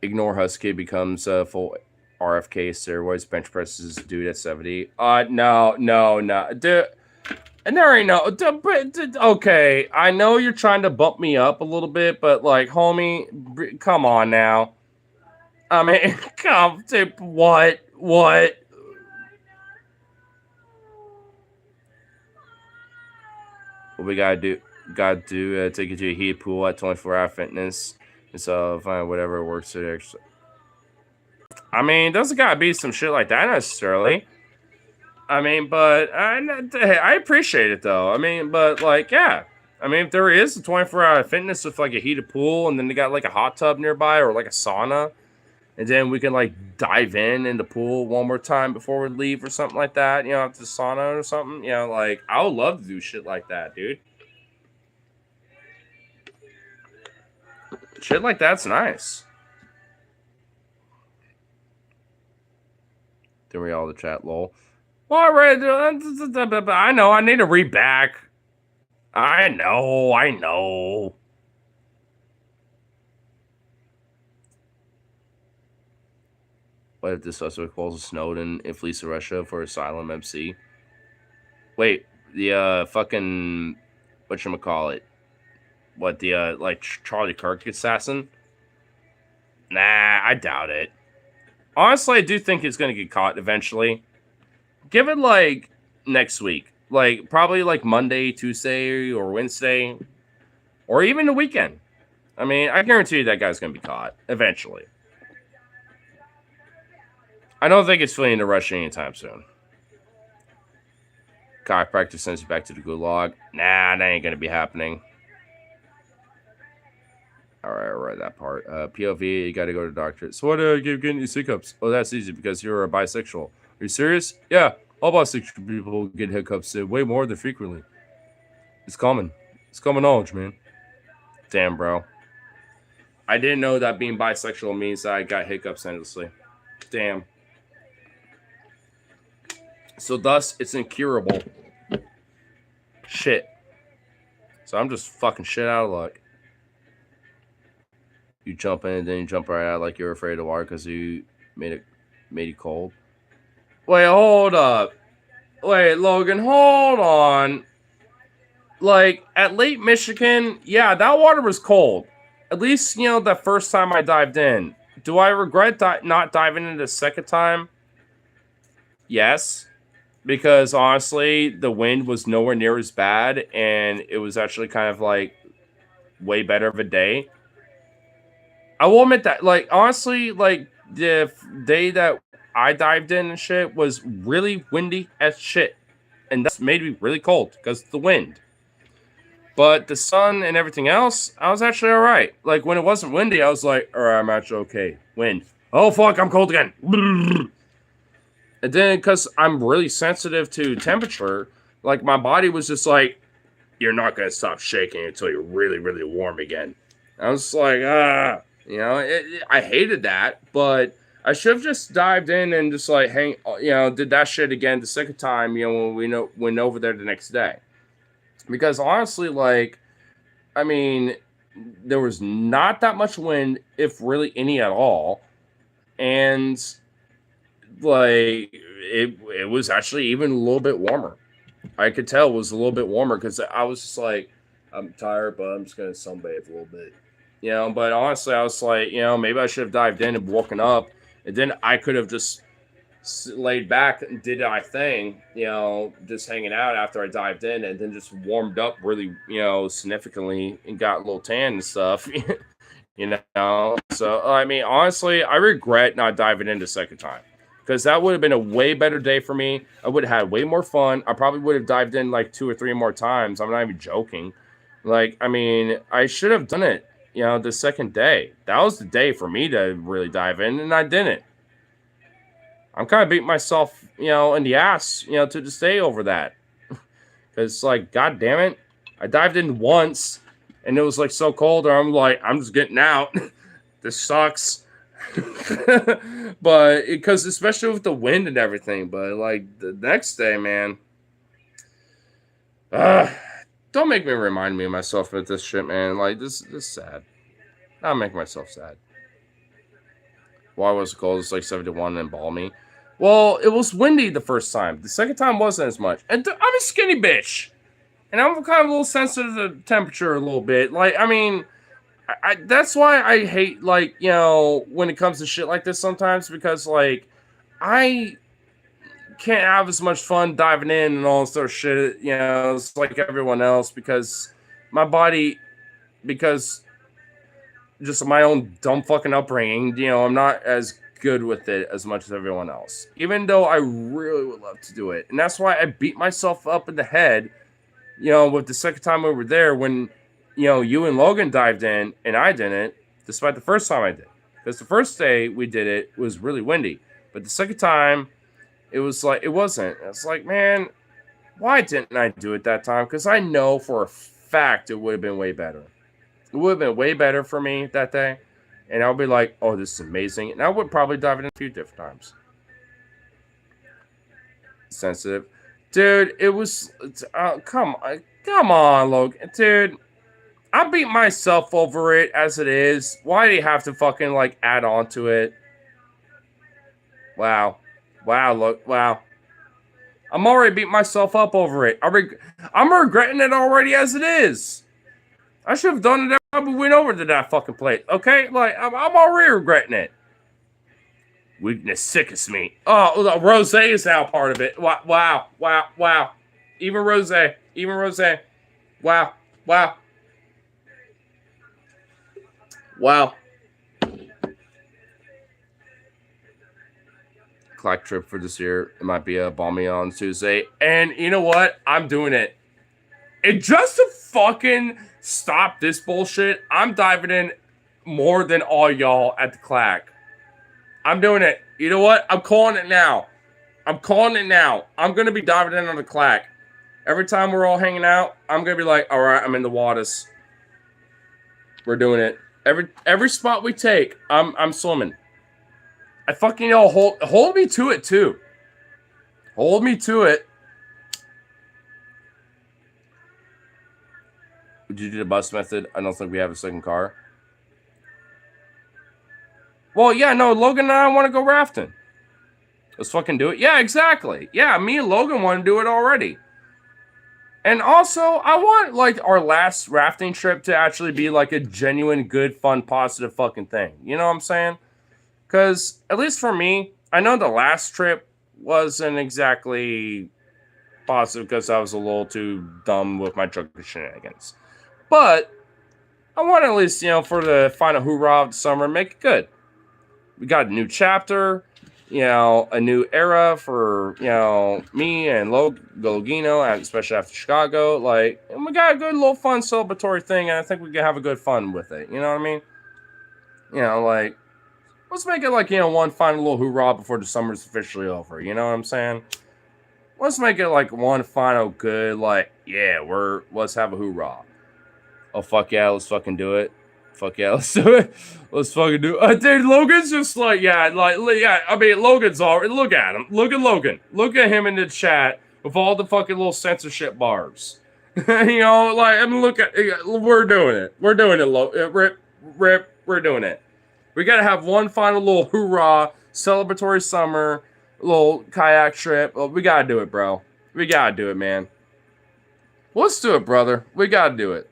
Ignore Husky becomes a full RFK steroids, bench presses dude at 70. No. Dude, and there ain't no. Okay, I know you're trying to bump me up a little bit, but like, homie, come on now. I mean, come to what? What we gotta do? Take you to a heat pool at 24-hour fitness. And so find whatever works to actually. I mean, doesn't gotta be some shit like that necessarily. I mean, but I appreciate it though. I mean, but like, yeah. I mean, if there is a 24-hour fitness with like a heated pool and then they got like a hot tub nearby or like a sauna, and then we can like dive in the pool one more time before we leave or something like that, after the sauna or something, like I would love to do shit like that, dude. Shit like that's nice. Then we all the chat, lol. Well, I know. I need to read back. I know. What if the suspect calls Snowden if Lisa Russia for asylum MC? Wait, the fucking whatchamacallit? What, the like Charlie Kirk assassin? Nah, I doubt it. Honestly, I do think he's gonna get caught eventually. Give it like next week. Like probably like Monday, Tuesday, or Wednesday. Or even the weekend. I mean, I guarantee you that guy's gonna be caught eventually. I don't think it's fleeing to Russia anytime soon. Chiropractor sends you back to the gulag. Nah, that ain't gonna be happening. All right, that part. POV, you gotta go to the doctor. So what do you getting these hiccups? Oh, that's easy because you're a bisexual. Are you serious? Yeah, all bisexual people get hiccups way more than frequently. It's common. It's common knowledge, man. Damn, bro. I didn't know that being bisexual means that I got hiccups endlessly. Damn. So thus, it's incurable. Shit. So I'm just fucking shit out of luck. You jump in and then you jump right out like you're afraid of water because you made you cold. Wait, hold up. Wait, Logan, hold on. Like, at Lake Michigan, yeah, that water was cold. At least, the first time I dived in. Do I regret not diving in the second time? Yes. Because, honestly, the wind was nowhere near as bad, and it was actually kind of, like, way better of a day. I will admit that, like, honestly, like, the day that I dived in and shit was really windy as shit. And that's made me really cold because of the wind. But the sun and everything else, I was actually all right. Like, when it wasn't windy, I was like, all right, I'm actually okay. Wind. Oh, fuck, I'm cold again. And then, because I'm really sensitive to temperature, like, my body was just like, you're not going to stop shaking until you're really, really warm again. I was like, I hated that, but I should have just dived in and just like did that shit again the second time, when we went over there the next day. Because honestly, like, I mean, there was not that much wind, if really any at all. And like it was actually even a little bit warmer. I could tell it was a little bit warmer because I was just like, I'm tired, but I'm just gonna sunbathe a little bit. But honestly, I was like, maybe I should have dived in and woken up, and then I could have just laid back and did my thing, just hanging out after I dived in, and then just warmed up really, significantly and got a little tan and stuff, So, I mean, honestly, I regret not diving in the second time because that would have been a way better day for me. I would have had way more fun. I probably would have dived in like 2 or 3 more times. I'm not even joking. Like, I mean, I should have done it. the second day. That was the day for me to really dive in, and I didn't. I'm kind of beating myself, in the ass, to this day over that. Because it's like, god damn it, I dived in once, and it was like so cold, or I'm like, I'm just getting out. This sucks. But because especially with the wind and everything, but like the next day, man, don't make me remind me of myself with this shit, man. Like this is sad. I'll make myself sad. Why was it cold? It's like 71 and balmy. Well, it was windy the first time. The second time wasn't as much. And I'm a skinny bitch, and I'm kind of a little sensitive to temperature a little bit. Like, I mean, that's why I hate, like, when it comes to shit like this sometimes, because, like, I can't have as much fun diving in and all this sort of shit, it's like everyone else, because my body, because just my own dumb fucking upbringing, I'm not as good with it as much as everyone else, even though I really would love to do it. And that's why I beat myself up in the head, with the second time we were there when, you and Logan dived in and I didn't, despite the first time I did. Because the first day we did it was really windy. But the second time, it was like, it wasn't. It's like, man, why didn't I do it that time? Because I know for a fact it would have been way better. It would have been way better for me that day. And I'll be like, oh, this is amazing. And I would probably dive in a few different times. Sensitive. Dude, it was... come on, Logan. Dude, I beat myself over it as it is. Why do you have to fucking, like, add on to it? Wow. Wow, look. Wow. I'm already beating myself up over it. I'm regretting it already as it is. I should have done it after we went over to that fucking place. Okay? Like, I'm already regretting it. Weakness sickens me. Oh, Rose is now part of it. Wow. Even Rose. Wow. Clack trip for this year. It might be a balmy on Tuesday. And you know what? I'm doing it. And just to fucking stop this bullshit, I'm diving in more than all y'all at the Clack. I'm doing it. You know what? I'm calling it now. I'm going to be diving in on the Clack. Every time we're all hanging out, I'm going to be like, all right, I'm in the waters. We're doing it. Every spot we take, I'm swimming. I fucking hold me to it too. Hold me to it. Did you do the bus method? I don't think we have a second car. Well, yeah, no, Logan and I want to go rafting. Let's fucking do it. Yeah, exactly. Yeah, me and Logan want to do it already. And also, I want, like, our last rafting trip to actually be, like, a genuine, good, fun, positive fucking thing. You know what I'm saying? Because, at least for me, I know the last trip wasn't exactly positive because I was a little too dumb with my drug shenanigans. But I want at least, for the final hoorah of the summer, make it good. We got a new chapter, a new era for, me and Logino, especially after Chicago. Like, and we got a good little fun celebratory thing, and I think we can have a good fun with it. You know what I mean? Like, let's make it like, one final little hoorah before the summer's officially over. You know what I'm saying? Let's make it like one final good, like, yeah, let's have a hoorah. Oh, fuck yeah, let's fucking do it. Fuck yeah, let's do it. Let's fucking do it. Dude, Logan's just like, yeah, I mean, Logan's already, look at him. Look at Logan. Look at him in the chat with all the fucking little censorship bars. Like, I mean, look at, we're doing it. We're doing it, Rip, we're doing it. We gotta have one final little hoorah, celebratory summer, little kayak trip. Well, we gotta do it, bro. We gotta do it, man. Let's do it, brother. We gotta do it.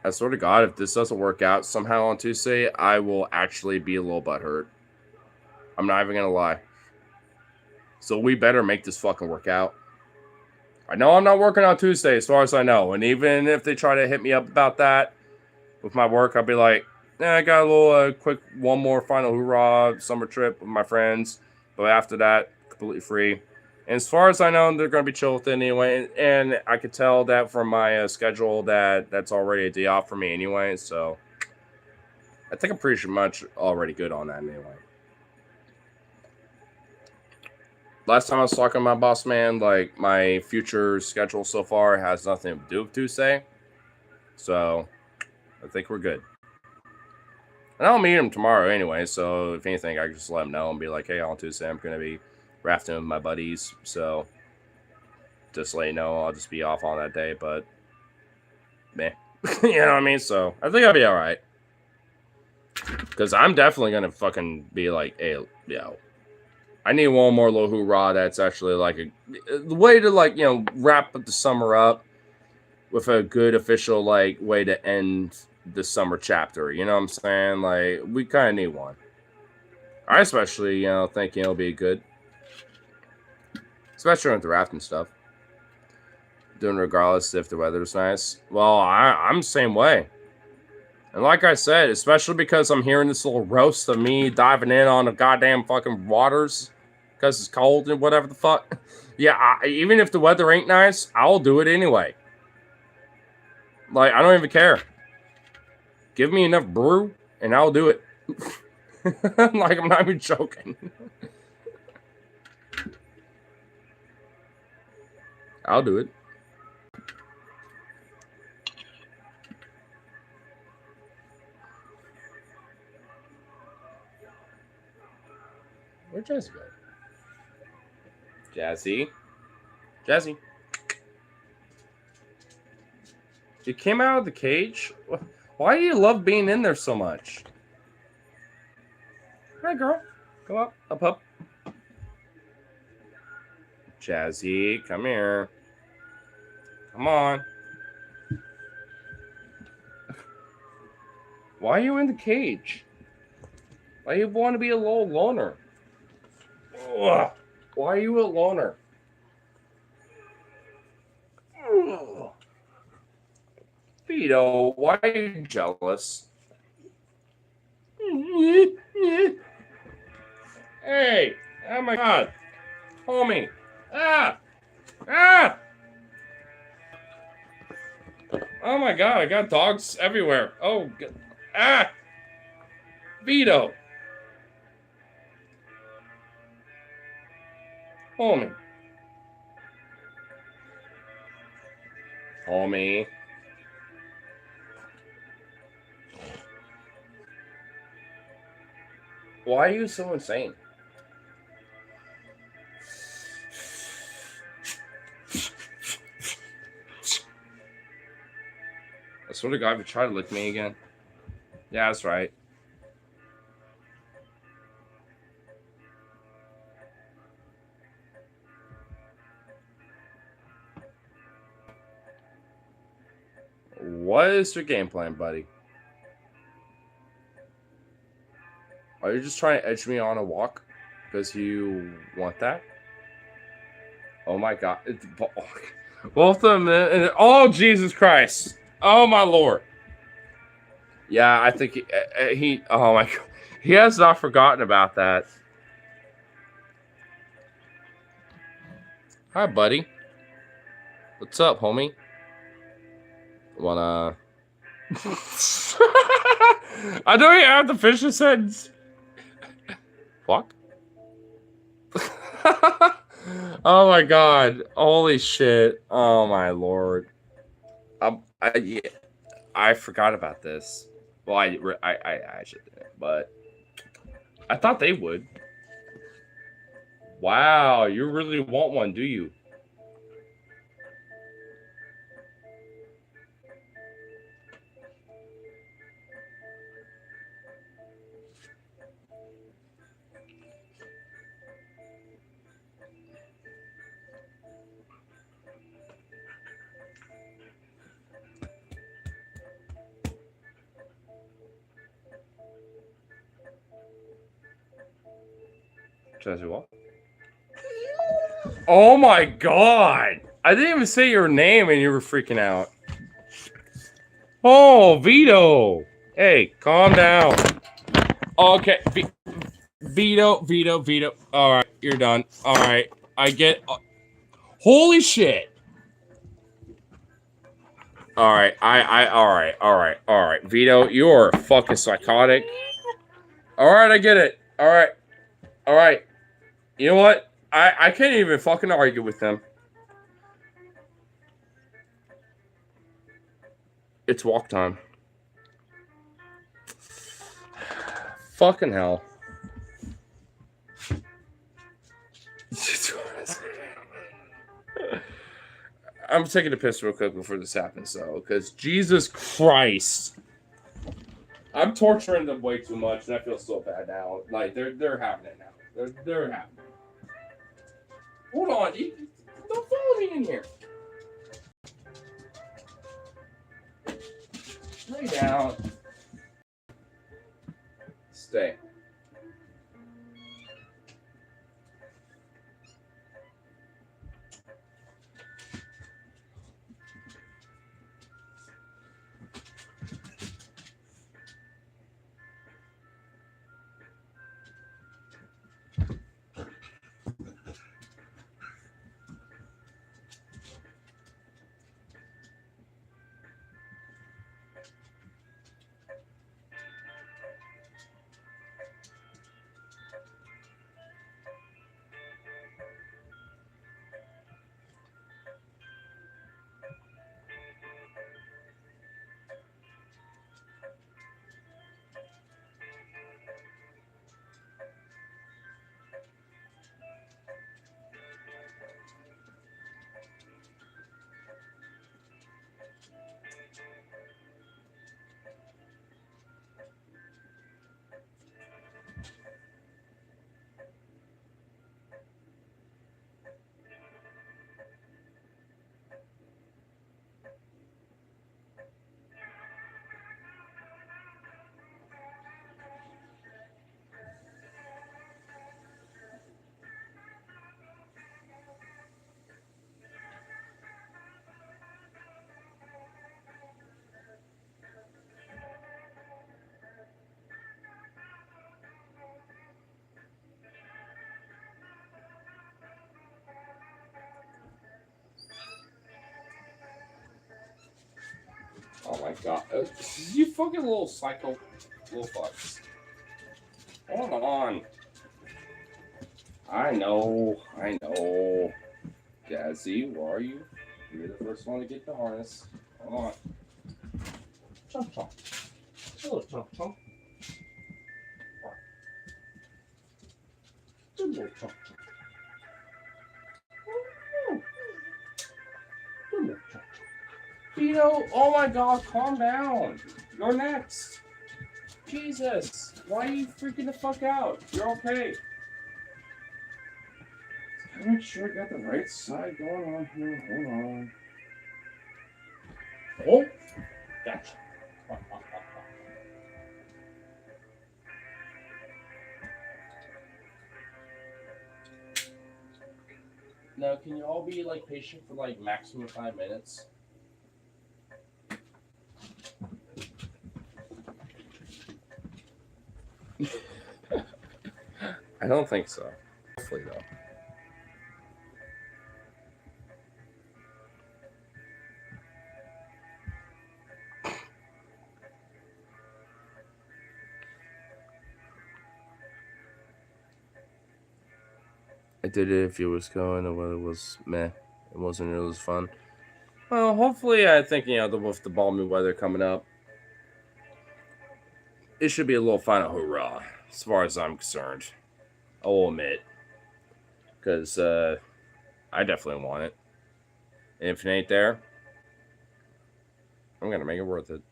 I swear to God, if this doesn't work out somehow on Tuesday, I will actually be a little butthurt. I'm not even going to lie. So we better make this fucking work out. I know I'm not working on Tuesday, as far as I know. And even if they try to hit me up about that with my work, I'll be like, I got a little quick one more final hoorah summer trip with my friends. But after that, completely free. And as far as I know, they're going to be chill with it anyway. And I could tell that from my schedule that that's already a day off for me anyway. So I think I'm pretty much already good on that anyway. Last time I was talking to my boss man, like my future schedule so far has nothing to do with Tuesday. So I think we're good. And I'll meet him tomorrow anyway. So if anything, I can just let him know and be like, hey, on Tuesday, I'm going to be rafting with my buddies. So just let you know, I'll just be off on that day. But, meh. You know what I mean? So I think I'll be all right. Because I'm definitely going to fucking be like, hey, yo. I need one more little hoorah that's actually like a way to like, wrap the summer up with a good official like way to end the summer chapter. You know what I'm saying? Like we kind of need one. I especially, think it'll be good. Especially with the rafting stuff. Doing regardless if the weather's nice. Well, I'm the same way. And like I said, especially because I'm hearing this little roast of me diving in on the goddamn fucking waters because it's cold and whatever the fuck. Yeah, even if the weather ain't nice, I'll do it anyway. Like, I don't even care. Give me enough brew and I'll do it. Like, I'm not even joking. I'll do it. Where'd Jazzy go? Jazzy. You came out of the cage? Why do you love being in there so much? Hi, girl. Go up. Jazzy, come here. Come on. Why are you in the cage? Why do you want to be a little loner? Ugh. Why are you a loner? Ugh. Vito, why are you jealous? Hey, oh my god. Homie. Oh my god, I got dogs everywhere. Oh, Vito. Homie. Why are you so insane? I swear to God, if you try to lick me again. Yeah, that's right. What is your game plan, buddy? Are you just trying to edge me on a walk because you want that? Oh my God. Both of them. Oh, Jesus Christ. Oh my Lord. Yeah, I think he oh my God. He has not forgotten about that. Hi, buddy. What's up, homie? Wanna... I don't even have to finish the sentence. Fuck. Oh my God. Holy shit. Oh my Lord. I forgot about this. Well, I should do it, but I thought they would. Wow, you really want one, do you? Jazzy what? Oh my God! I didn't even say your name and you were freaking out. Oh, Vito. Hey, calm down. Okay. Vito. All right, you're done. All right. I get. Holy shit. All right. All right. Vito, you're fucking psychotic. All right, I get it. All right. You know what? I can't even fucking argue with them. It's walk time. Fucking hell. I'm taking a piss real quick before this happens, though, because Jesus Christ, I'm torturing them way too much, and I feel so bad now. Like they're having it now. They're having it. Hold on, don't follow me in here. Lay down. Stay. Oh my god. You fucking little psycho little fucks. Hold on. I know. Jazzy, where are you? You're the first one to get the harness. Hold on. Chomp chomp. Hello, chomp chomp. Hello, chomp chomp. Hello, chomp chomp. Vito, oh my god, calm down. You're next. Jesus, why are you freaking the fuck out? You're okay. Gotta make sure I got the right side going on here. Hold on. Oh, gotcha. Now, can you all be like patient for like maximum 5 minutes? I don't think so. Hopefully, though. I did it if it was going or whether it was meh. It wasn't really fun. Well, hopefully, I think, with the balmy weather coming up, it should be a little final hurrah, as far as I'm concerned. I will admit. Because I definitely want it. And if it ain't there, I'm going to make it worth it.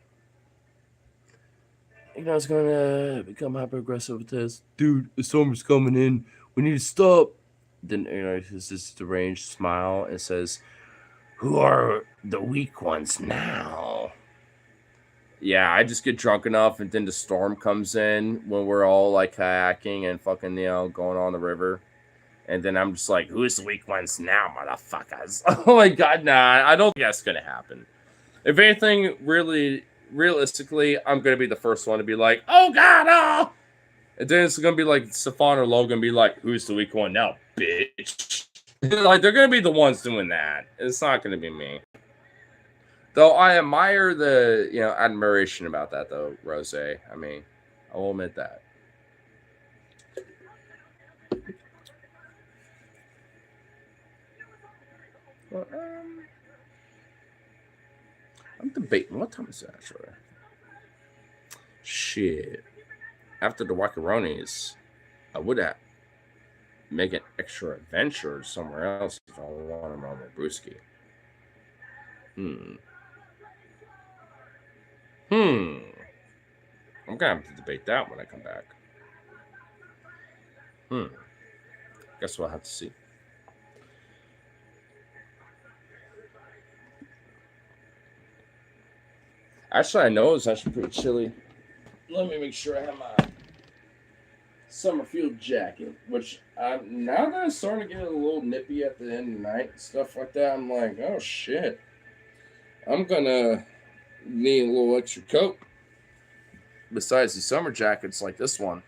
It's going to become hyper aggressive with this. Dude, the storm's coming in. We need to stop. Then, it's this deranged smile and says, "Who are the weak ones now?" Yeah, I just get drunk enough and then the storm comes in when we're all like kayaking and fucking, going on the river. And then I'm just like, who's the weak ones now, motherfuckers? Oh my god, nah, I don't think that's gonna happen. If anything, really, realistically, I'm gonna be the first one to be like, oh god, oh! And then it's gonna be like Stefan or Logan be like, who's the weak one now, bitch? Like, they're gonna be the ones doing that. It's not gonna be me. Though I admire the, admiration about that, though, Rose. I mean, I will admit that. Well, I'm debating. What time is it, actually? Shit. After the Wakaronis, I would have make an extra adventure somewhere else if I want to run with Brewski. I'm gonna have to debate that when I come back. Guess we'll have to see. Actually, I know it's actually pretty chilly. Let me make sure I have my Summerfield jacket, which now that it's starting to get a little nippy at the end of the night, stuff like that, I'm like, oh shit. I'm gonna need a little extra coat. Besides the summer jackets like this one.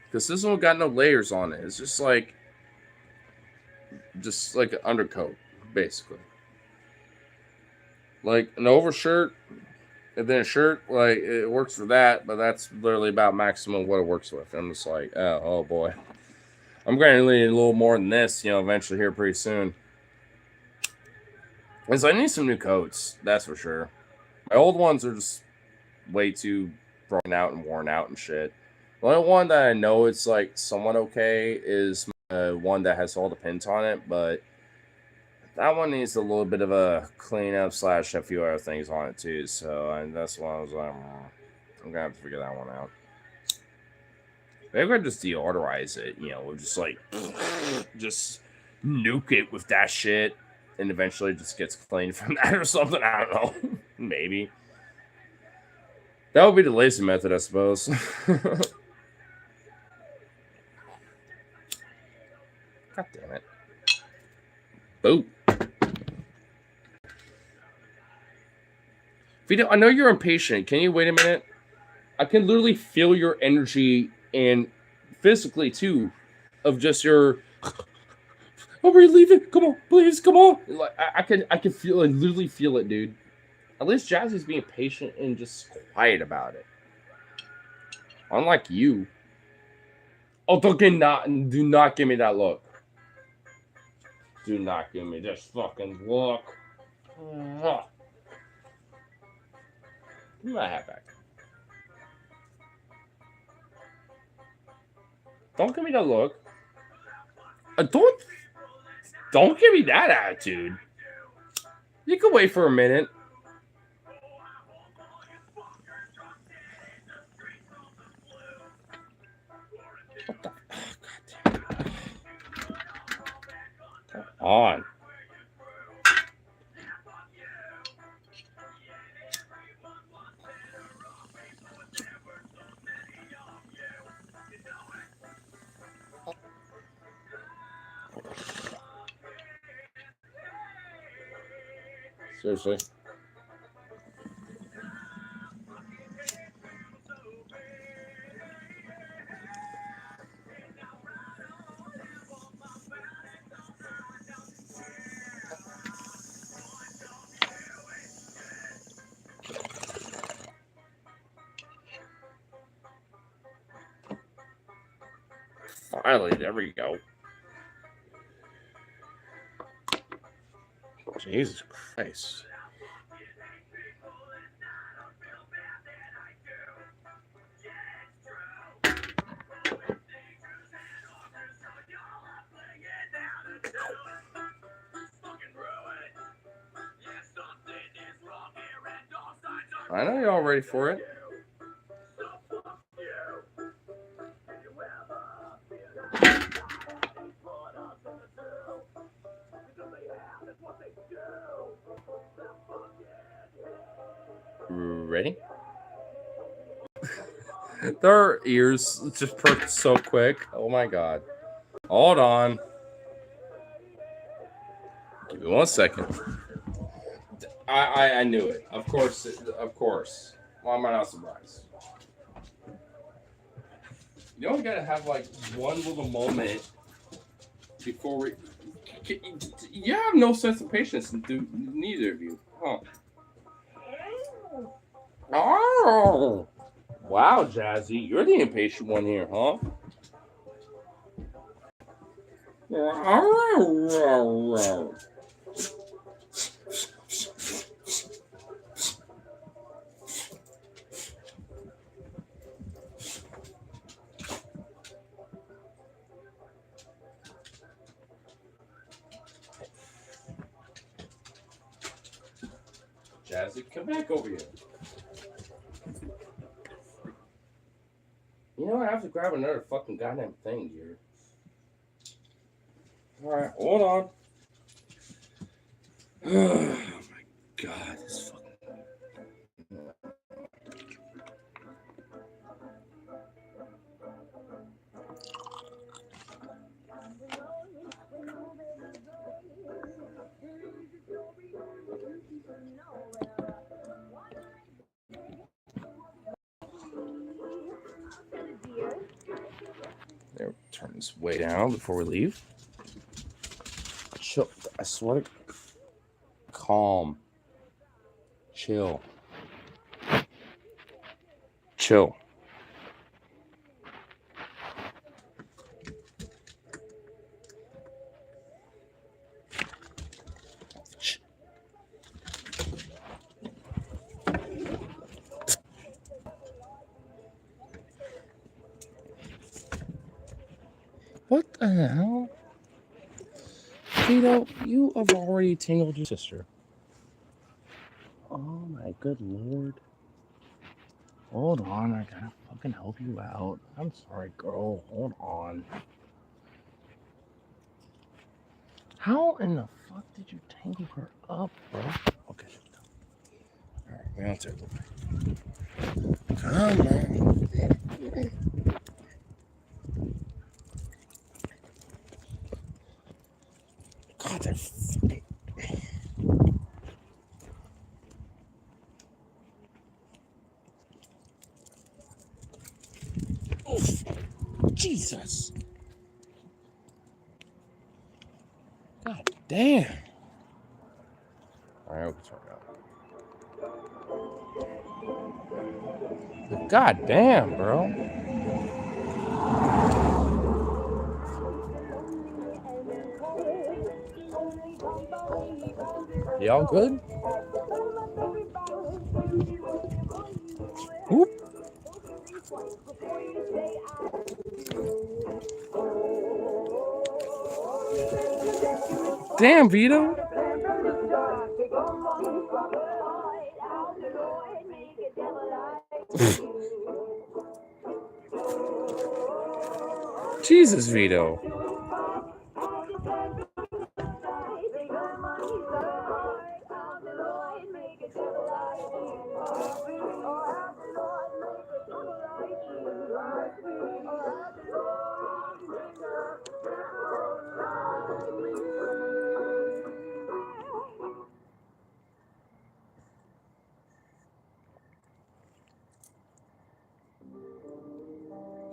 Because this one got no layers on it. It's just like an undercoat, basically. Like an overshirt and then a shirt, like it works for that, but that's literally about maximum what it works with. I'm just like, oh boy. I'm going to need a little more than this, eventually here pretty soon. And so I need some new coats, that's for sure. My old ones are just way too broken out and worn out and shit. The only one that I know it's like somewhat okay is one that has all the pins on it, but that one needs a little bit of a cleanup / a few other things on it too. So that's why I was like, I'm gonna have to figure that one out. Maybe I just deodorize it, just like just nuke it with that shit, and eventually it just gets cleaned from that or something. I don't know. Maybe that would be the lazy method, I suppose. God damn it. Boo. Vito, I know you're impatient. Can you wait a minute? I can literally feel your energy and physically too, of just your. Oh, we're leaving. Come on, please, come on. Like I can feel it. Literally feel it, dude. At least Jazzy's being patient and just quiet about it. Unlike you. Oh, do not give me that look. Do not give me this fucking look. Give me my hat back. Don't give me that look. Don't give me that attitude. You can wait for a minute. What the? Oh, God damn. Come on. Seriously. Finally, there we go. Jesus Christ. I know you're all ready for it. Ready? Their ears just perked so quick. Oh my god. Hold on. 1 second. I knew it. Of course. Why am I not surprised? You only gotta have like one little moment before we. You have no sense of patience, neither of you, huh? Oh, wow, Jazzy, you're the impatient one here, huh? Jazzy, come back over here. You know, I have to grab another fucking goddamn thing here. Alright, hold on. Oh my god, this fucking. There, turn this way down before we leave. Chill. I swear to. Calm. Chill. Chill. What the hell? Vito, you have already tangled your sister. Oh my good lord. Hold on, I gotta fucking help you out. I'm sorry, girl. Hold on. How in the fuck did you tangle her up, bro? Okay. Alright, we don't take it. Come on. God, they're fucking. Oof. Jesus. God damn. Alright, we can try it out. God damn, bro. Y'all good? Whoop. Damn, Vito. Jesus, Vito.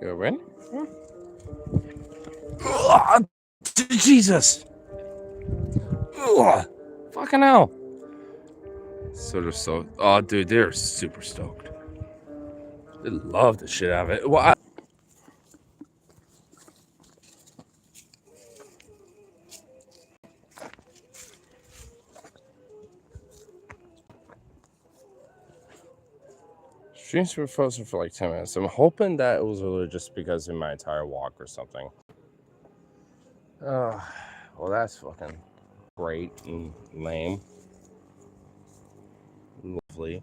Go in. Jesus. Ugh. Fucking hell. So, oh, dude, they're super stoked. They love the shit out of it. Well, streams were frozen for like 10 minutes. I'm hoping that it was really just because of my entire walk or something. Well, that's fucking great and lame. Lovely.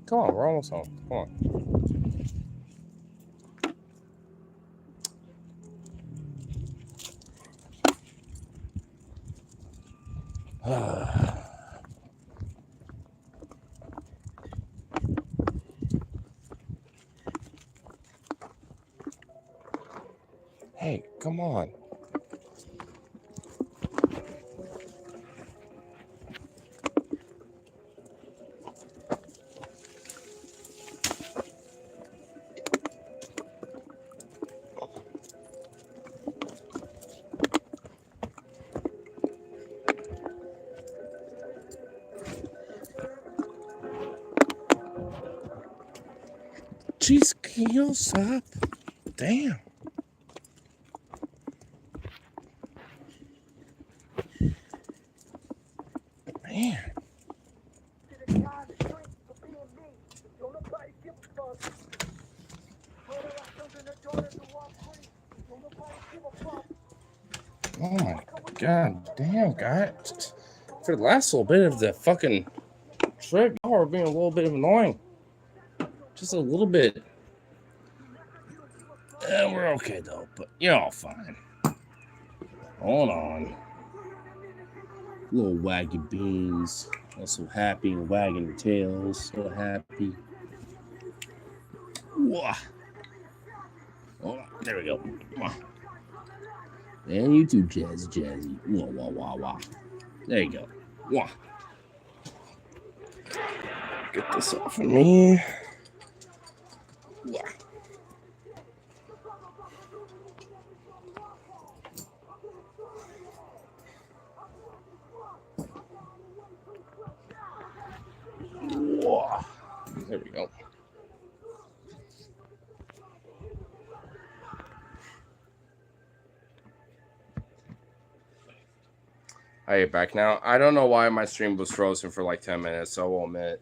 Come on, we're almost home. Come on. Hey, come on. Jeez, can you stop? Damn. Man. Oh my god, damn, guy. For the last little bit of the fucking trip, y'all are being a little bit annoying. Just a little bit. We're okay though, but you're all fine. Hold on. Little waggy beans. Also happy and wagging their tails. So happy. Wah. Oh, there we go. Wah. And you too, jazzy. Wah, wah, wah, wah. There you go. Wah. Get this off of me. Wah. Whoa. There we go. I get back now. I don't know why my stream was frozen for like 10 minutes, so I will admit.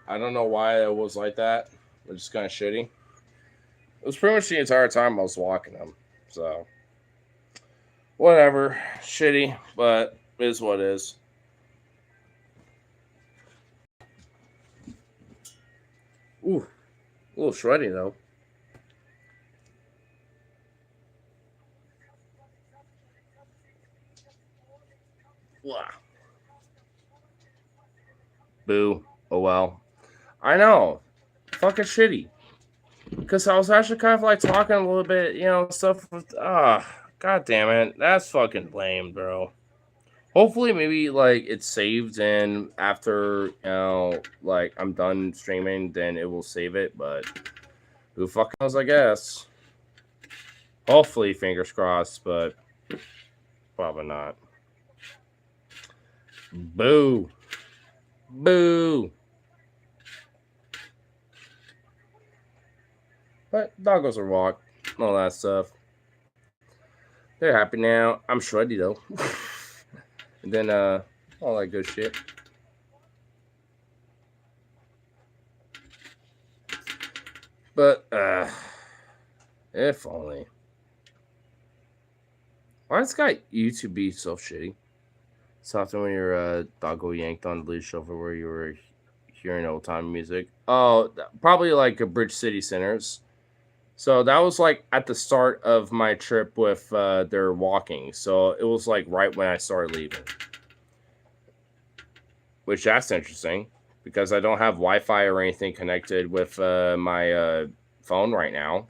I don't know why it was like that. It's just kind of shitty. It was pretty much the entire time I was walking them. So, whatever. Shitty, but it is what it is. Ooh, a little sweaty though. Wow. Boo. Oh well. I know. Fucking shitty. Because I was actually kind of like talking a little bit, stuff with. God damn it. That's fucking lame, bro. Hopefully, maybe like it's saved, and after like I'm done streaming, then it will save it. But who fucking knows? I guess. Hopefully, fingers crossed, but probably not. Boo, boo. But doggos are walk, all that stuff. They're happy now. I'm shreddy though. And then all that good shit. But if only. Why does guy YouTube be so shitty? It's often when your doggo yanked on the leash over where you were hearing old time music. Oh, probably like a Bridge City Sinners. So that was like at the start of my trip with their walking. So it was like right when I started leaving. Which that's interesting because I don't have Wi-Fi or anything connected with my phone right now.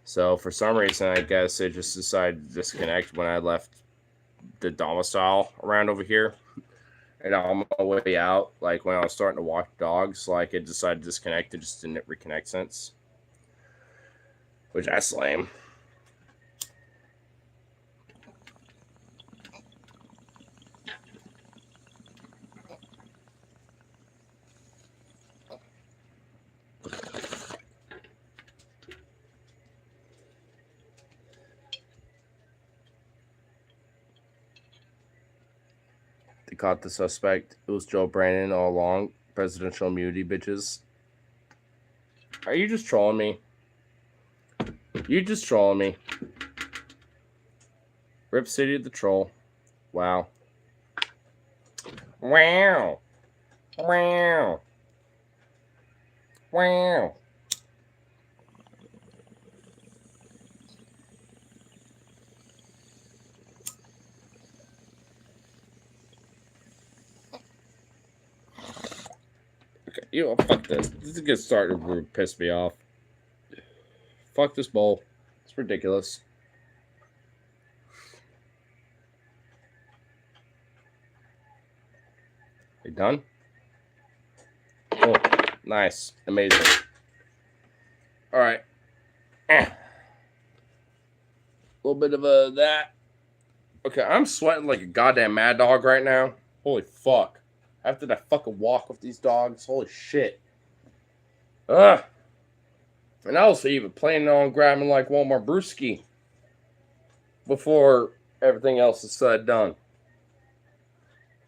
So for some reason, I guess it just decided to disconnect when I left the domicile around over here. And on my way out, like when I was starting to walk dogs, like it decided to disconnect. It just didn't reconnect since. Which that's lame. They caught the suspect. It was Joe Brandon all along. Presidential immunity, bitches. Are you just trolling me? You just trolling me. Rip City of the Troll. Wow. Wow. Wow. Wow. Okay, fuck this. This is gonna start to piss me off. Fuck this bowl. It's ridiculous. You done? Oh, nice. Amazing. All right. A little bit of that. Okay, I'm sweating like a goddamn mad dog right now. Holy fuck. After that fucking walk with these dogs, holy shit. Ugh. And I was even planning on grabbing like one more brewski before everything else is said and done.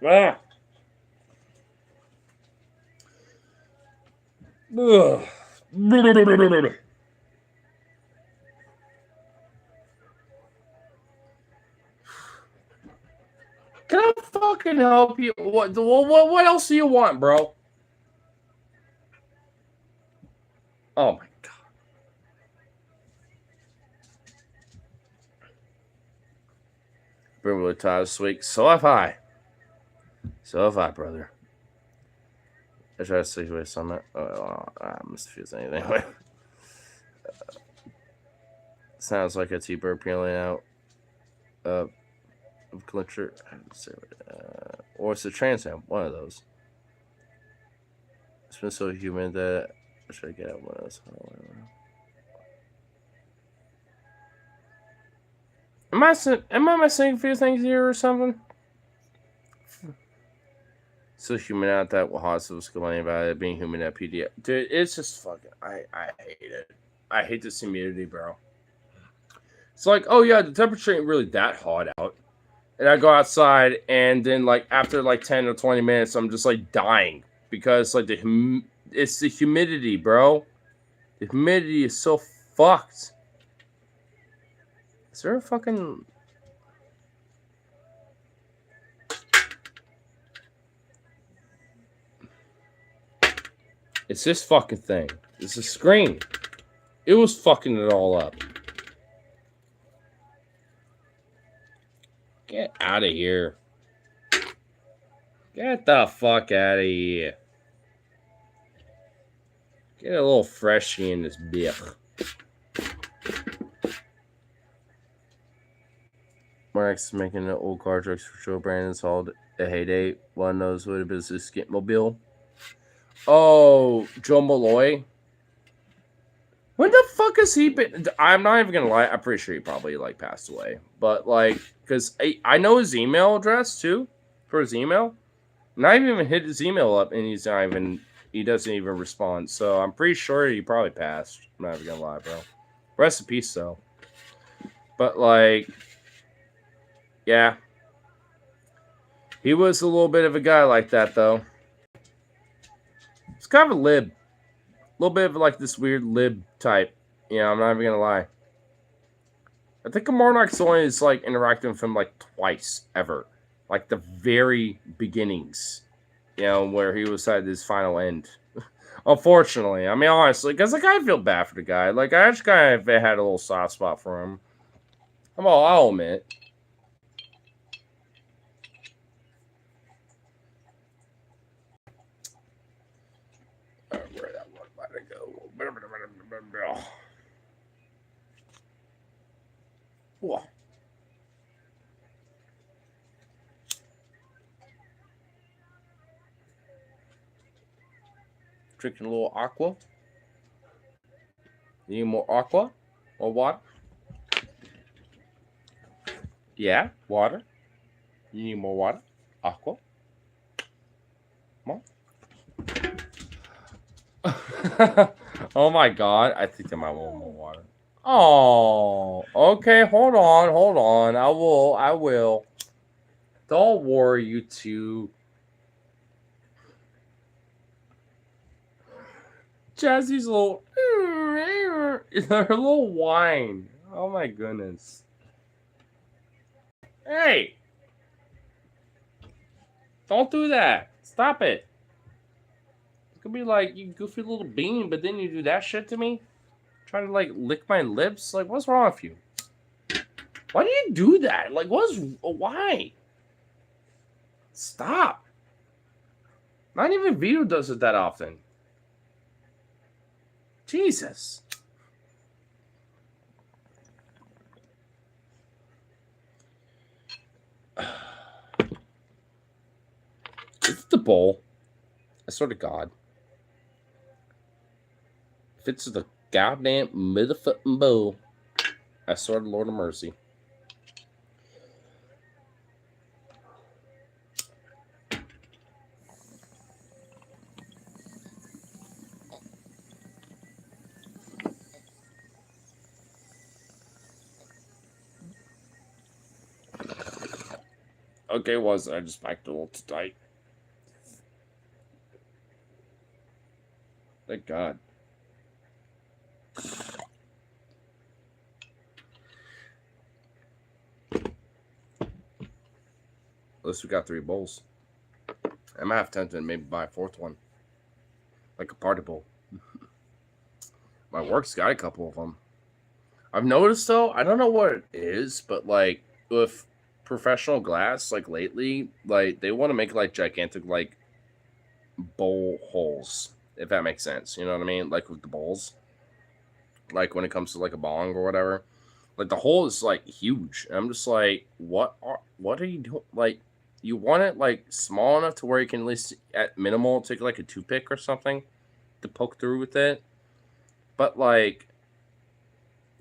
Ah. Ugh. Can I fucking help you? What else do you want, bro? Oh my god. Been really tired this week. So have I. So have I, brother. I try to sleep with something. I must feel anything. Sounds like a T-bird peeling out of clincher. Or it's a trans am. One of those. It's been so humid that I should get out one of those. Am I missing a few things here or something? So human out that Wahasa was complaining about it being human at PDF. Dude, it's just fucking. I hate it. I hate this humidity, bro. It's like, oh yeah, the temperature ain't really that hot out. And I go outside, and then like after like 10 or 20 minutes, I'm just like dying because like it's the humidity, bro. The humidity is so fucked. Is there a fucking? It's this fucking thing. It's a screen. It was fucking it all up. Get out of here. Get the fuck out of here. Get a little freshy in this bitch. Mark's making an old car trucks for Joe Brandon installed a heyday. One knows what it is, this Skitmobile. Oh, Joe Malloy. When the fuck has he been? I'm not even gonna lie. I'm pretty sure he probably like passed away. But like, because I know his email address too for his email. And I even hit his email up, and he doesn't even respond. So I'm pretty sure he probably passed. I'm not even gonna lie, bro. Rest in peace, though. But like, yeah, he was a little bit of a guy like that, though. He's kind of a lib. A little bit of like this weird lib type. Yeah, I'm not even gonna lie. I think Monarch's only is like interacting with him like twice ever. Like the very beginnings. You know, where he was at his final end. Unfortunately. I mean, honestly, because like I feel bad for the guy. Like I actually kind of had a little soft spot for him. I'll admit. Where that one might go? Whoa. Drinking a little aqua. You need more aqua or water? Yeah, water. You need more water? Aqua? Come on. Oh my god. I think I might want more water. Oh, okay. Hold on. I will. Don't worry, you two. Jazzy's little, her little whine. Oh my goodness. Hey, don't do that. Stop it. It's gonna be like you goofy little bean, but then you do that shit to me. Try to like lick my lips. Like, what's wrong with you? Why do you do that? Like, why? Stop. Not even Vito does it that often. Jesus. It's the bowl. I swear to God. If it's the goddamn motherfucking bowl, I swear to Lord of mercy. Okay, was I just packed a little too tight? Thank God. At least we got 3 bowls. I might have tempted to maybe buy a 4th one, like a party bowl. My work's got a couple of them. I've noticed though, I don't know what it is, but like with professional glass, like lately, like they want to make like gigantic like bowl holes, if that makes sense. You know what I mean? Like with the bowls, like when it comes to like a bong or whatever, like the hole is like huge. And I'm just like, what are you doing? Like, you want it like small enough to where you can at least at minimal take like a toothpick or something to poke through with it, but like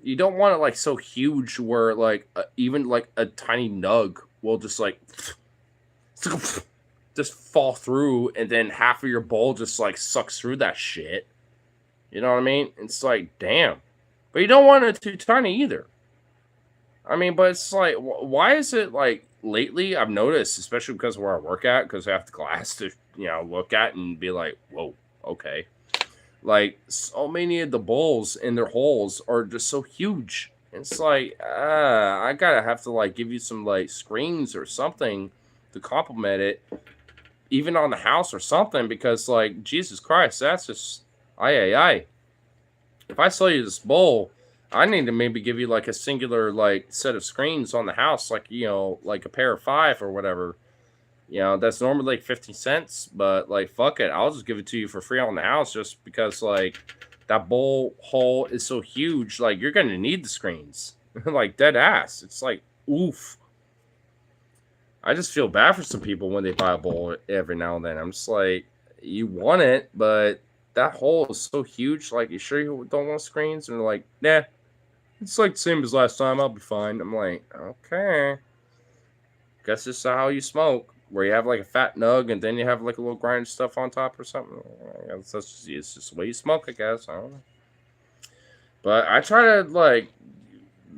you don't want it like so huge where like even like a tiny nug will just like just fall through, and then half of your bowl just like sucks through that shit. You know what I mean? It's like, damn. But you don't want it too tiny either. I mean, but it's like, why is it like lately? I've noticed, especially because of where I work at, because I have the glass to look at and be like, whoa, okay. Like so many of the bowls in their holes are just so huge. It's like, I gotta have to like give you some like screens or something to complement it, even on the house or something, because like Jesus Christ, that's just I. If I sell you this bowl, I need to maybe give you like a singular like set of screens on the house, like like a pair of 5 or whatever. That's normally like 50 cents, but like fuck it, I'll just give it to you for free on the house just because like that bowl hole is so huge. Like you're gonna need the screens, like dead ass. It's like oof. I just feel bad for some people when they buy a bowl every now and then. I'm just like, you want it, but that hole is so huge. Like, you sure you don't want screens? And they're like, nah, it's like the same as last time. I'll be fine. I'm like, okay. Guess this is how you smoke, where you have like a fat nug and then you have like a little grind stuff on top or something. It's just the way you smoke, I guess. I don't know. But I try to like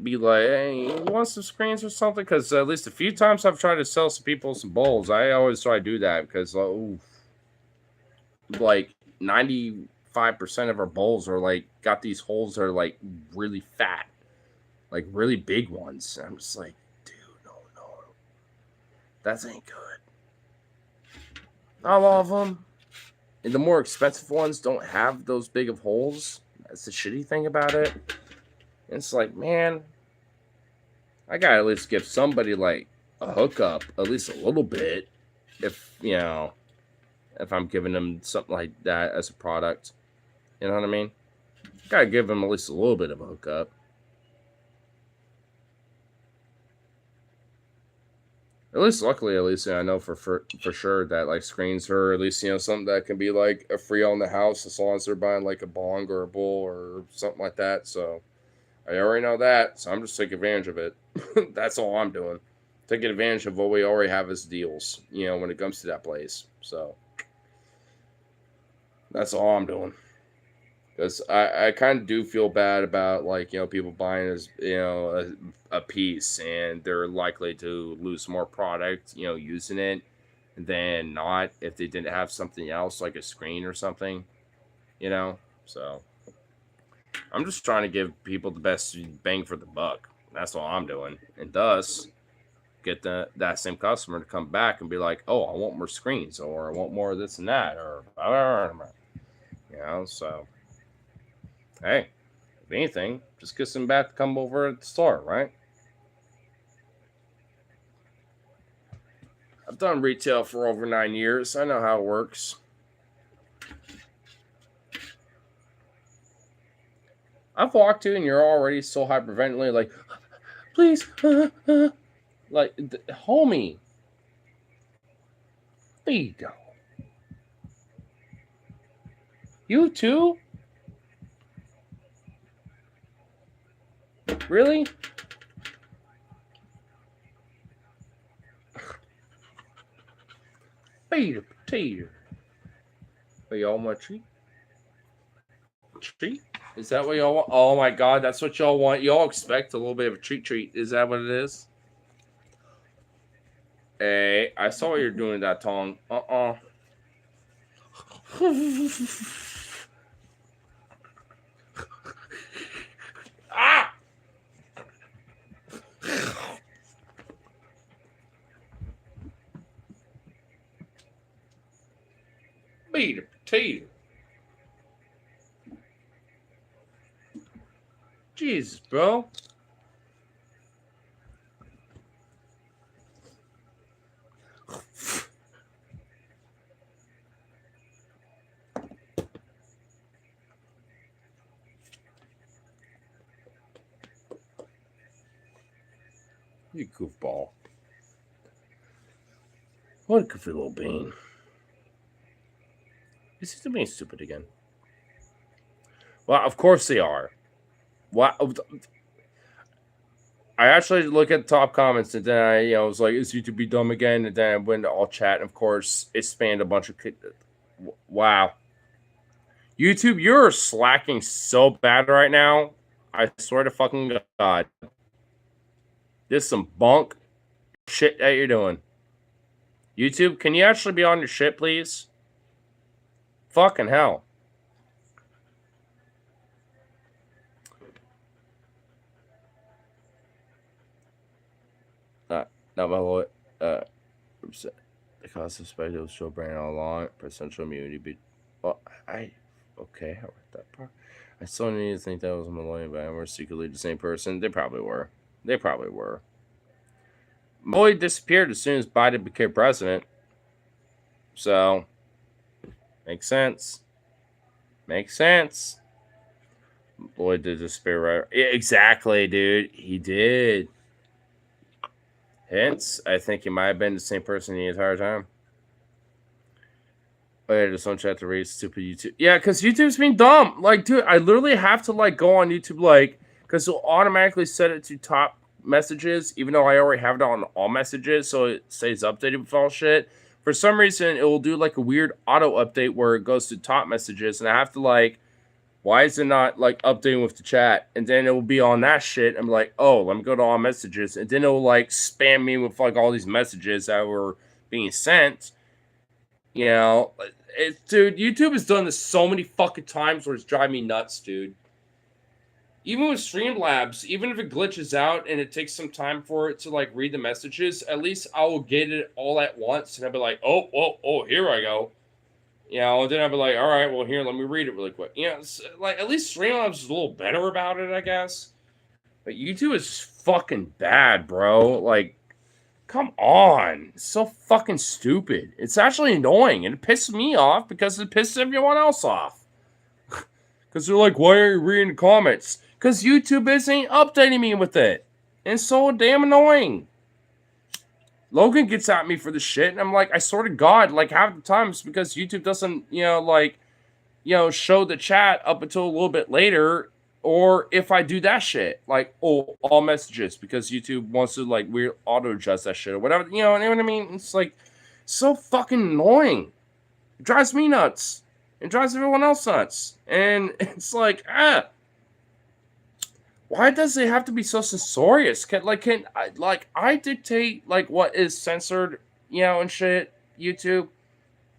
be like, hey, you want some screens or something? Because at least a few times I've tried to sell some people some bowls. I always try to do that because like 95% of our bowls are like got these holes that are like really fat, like really big ones. And I'm just like, dude, no, that ain't good. Not all of them. And the more expensive ones don't have those big of holes. That's the shitty thing about it. It's like, man, I gotta at least give somebody like a hookup, at least a little bit, if if I'm giving them something like that as a product. You know what I mean? Gotta give them at least a little bit of a hookup. At least, luckily, at least I know for sure that like screens are at least something that can be like a free on the house as long as they're buying like a bong or a bowl or something like that. So I already know that, so I'm just taking advantage of it. That's all I'm doing. Taking advantage of what we already have as deals, when it comes to that place. So that's all I'm doing. Because I kind of do feel bad about like people buying as a piece, and they're likely to lose more product using it than not if they didn't have something else like a screen or something. So I'm just trying to give people the best bang for the buck. That's all I'm doing, and thus get that same customer to come back and be like, "Oh, I want more screens, or I want more of this and that," or So hey, if anything, just get some back to come over at the store, right? I've done retail for over 9 years. I know how it works. I've walked in and you're already so hyperventilating, like, please, like, homie, there you go. You too? Really? Peter, potato. Are y'all want a treat? Treat? Is that what y'all want? Oh my god, that's what y'all want. Y'all expect a little bit of a treat. Is that what it is? Hey, I saw what you're doing with that tongue. Ah! Beat a potato. Jesus, bro. You goofball. What a goofy little bean. Is he being stupid again? Well, of course they are. Wow. I actually look at the top comments and then I was like, is YouTube be dumb again? And then I went to all chat, and of course, it spanned a bunch of. Wow. YouTube, you're slacking so bad right now. I swear to fucking God. This is some bunk shit that you're doing. YouTube, can you actually be on your shit, please? Fucking hell. Not my Lord. The cost of spectacles show brand all along, potential immunity. But well, okay, I read that part. I still need to think that was Malloy, but we're secretly the same person. They probably were. Malloy disappeared as soon as Biden became president. So, makes sense. Malloy did disappear, right? Yeah, exactly, dude. He did. Hence, I think he might have been the same person the entire time. Oh yeah, just don't chat to read stupid YouTube. Yeah, because YouTube's being dumb. Like, dude, I literally have to go on YouTube, because it'll automatically set it to top messages, even though I already have it on all messages, so it stays updated with all shit. For some reason, it will do a weird auto update where it goes to top messages, and I have to why is it not updating with the chat? And then it will be on that shit. I'm like, oh, let me go to all messages, and then it will spam me with all these messages that were being sent. Dude, YouTube has done this so many fucking times where it's driving me nuts, dude. Even with Streamlabs, even if it glitches out and it takes some time for it to read the messages, at least I will get it all at once, and I'll be like, oh, here I go. And then I'll be like, all right, well, here, let me read it really quick. At least Streamlabs is a little better about it, I guess. But YouTube is just fucking bad, bro. Come on. It's so fucking stupid. It's actually annoying, and it pisses me off because it pisses everyone else off. Because they're like, why are you reading the comments? Because YouTube isn't updating me with it. And it's so damn annoying. Logan gets at me for the shit, and I'm like, I swear to God, half the time it's because YouTube doesn't, show the chat up until a little bit later. Or if I do that shit, all messages, because YouTube wants to weird auto adjust that shit or whatever, you know what I mean? It's so fucking annoying. It drives me nuts. It drives everyone else nuts. And it's why does it have to be so censorious? Can I dictate what is censored, and shit? YouTube,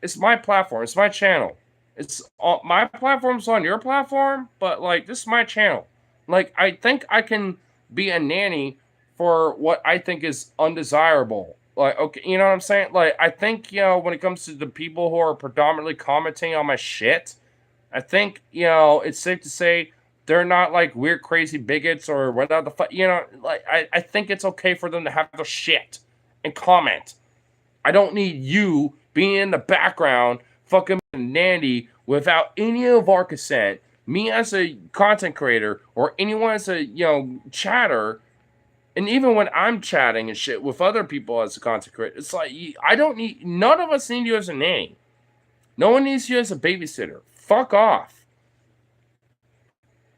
it's my platform. It's my channel. It's my platform's on your platform, but this is my channel. I think I can be a nanny for what I think is undesirable. Okay, you know what I'm saying? I think, when it comes to the people who are predominantly commenting on my shit, I think, it's safe to say they're not weird, crazy bigots or whatever the fuck, I think it's okay for them to have their shit and comment. I don't need you being in the background fucking nanny without any of our consent. Me as a content creator or anyone as a chatter, and even when I'm chatting and shit with other people as a content creator, it's I don't need, none of us need you as a nanny. No one needs you as a babysitter. Fuck off.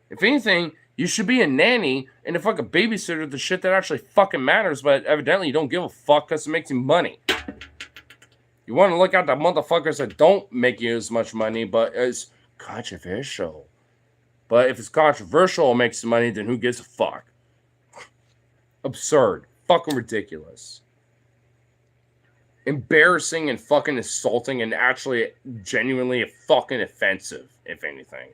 If anything, you should be a nanny and a fucking babysitter, the shit that actually fucking matters, but evidently you don't give a fuck because it makes you money. You want to look at the motherfuckers that don't make you as much money, but it's controversial. But if it's controversial and makes money, then who gives a fuck? Absurd. Fucking ridiculous. embarrassing and fucking insulting and actually genuinely fucking offensive, if anything.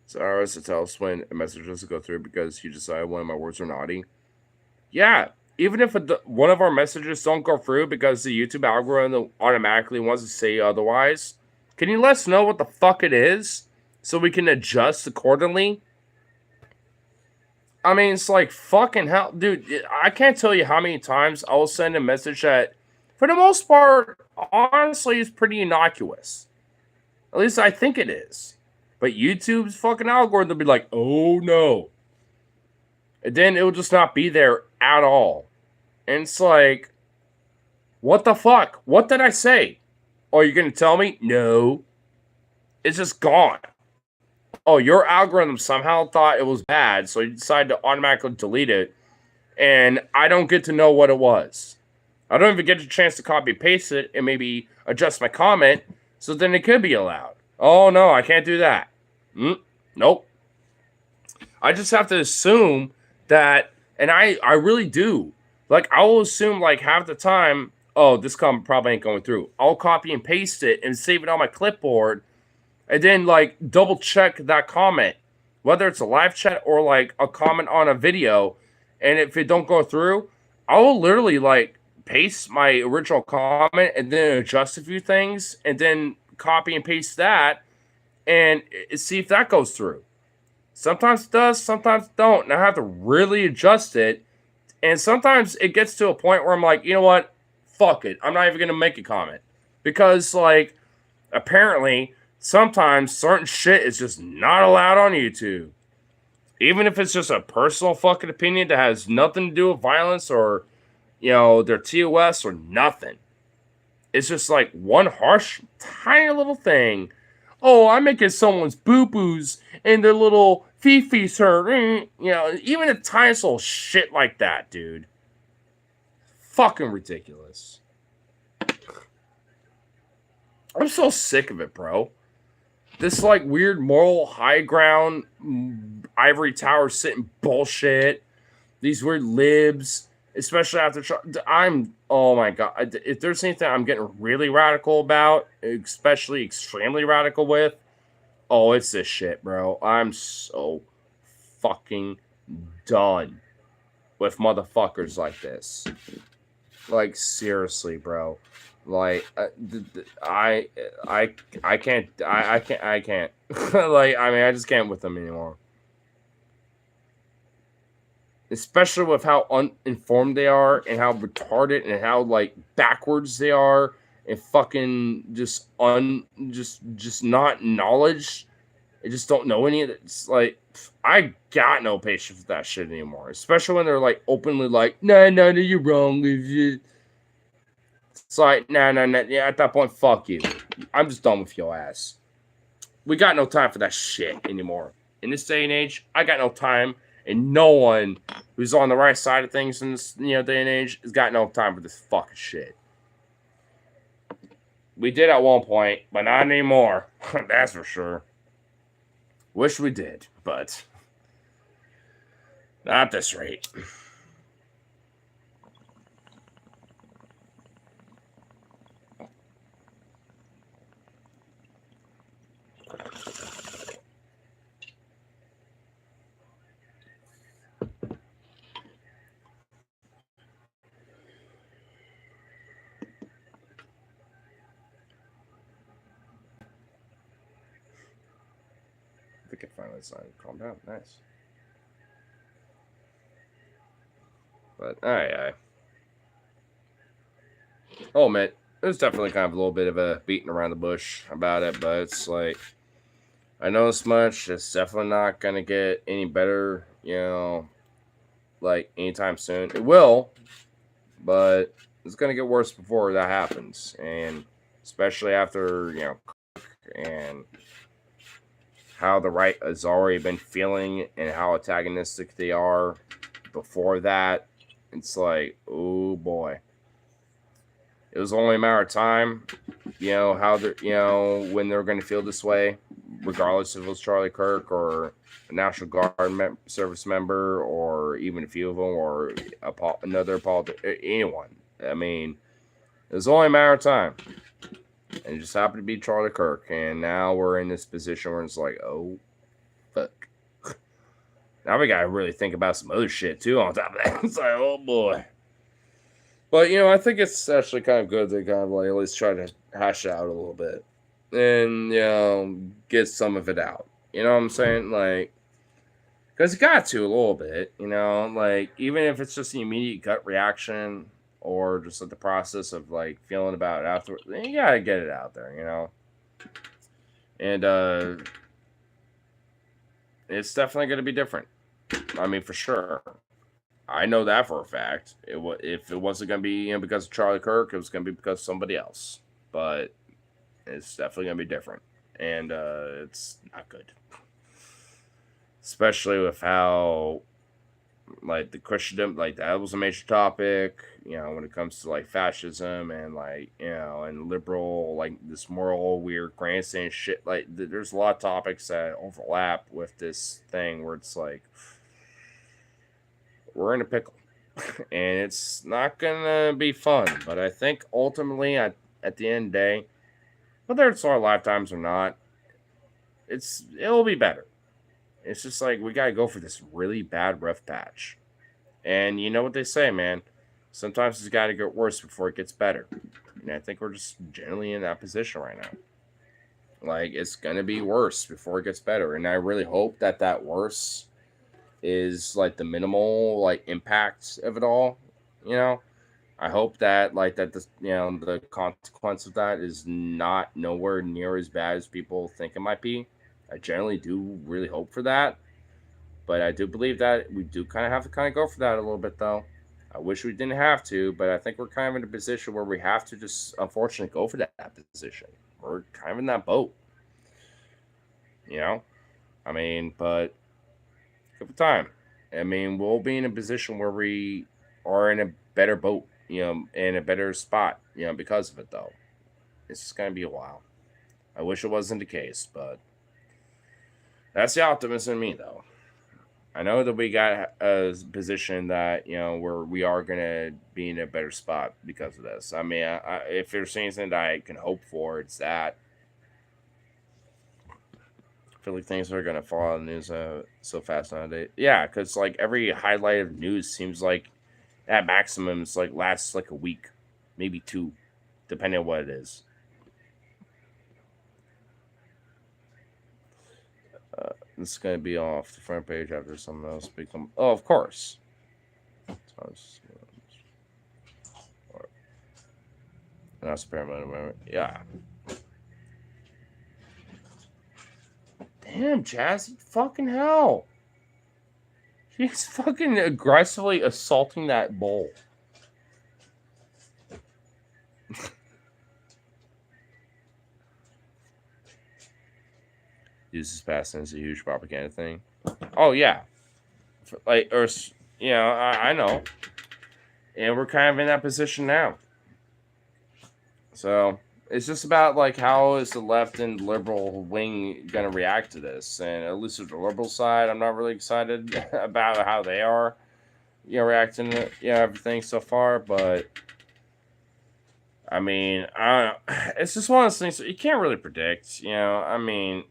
So I was to tell us when a message doesn't go through because you decide one of my words are naughty. Yeah, even if one of our messages don't go through because the YouTube algorithm automatically wants to say otherwise, can you let us know what the fuck it is so we can adjust accordingly? I mean, it's like fucking hell, dude. I can't tell you how many times I will send a message that, for the most part, honestly, is pretty innocuous. At least I think it is. But YouTube's fucking algorithm will be like, oh no. And then it will just not be there at all. And it's like, what the fuck? What did I say? Oh, you're going to tell me? No. It's just gone. Oh, your algorithm somehow thought it was bad, so you decided to automatically delete it. And I don't get to know what it was. I don't even get a chance to copy paste it and maybe adjust my comment so then it could be allowed. Oh, no, I can't do that. Nope. I just have to assume that, and I really do. Like, I will assume, like, half the time, oh, this comment probably ain't going through. I'll copy and paste it and save it on my clipboard, and then, like, double check that comment, whether it's a live chat or, like, a comment on a video, and if it don't go through, I will literally, like, paste my original comment and then adjust a few things, and then copy and paste that, and see if that goes through. Sometimes it does, sometimes it don't, and I have to really adjust it. And sometimes it gets to a point where I'm like, you know what? Fuck it. I'm not even going to make a comment. Because, like, apparently, sometimes certain shit is just not allowed on YouTube. Even if it's just a personal fucking opinion that has nothing to do with violence or, you know, their TOS or nothing. It's just like one harsh, tiny little thing. Oh, I'm making someone's boo-boos and their little fifis hurt. You know, even a tiny little shit like that, dude. Fucking ridiculous. I'm so sick of it, bro. This, like, weird moral high ground, ivory tower sitting bullshit. These weird libs, especially after oh my god. If there's anything I'm getting really radical about, especially extremely radical with, oh, it's this shit, bro. I'm so fucking done with motherfuckers like this. Like, seriously, bro. Like, I can't. I can't. Like, I mean, I just can't with them anymore. Especially with how uninformed they are and how retarded and how, like, backwards they are and fucking just not knowledge. They just don't know any of it. It's like, I got no patience with that shit anymore. Especially when they're, like, openly like, no, you're wrong. It's like, no. Yeah, at that point, fuck you. I'm just done with your ass. We got no time for that shit anymore. In this day and age, I got no time, and no one who's on the right side of things in this, you know, day and age has got no time for this fucking shit. We did at one point, but not anymore. That's for sure. Wish we did, but not at this rate. I think I finally decided to calm down. Nice. But, aye. Oh, man. There's definitely kind of a little bit of a beating around the bush about it, but it's like, I know this much. It's definitely not going to get any better, you know, like, anytime soon. It will, but It's gonna get worse before that happens, and especially after and how the right has already been feeling and how antagonistic they are before that. It's like, oh boy, it was only a matter of time. How they're when they're going to feel this way, regardless if it was Charlie Kirk or a National Guard service member, or even a few of them, or another anyone. I mean, it was only a matter of time, and it just happened to be Charlie Kirk, and now we're in this position where it's like, oh, fuck. Now we gotta really think about some other shit too. On top of that, it's like, oh boy. But I think it's actually kind of good to kind of like at least try to hash it out a little bit, and get some of it out. You know what I'm saying? Like, because you got to a little bit. Like even if it's just the immediate gut reaction or just like the process of like feeling about it afterwards, you gotta get it out there. And it's definitely going to be different. I mean, for sure. I know that for a fact. If it wasn't going to be because of Charlie Kirk, it was going to be because of somebody else. But it's definitely going to be different, and it's not good, especially with how like the Christendom, like that was a major topic. When it comes to like fascism and like and liberal, like this moral weird grandstand shit. Like there's a lot of topics that overlap with this thing where it's like we're in a pickle. And it's not gonna be fun. But I think ultimately, at the end of the day, whether it's our lifetimes or not, it'll be better. It's just like we gotta go for this really bad rough patch. And you know what they say, man. Sometimes it's got to get worse before it gets better. And I think we're just generally in that position right now. Like it's gonna be worse before it gets better, and I really hope that worse is like the minimal like impact of it all. You know, I hope that like that the consequence of that is not nowhere near as bad as people think it might be. I generally do really hope for that, but I do believe that we do kind of have to kind of go for that a little bit though. I wish we didn't have to, but I think we're kind of in a position where we have to just unfortunately go for that position. We're kind of in that boat, you know. I mean, but give it time. I mean, we'll be in a position where we are in a better boat, in a better spot, because of it, though. It's just going to be a while. I wish it wasn't the case, but that's the optimism in me, though. I know that we got a position that, where we are going to be in a better spot because of this. I mean, if there's anything that I can hope for, it's that. I feel like things are gonna fall out of the news so fast nowadays. Yeah, because like every highlight of news seems like at maximum it's like lasts like a week, maybe two, depending on what it is. This is gonna be off the front page after something else become. Oh, of course. That's paramount. Yeah. Damn, Jazzy, fucking hell. She's fucking aggressively assaulting that bowl. Uses passing as a huge propaganda thing. Oh yeah, like or I know, and we're kind of in that position now. So it's just about like how is the left and liberal wing gonna react to this, and at least with the liberal side, I'm not really excited about how they are, reacting to everything so far. But I mean, it's just one of those things that you can't really predict. I mean,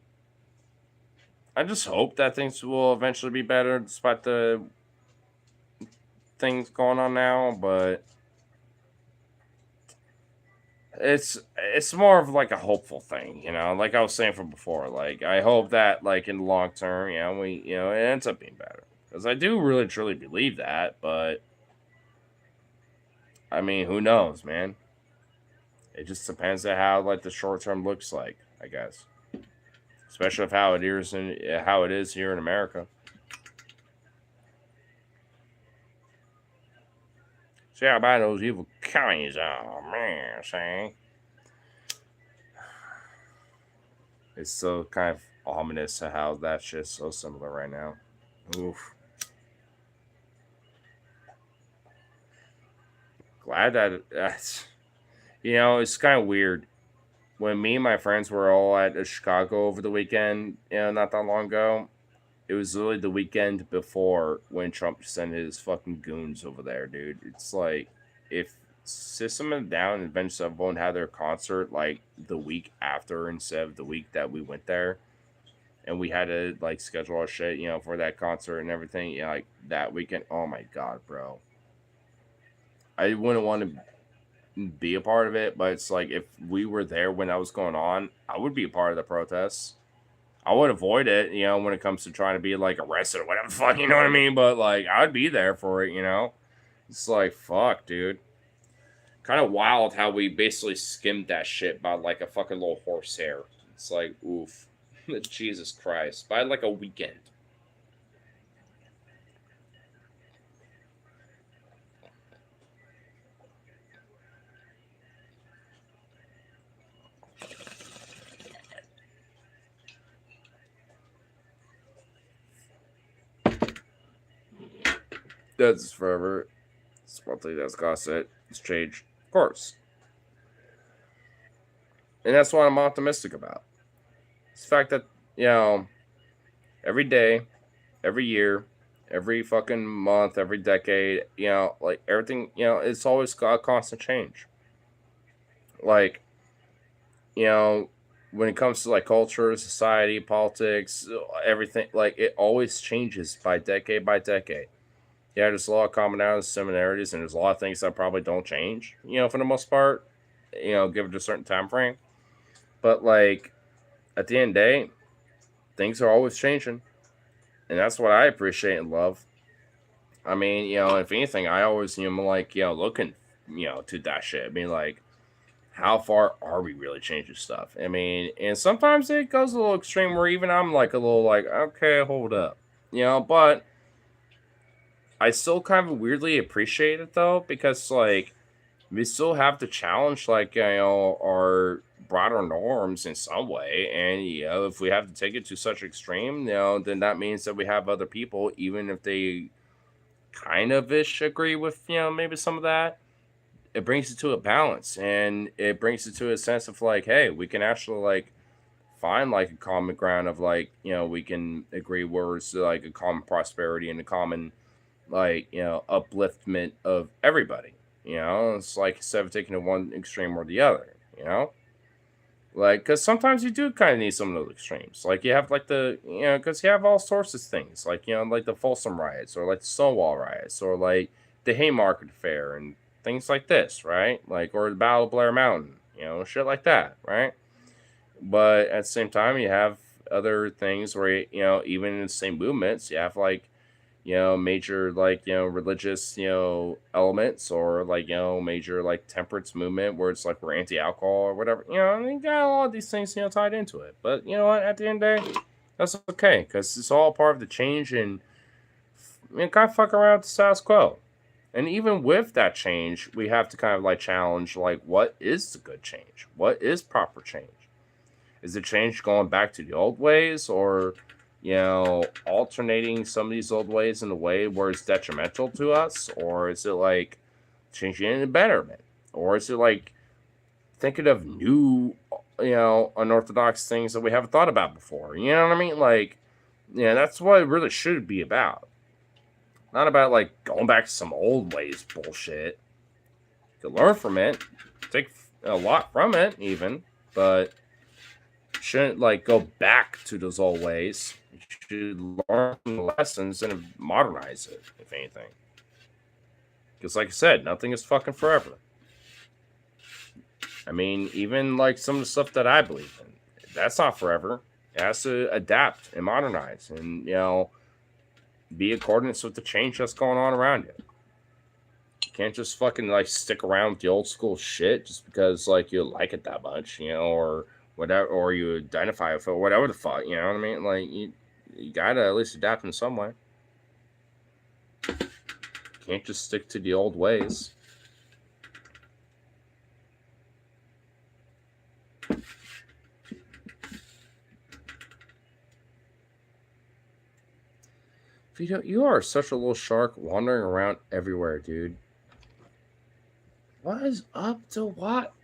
I just hope that things will eventually be better despite the things going on now, but it's more of like a hopeful thing, like I was saying from before. Like I hope that like in the long term, we it ends up being better. Because I do really truly believe that, but I mean, who knows, man? It just depends on how like the short term looks like, I guess. Especially of how it is here in America. See how bad those evil counties are, man, saying. It's so kind of ominous to how that shit's so similar right now. Oof. Glad that that's, it's kind of weird. When me and my friends were all at Chicago over the weekend, not that long ago, it was literally the weekend before when Trump sent his fucking goons over there, dude. It's like, if System of a Down and Avenged Sevenfold had their concert like the week after instead of the week that we went there, and we had to like schedule our shit, for that concert and everything, like that weekend. Oh my god, bro. I wouldn't want to be a part of it, but it's like if we were there when that was going on, I would be a part of the protests. I would avoid it, when it comes to trying to be like arrested or whatever the fuck, you know what I mean? But like, I'd be there for it. It's like, fuck, dude. Kind of wild how we basically skimmed that shit by like a fucking little horsehair. It's like, oof. Jesus Christ. By like a weekend. That's forever. It's one thing that's got it. It's changed. Of course. And that's what I'm optimistic about. It's the fact that, every day, every year, every fucking month, every decade, like everything, it's always got a constant change. Like, when it comes to like culture, society, politics, everything, like it always changes by decade. Yeah, there's a lot of commonalities and similarities, and there's a lot of things that probably don't change, for the most part, give it a certain time frame. But like at the end of the day, things are always changing. And that's what I appreciate and love. I mean, if anything, I always, like, looking, to that shit. I mean, like, how far are we really changing stuff? I mean, and sometimes it goes a little extreme where even I'm like a little like, okay, hold up, but I still kind of weirdly appreciate it though, because like we still have to challenge like, our broader norms in some way. And, if we have to take it to such extreme, then that means that we have other people, even if they kind of ish agree with, maybe some of that, it brings it to a balance, and it brings it to a sense of like, hey, we can actually like find like a common ground of like, we can agree where it's like a common prosperity and a common like, upliftment of everybody. It's like instead of taking it one extreme or the other, like, because sometimes you do kind of need some of those extremes. Like, you have, like, because you have all sorts of things. Like, like the Folsom riots, or like the Stonewall riots, or like the Haymarket Affair, and things like this, right? Like, or the Battle of Blair Mountain, shit like that, right? But at the same time, you have other things where, even in the same movements, you have, like, major like, religious, elements, or like, major like temperance movement where it's like we're anti-alcohol or whatever, and you got all of these things, tied into it. But you know what, at the end of the day, that's okay, because it's all part of the change, and kind of fuck around with the status quo. And even with that change, we have to kind of like challenge like, what is the good change? What is proper change? Is the change going back to the old ways, or alternating some of these old ways in a way where it's detrimental to us? Or is it like changing it in betterment? Or is it like thinking of new, unorthodox things that we haven't thought about before? You know what I mean? Like, that's what it really should be about. Not about like going back to some old ways bullshit. You can learn from it, take a lot from it, even, but shouldn't like go back to those old ways. You should learn from the lessons and modernize it, if anything. Because, like I said, nothing is fucking forever. I mean, even like some of the stuff that I believe in, that's not forever. It has to adapt and modernize, and be accordance with the change that's going on around you. You can't just fucking like stick around with the old school shit just because like you like it that much, or whatever, or you identify with it, whatever the fuck, you know what I mean? Like, you gotta at least adapt in some way. Can't just stick to the old ways. Vito, you are such a little shark wandering around everywhere, dude. What is up to what?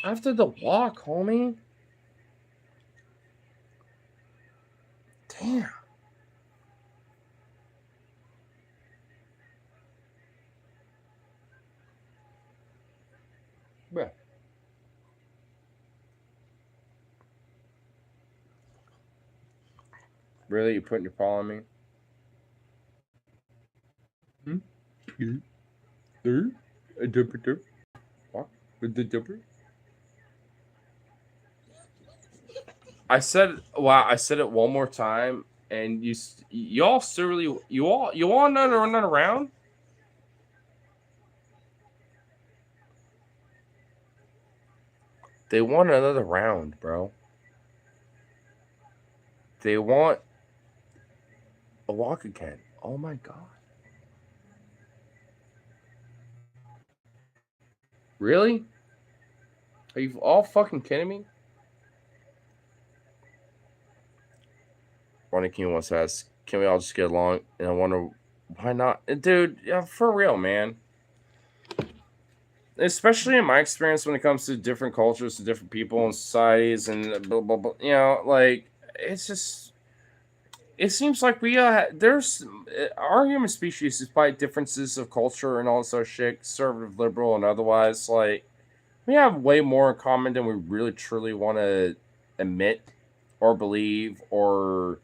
After the walk, homie? Damn. Bruh. Really? You putting your paw on me? Hmm? A dumper. What? With the dumper? I said, wow, I said it one more time, and y'all still really, you all not running around? They want another round, bro. They want a walk again. Oh my god. Really? Are you all fucking kidding me? Ronnie King wants to ask, can we all just get along? And I wonder, why not? Dude, yeah, for real, man. Especially in my experience when it comes to different cultures, to different people and societies, and blah, blah, blah, like, it's just, it seems like there's, our human species, despite differences of culture and all this other shit, conservative, liberal, and otherwise, like, we have way more in common than we really truly want to admit or believe or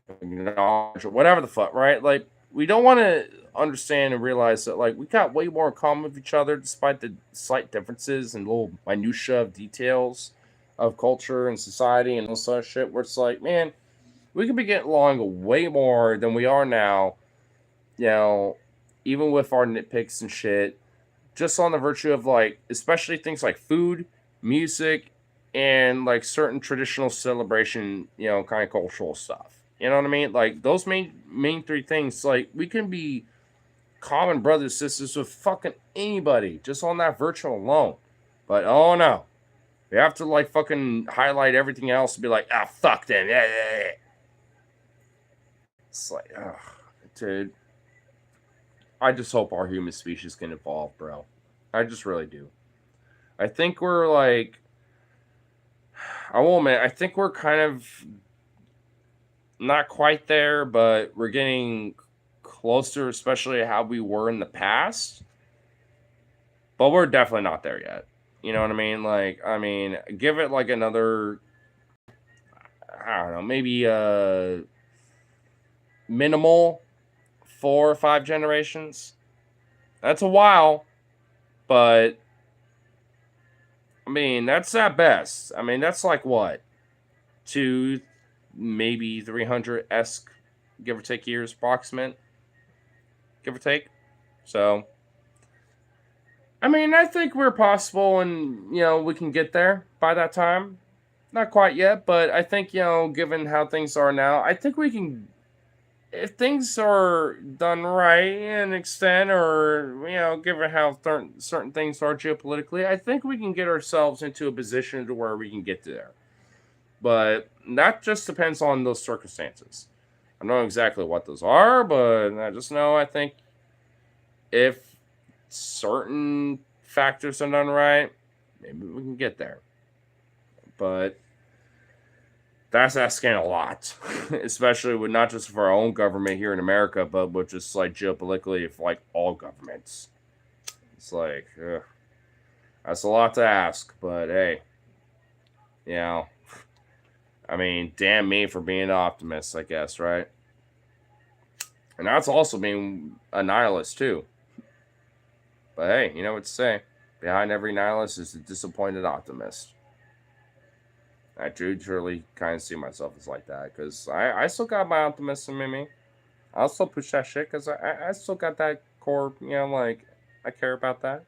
acknowledge or whatever the fuck, right? Like, we don't want to understand and realize that, like, we got way more in common with each other despite the slight differences and little minutia of details of culture and society and all sort of shit, where it's like, man, we could be getting along way more than we are now, you know, even with our nitpicks and shit, just on the virtue of, like, especially things like food, music, and like certain traditional celebration, kind of cultural stuff. You know what I mean? Like, those main three things, like, we can be common brothers, sisters with fucking anybody just on that virtue alone. But oh no. We have to, like, fucking highlight everything else and be like, ah, fuck them. Yeah, yeah, yeah. It's like, ugh, dude. I just hope our human species can evolve, bro. I just really do. I think we're like, I will admit, I think we're kind of not quite there, but we're getting closer, especially how we were in the past. But we're definitely not there yet. You know what I mean? Like, I mean, give it like another, I don't know, maybe minimal 4 or 5 generations. That's a while, but I mean, that's at best. I mean, that's like what, two, maybe 300 esque, give or take years, approximate, give or take. So, I mean, I think we're possible, and we can get there by that time. Not quite yet, but I think given how things are now, I think we can. If things are done right in extent, or given how certain things are geopolitically, I think we can get ourselves into a position to where we can get there. But that just depends on those circumstances. I don't know exactly what those are, but I just know I think if certain factors are done right, maybe we can get there. But that's asking a lot, especially with not just for our own government here in America, but with just like geopolitically for like all governments. It's like, ugh, that's a lot to ask, but hey, you know, I mean, damn me for being an optimist, I guess, right? And that's also being a nihilist too. But hey, you know what to say. Behind every nihilist is a disappointed optimist. I do truly kind of see myself as like that because I still got my optimism in me. I'll still push that shit because I still got that core, like, I care about that,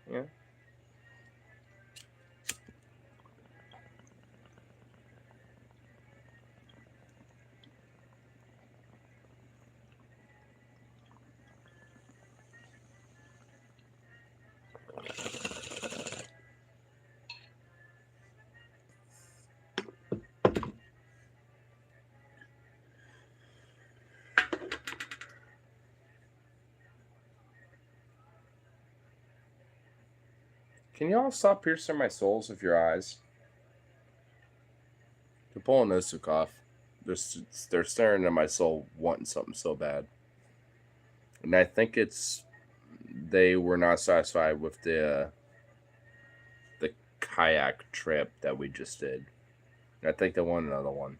Can y'all stop piercing my souls with your eyes? They're pulling this off. They're staring at my soul, wanting something so bad. And I think it's they were not satisfied with the kayak trip that we just did. I think they want another one.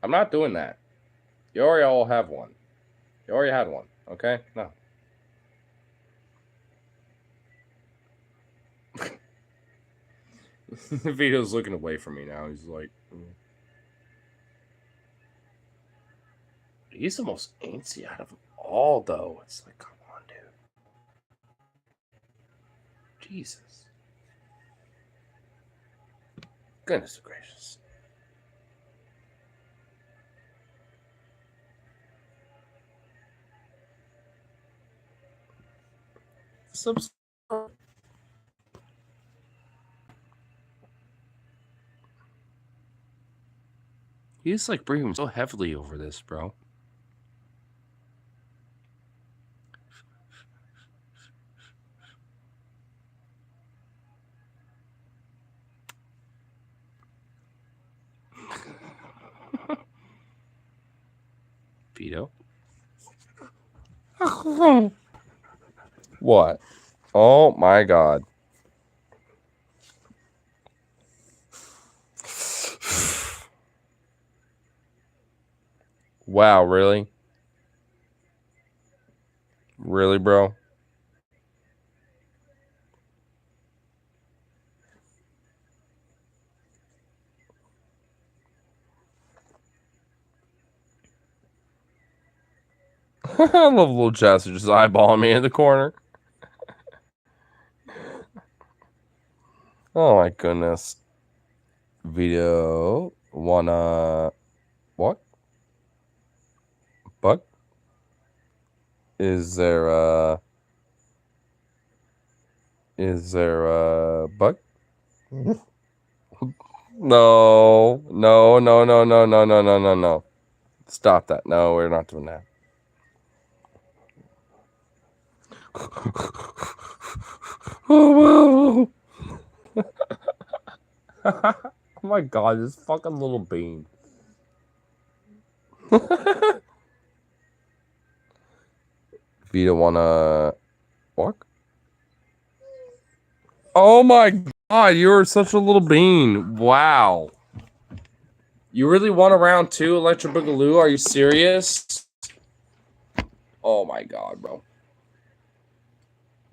I'm not doing that. You already all have one. You already had one. Okay? No. Vito's looking away from me now. He's like, he's the most antsy out of them all, though. It's like, come on, dude. Jesus. Goodness gracious. He's like breathing so heavily over this, bro. Vito? What? Oh my god. Wow, really? Really, bro? I love little Chester just eyeballing me in the corner. Oh my goodness. Vito, wanna what? Buck? Is there a buck? No, no, no, no, no, no, no, no, no, no. Stop that. No, we're not doing that. Oh my god, this fucking little bean. Vito wanna walk? Oh my god, you're such a little bean. Wow. You really want a round two, Electric Boogaloo? Are you serious? Oh my god, bro.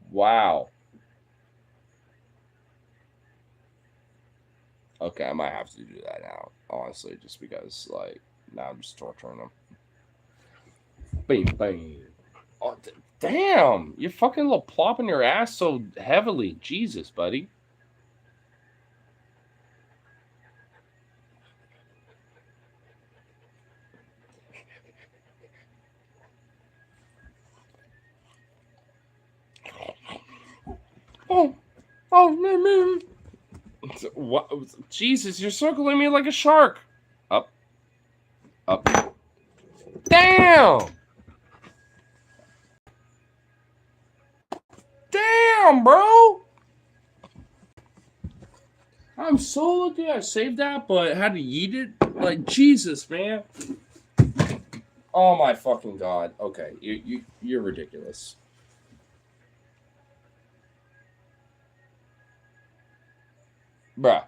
Wow. Okay, I might have to do that now, honestly, just because, like, now I'm just torturing them. Bang, bang. Oh, damn! You're fucking little plopping your ass so heavily. Jesus, buddy. Oh, man. What? Jesus, you're circling me like a shark. Up. Damn! Damn, bro! I'm so lucky I saved that, but had to eat it. Like, Jesus, man. Oh my fucking god. Okay, you're ridiculous. Bruh.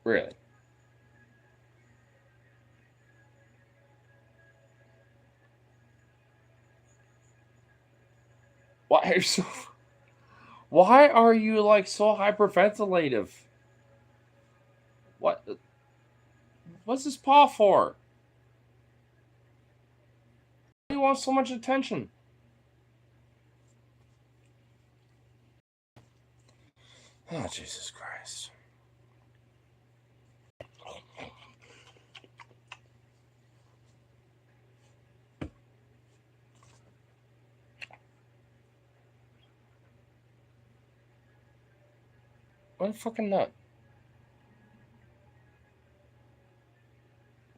Really? Why are you so... Why are you, like, so hyperventilative? What? What's his paw for? He wants so much attention. Oh, Jesus Christ. What a fucking nut.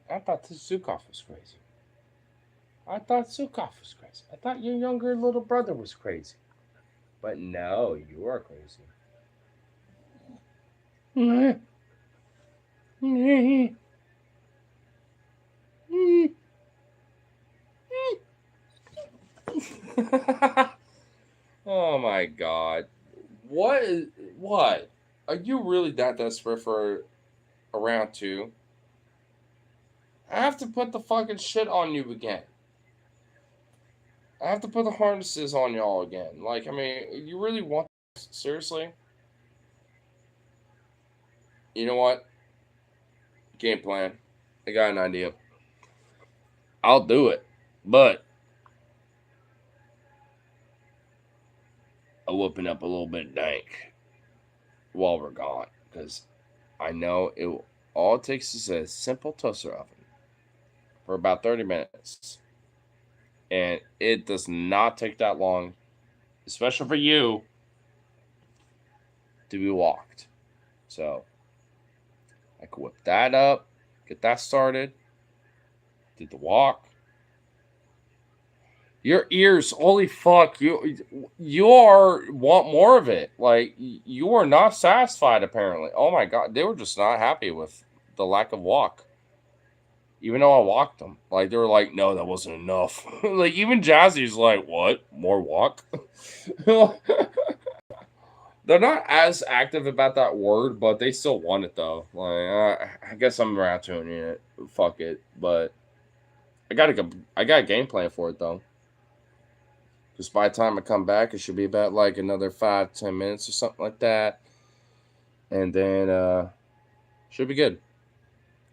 I thought this Zukov was crazy. I thought Sukov was crazy. I thought your younger little brother was crazy. But no, you are crazy. Oh my god. What is what? Are you really that desperate for a round two? I have to put the fucking shit on you again. I have to put the harnesses on y'all again. Like, I mean, you really want this? Seriously? You know what? Game plan. I got an idea. I'll do it. But I'll open up a little bit dank while we're gone. Because I know all it takes is a simple toaster oven for about 30 minutes. And it does not take that long, especially for you, to be walked. So I could whip that up, get that started, did the walk. Your ears, holy fuck, you are want more of it. Like you are not satisfied apparently. Oh my god, they were just not happy with the lack of walk. Even though I walked them, like they were like, no, that wasn't enough. Like even Jazzy's like, what? More walk? They're not as active about that word, but they still want it though. Like I guess I'm around tuning it. Fuck it, but I got a game plan for it though. Because by the time I come back, it should be about like another 5-10 minutes or something like that, and then should be good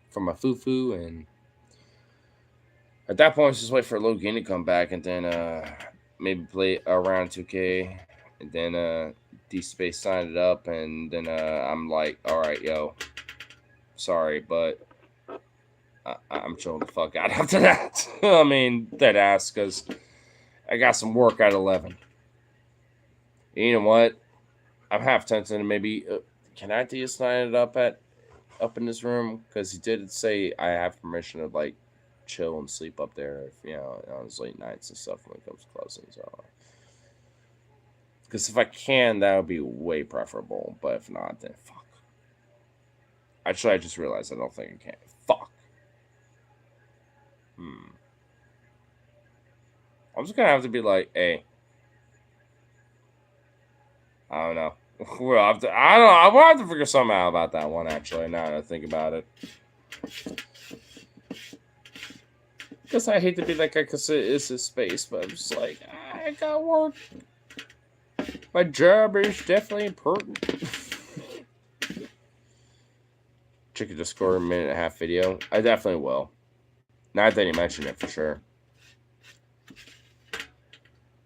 for my foo, and at that point, just wait for Logan to come back, and then maybe play around 2K, and then D-Space signed it up, and then I'm like, all right, yo, sorry, but I'm chilling the fuck out after that. I mean, dead ass, because I got some work at 11. You know what? I'm half tempted to maybe, can I sign it up in this room? Because he did say I have permission to, like, chill and sleep up there, if, you know, on his late nights and stuff when it comes to closing, so... Because if I can, that would be way preferable. But if not, then fuck. Actually, I just realized I don't think I can. Fuck. I'm just gonna have to be like, hey. I don't know. We'll have to, I don't know. I will have to figure something out about that one, actually, now that I think about it. Because I hate to be that guy because it is his space, but I'm just like, I gotta work. My job is definitely important. Check your Discord, 1.5-minute video. I definitely will. Now that you mention it, for sure.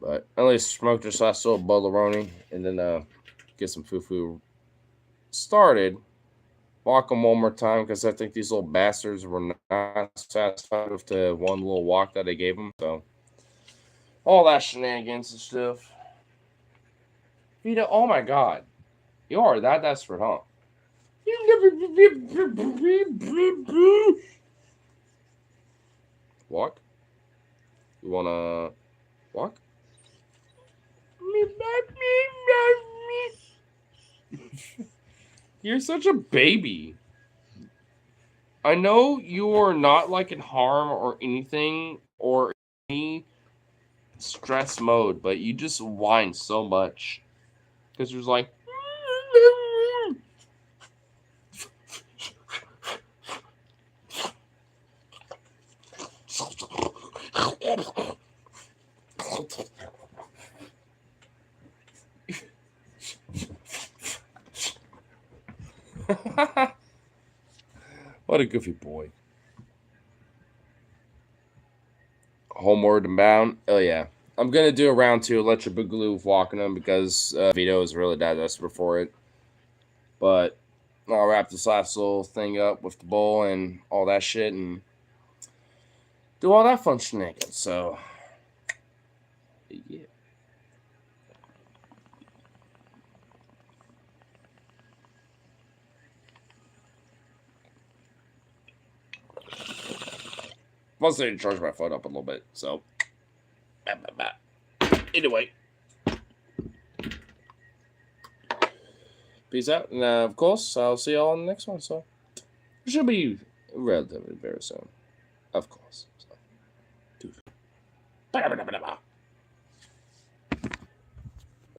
But at least smoke this last little Bologna and then get some foo started. Walk them one more time because I think these little bastards were not satisfied with the one little walk that I gave them. So all that shenanigans and stuff. Vito, oh my god, you are that desperate, huh? Walk? You wanna walk? You're such a baby. I know you are not like in harm or anything or any stress mode, but you just whine so much. Because there's like... What a goofy boy. Homeward and bound. Oh yeah. I'm gonna do a round 2 Electric Boogaloo of walking them because Vito is really that desperate for it. But I'll wrap this last little thing up with the bowl and all that shit and do all that fun shenanigans. So yeah. Plus, they charge my phone up a little bit. So, anyway, peace out. And of course, I'll see y'all on the next one. So, it should be relatively very soon. Of course. So,